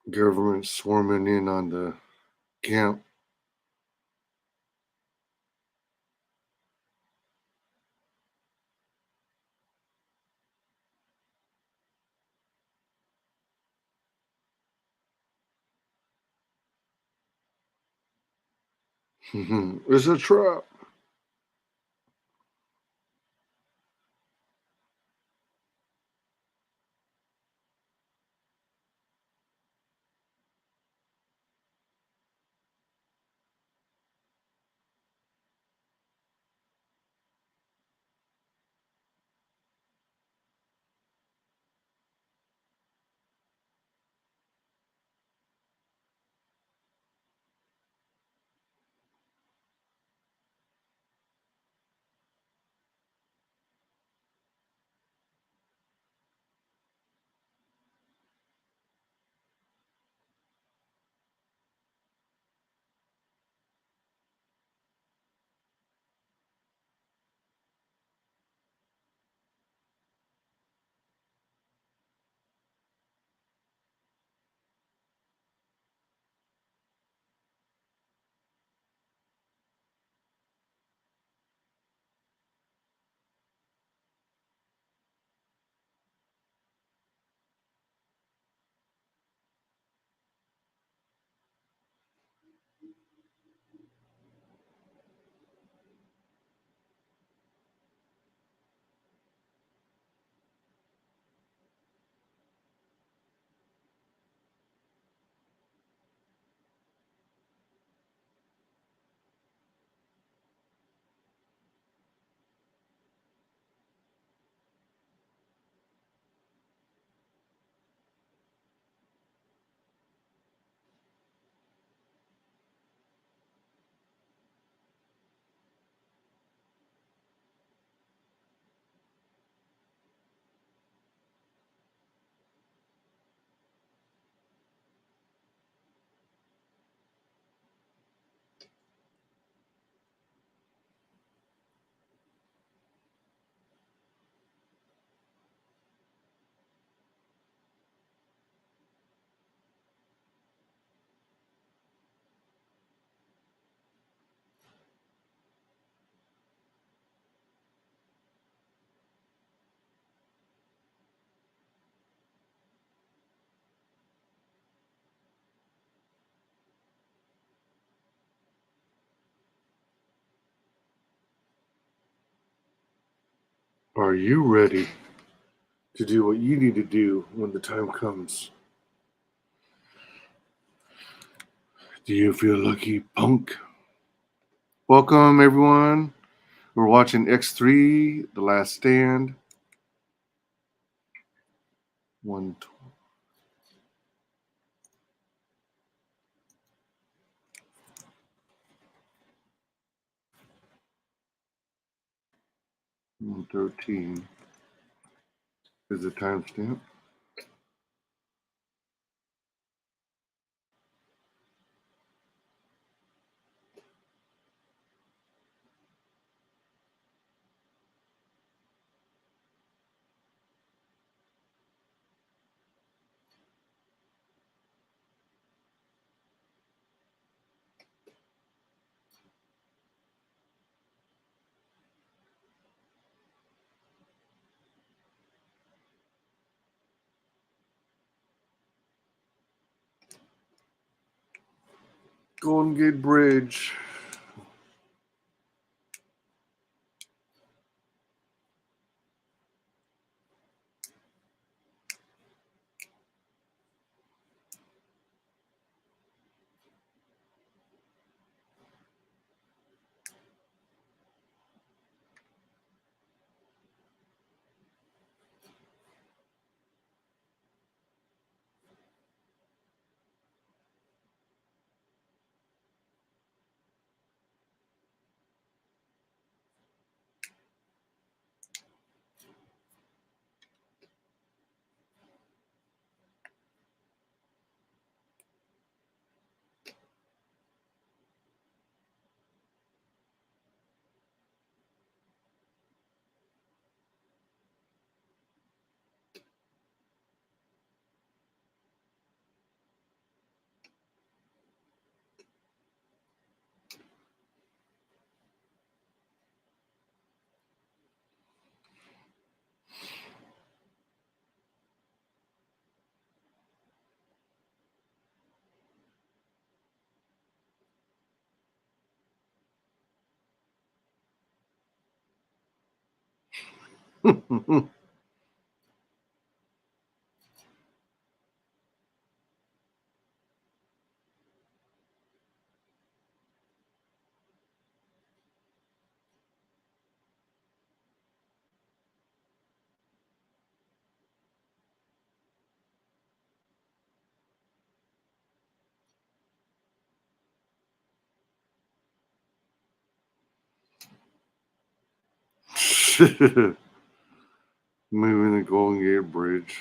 Government swarming in on the camp. It's a trap. Are you ready to do what you need to do when the time comes? Do you feel lucky, punk? Welcome, everyone. We're watching X3, The Last Stand. 113 is the timestamp. Golden Gate Bridge. Moving the Golden Gate Bridge.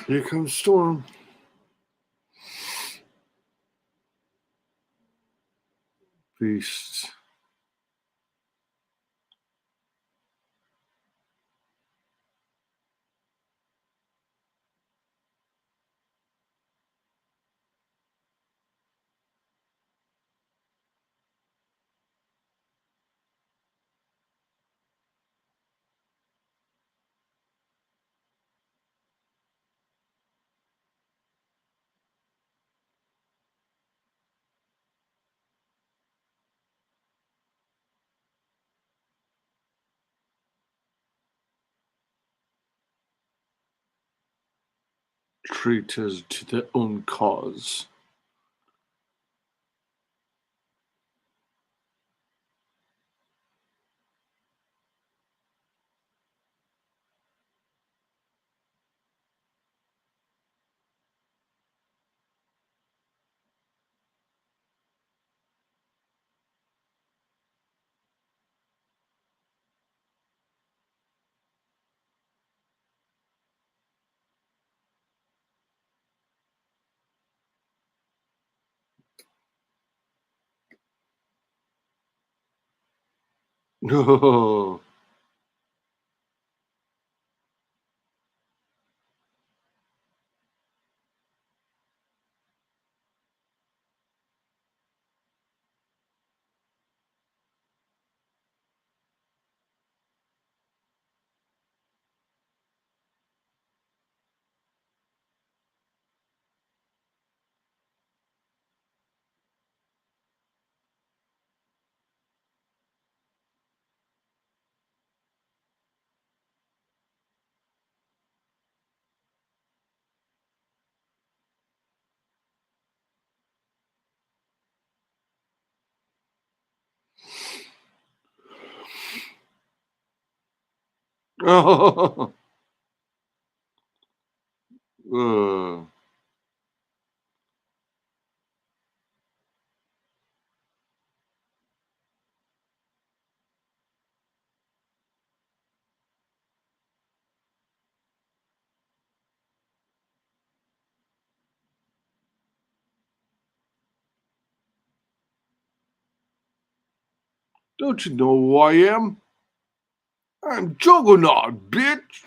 Here comes Storm. Beast. Traitors to their own cause. No. Oh. Don't you know who I am? I'm Juggernaut, bitch.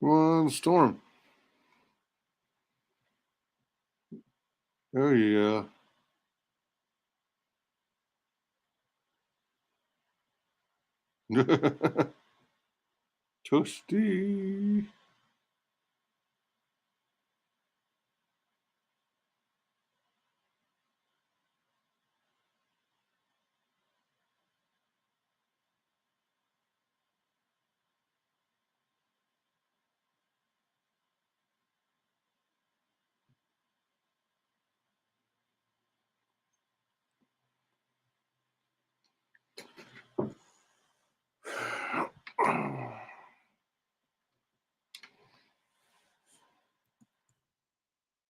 One storm. Oh yeah. Toasty.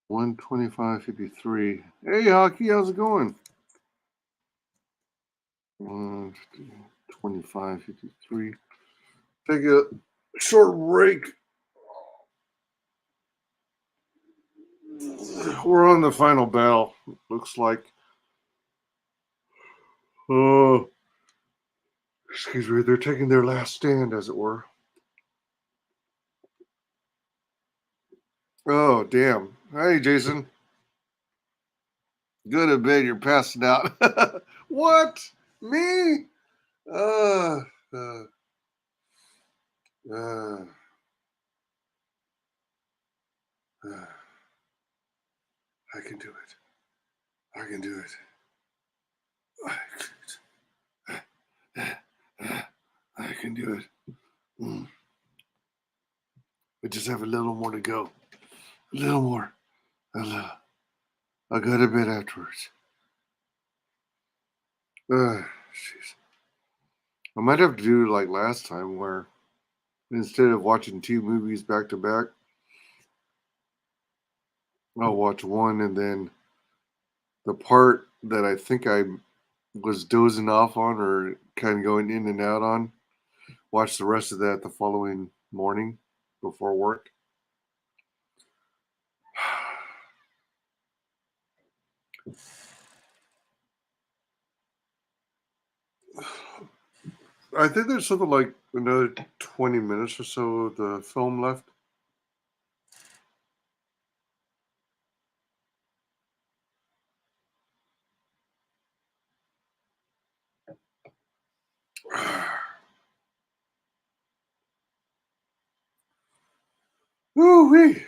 One 25.53. Hey, Hockey, how's it going? 1:25:53. Take a short break. We're on the final battle. Looks like. Oh, excuse me. They're taking their last stand, as it were. Oh, damn. Hey, Jason. Good a bit. You're passing out. What? Me? Uh, uh, uh, uh, I can do it. I can do it. I can do it. Mm. We just have a little more to go. A little more. I'll go to bed afterwards. Jeez. I might have to do like last time where instead of watching two movies back to back, I'll watch one and then the part that I think I was dozing off on or kind of going in and out on, watch the rest of that the following morning before work. I think there's something like another 20 minutes or so of the film left. Woo-wee.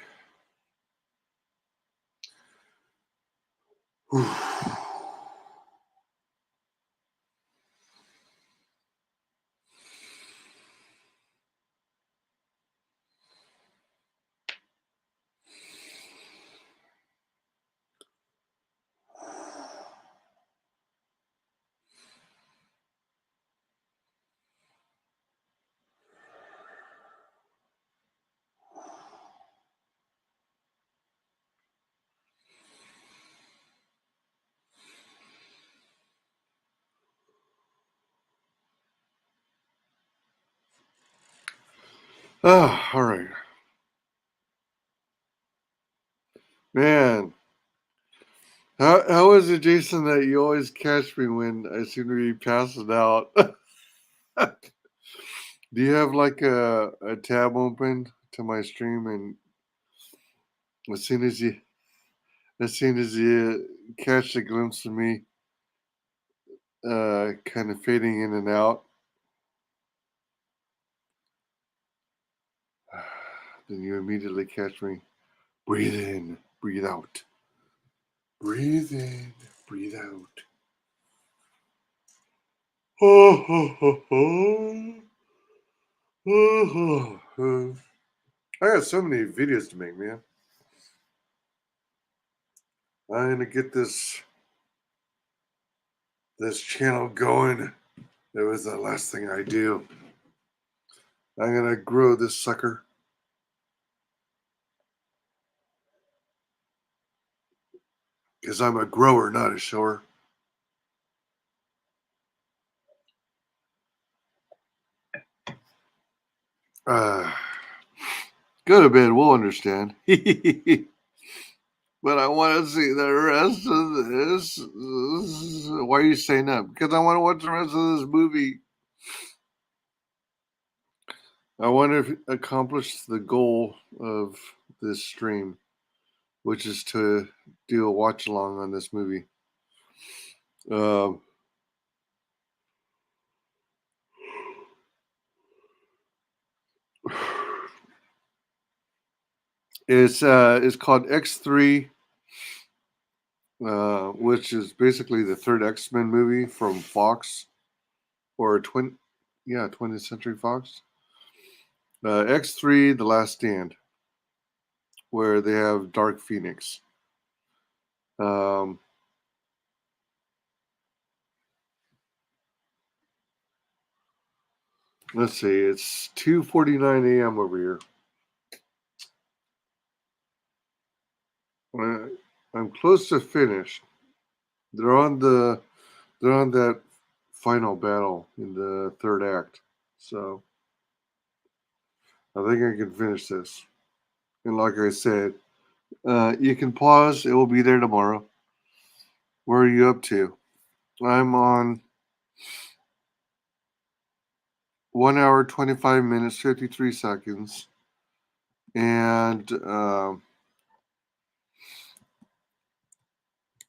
Oh, all right. Man, how is it, Jason, that you always catch me when I seem to be passing out? Do you have like a tab open to my stream, and as soon as you catch a glimpse of me, kind of fading in and out, then you immediately catch me. Breathe in, breathe out. Breathe in, breathe out. Oh, oh, oh, oh. Oh, oh. I got so many videos to make, man. I'm gonna get this channel going. That was the last thing I do. I'm gonna grow this sucker. Because I'm a grower, not a shower. Uh, go to bed. We'll understand. But I want to see the rest of this. Why are you saying that? Because I want to watch the rest of this movie. I wonder if it accomplished the goal of this stream, which is to do a watch along on this movie. Um, it's called X3, which is basically the third X-Men movie from Fox or yeah, 20th Century Fox. X3, The Last Stand, where they have Dark Phoenix. Um, let's see, it's 2:49 a.m. over here. Uh, I'm close to finished. They're on the they're on that final battle in the third act. So I think I can finish this. And like I said, you can pause. It will be there tomorrow. Where are you up to? I'm on 1 hour, 25 minutes, 53 seconds. And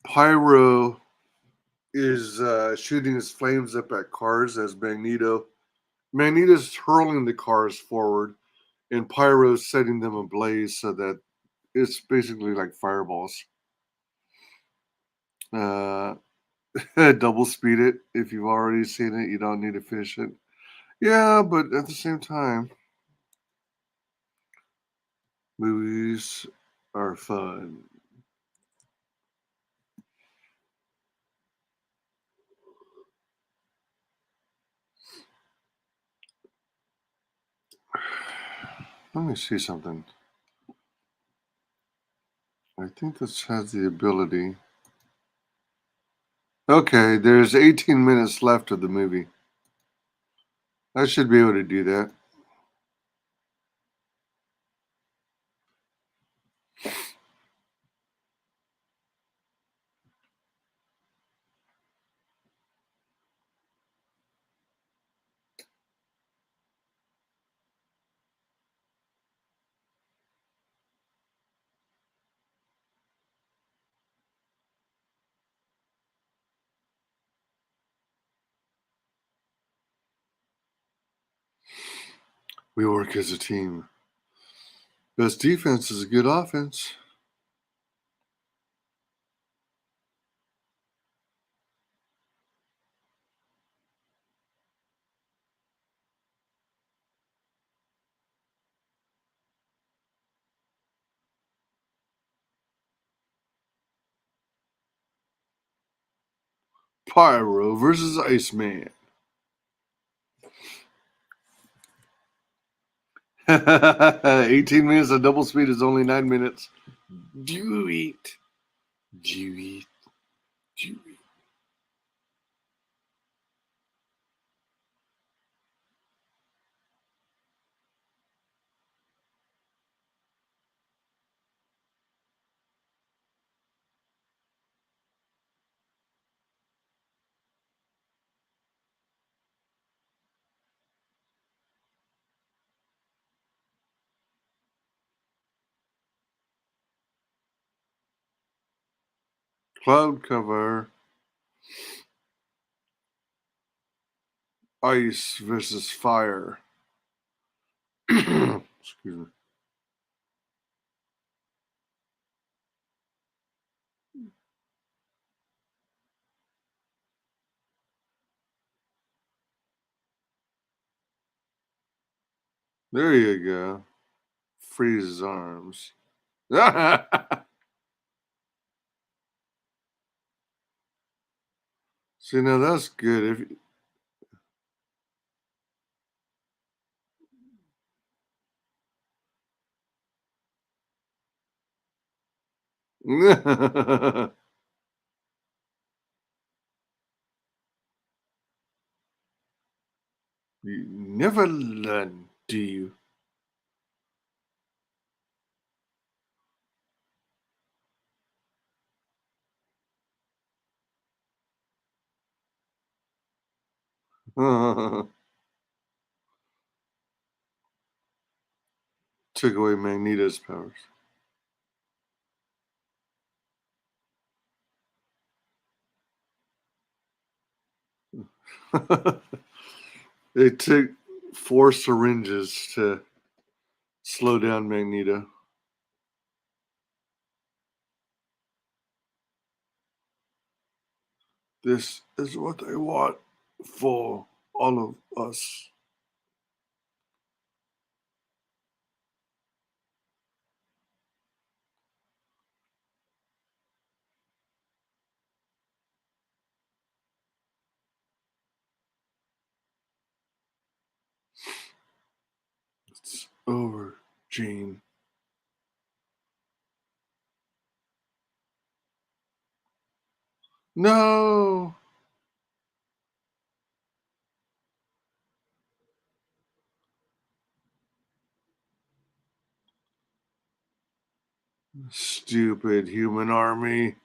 Pyro is shooting his flames up at cars as Magneto's hurling the cars forward, and Pyro's setting them ablaze so that it's basically like fireballs. Uh, double speed it. If you've already seen it, you don't need to finish it. Yeah, but at the same time, movies are fun. Let me see something. I think this has the ability. Okay, there's 18 minutes left of the movie. I should be able to do that. We work as a team. Best defense is a good offense. Pyro versus Iceman. 18 minutes of double speed is only 9 minutes. Do it. Do it. Do it. Cloud cover. Ice versus fire. Excuse me. There you go. Freeze his arms. See, now that's good. If you never learn, do you? took away Magneto's powers. They took 4 syringes to slow down Magneto. This is what they want for all of us. It's over, Jean. No! Stupid human army.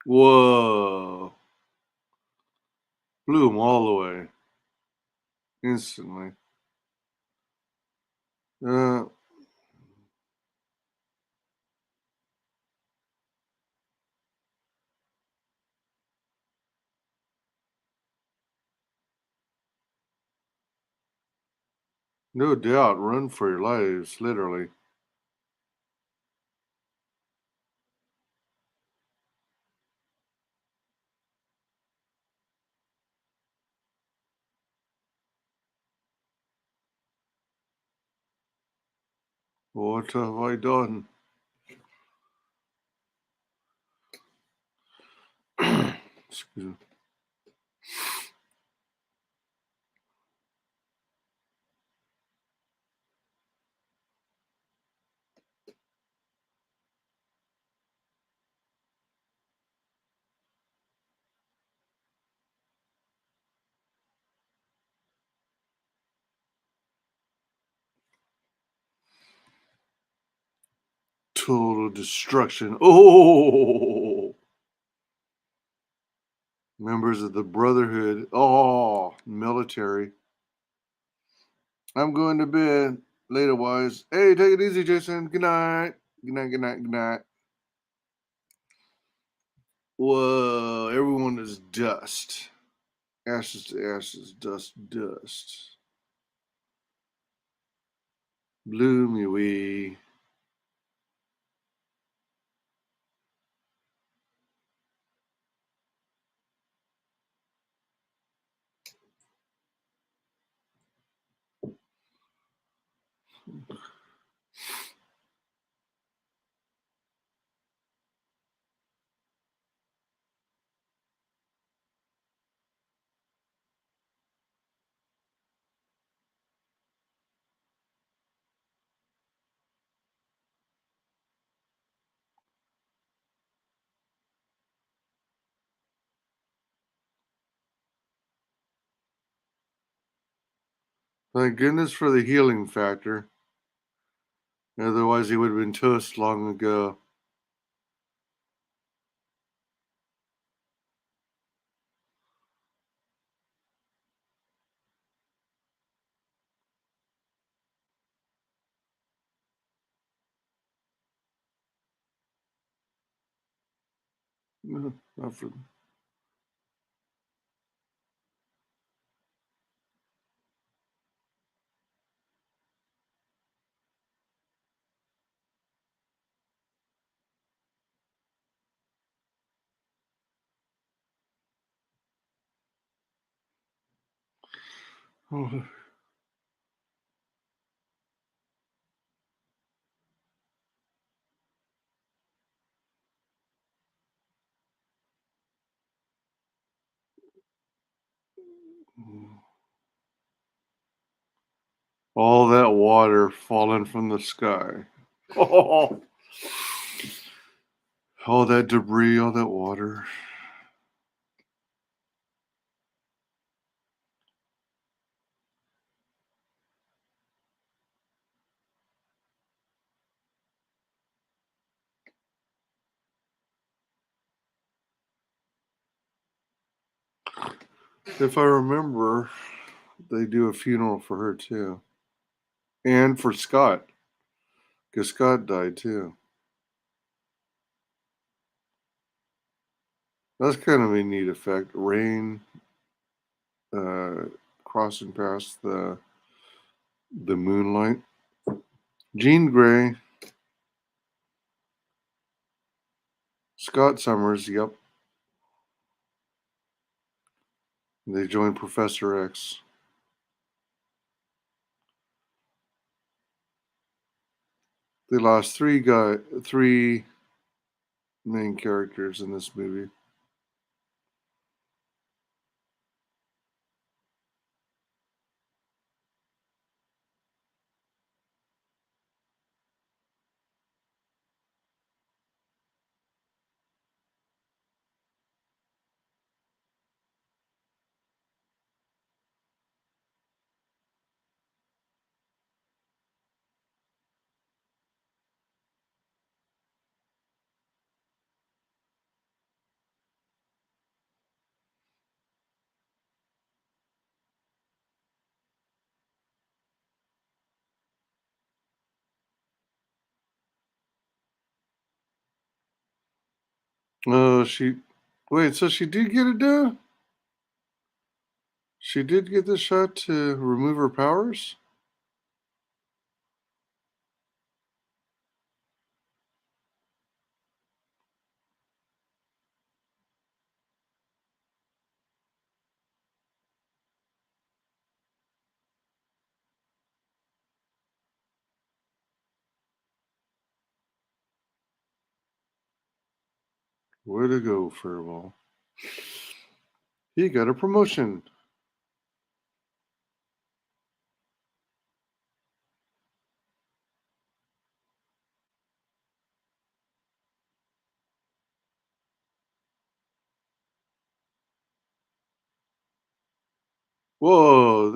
Whoa. Blew them all away. Instantly. Uh, no doubt. Run for your lives, literally. What have I done? Excuse me. Total destruction. Oh! Members of the Brotherhood. Oh, military. I'm going to bed. Later, wise. Hey, take it easy, Jason. Good night. Good night, good night, good night. Whoa, everyone is dust. Ashes to ashes, dust, dust. Blew me away. Thank goodness for the healing factor. Otherwise, he would have been toast long ago. Not for oh, all that water falling from the sky. Oh, all that debris, all that water. If I remember, they do a funeral for her too, and for Scott, because Scott died too. That's kind of a neat effect. Rain uh, crossing past the moonlight. Jean Grey, Scott Summers. Yep, they joined Professor X. They lost three main characters in this movie. She wait. So she did get it done. She did get the shot to remove her powers. Way to go, Furball. He got a promotion. Whoa,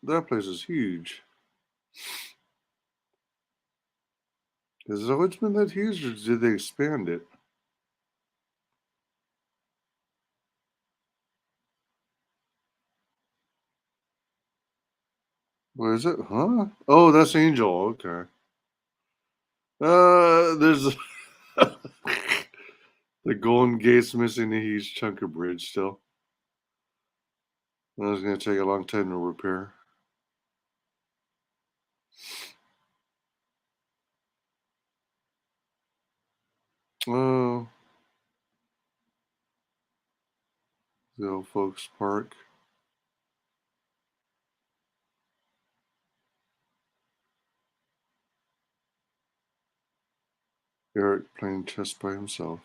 that place is huge. Has it always been that huge, or did they expand it? What is it? Huh? Oh, that's Angel. Okay. There's the Golden Gate's missing a huge chunk of bridge still. That's gonna take a long time to repair. Oh, the old folks park. Eric playing chess by himself.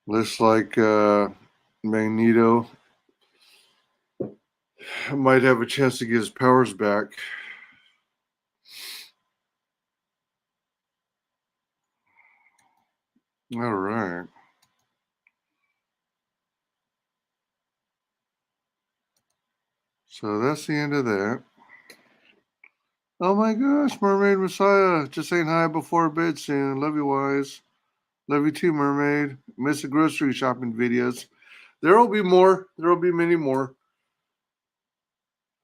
Looks like Magneto might have a chance to get his powers back. All right. So that's the end of that. Oh my gosh, Mermaid Messiah. Just saying hi before bed soon. Love you, Wise. Love you too, Mermaid. Miss the grocery shopping videos. There will be more. There will be many more.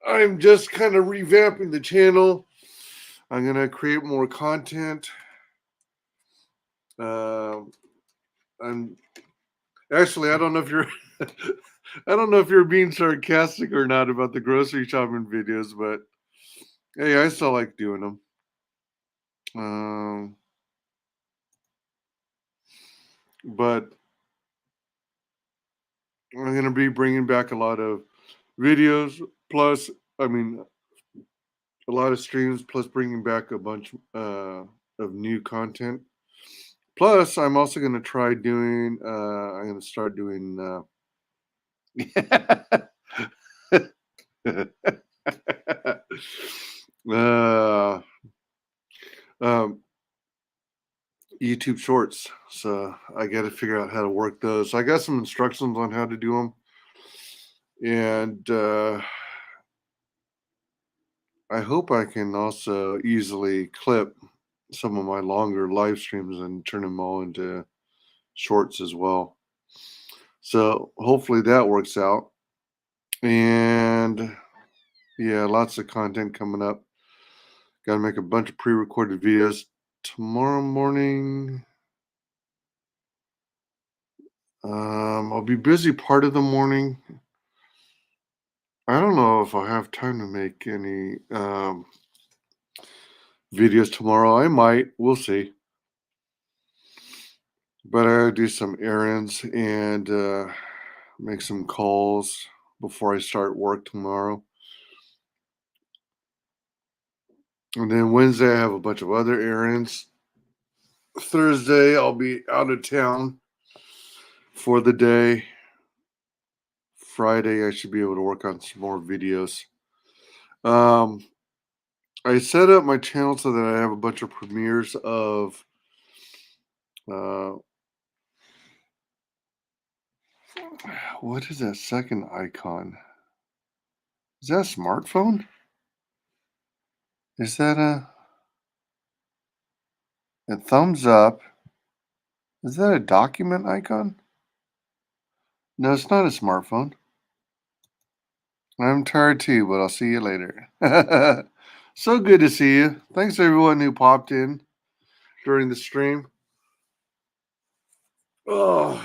I'm just kind of revamping the channel. I'm going to create more content. Uh, I'm actually, I don't know if you're. I don't know if you're being sarcastic or not about the grocery shopping videos, but hey, I still like doing them. Um, but I'm going to be bringing back a lot of videos. Plus, I mean, a lot of streams. Plus, bringing back a bunch of new content. Plus, I'm also going to try doing. I'm going to start doing uh, um, YouTube Shorts. So I got to figure out how to work those. So I got some instructions on how to do them, and I hope I can also easily clip some of my longer live streams and turn them all into shorts as well. So hopefully that works out. And yeah, lots of content coming up. Got to make a bunch of pre-recorded videos tomorrow morning. I'll be busy part of the morning. I don't know if I'll have time to make any videos tomorrow. I might. We'll see. But I gotta do some errands and make some calls before I start work tomorrow. And then Wednesday, I have a bunch of other errands. Thursday, I'll be out of town for the day. Friday, I should be able to work on some more videos. Um, I set up my channel so that I have a bunch of premieres of uh, what is that second icon? Is that a smartphone? Is that a thumbs up? Is that a document icon? No, it's not a smartphone. I'm tired too, but I'll see you later. So good to see you. Thanks everyone who popped in during the stream. Oh,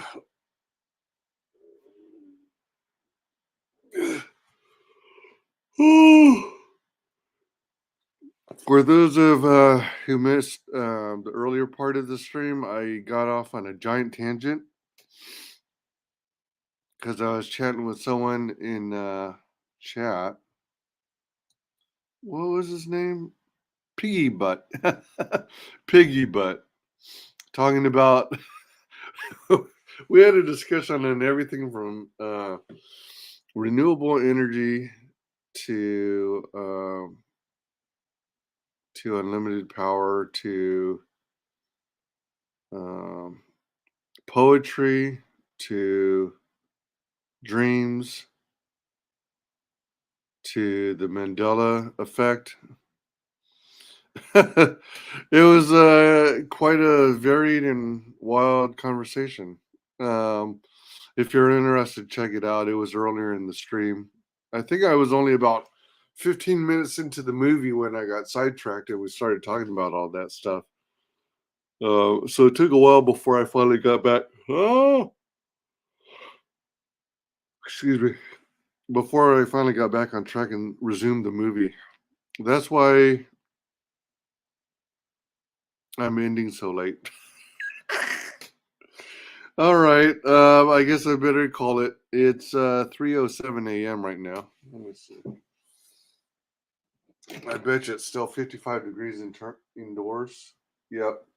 for those of who missed the earlier part of the stream, I got off on a giant tangent because I was chatting with someone in chat. What was his name? Piggy Butt. Piggy Butt. Talking about, we had a discussion on everything from renewable energy to unlimited power to um, poetry to dreams to the Mandela effect. It was quite a varied and wild conversation. Um, if you're interested, check it out. It was earlier in the stream. I think I was only about 15 minutes into the movie when I got sidetracked and we started talking about all that stuff. So it took a while before I finally got back. Oh, excuse me. Before I finally got back on track and resumed the movie. That's why I'm ending so late. All right. I guess I better call it. It's 3:07 a.m. right now. Let me see. I bet you it's still 55 degrees indoors. Yep.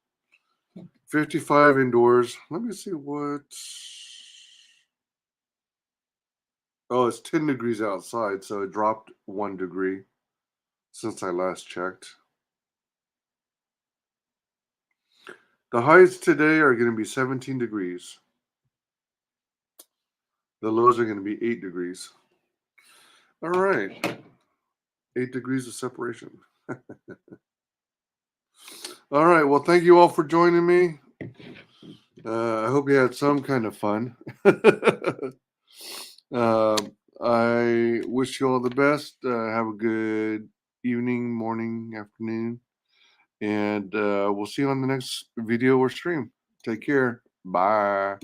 55 indoors. Let me see what. Oh, it's 10 degrees outside, so it dropped 1 degree since I last checked. The highs today are going to be 17 degrees. The lows are going to be 8 degrees. All right. 8 degrees of separation. All right. Well, thank you all for joining me. I hope you had some kind of fun. uh, I wish you all the best. Have a good evening, morning, afternoon. And we'll see you on the next video or stream. Take care. Bye.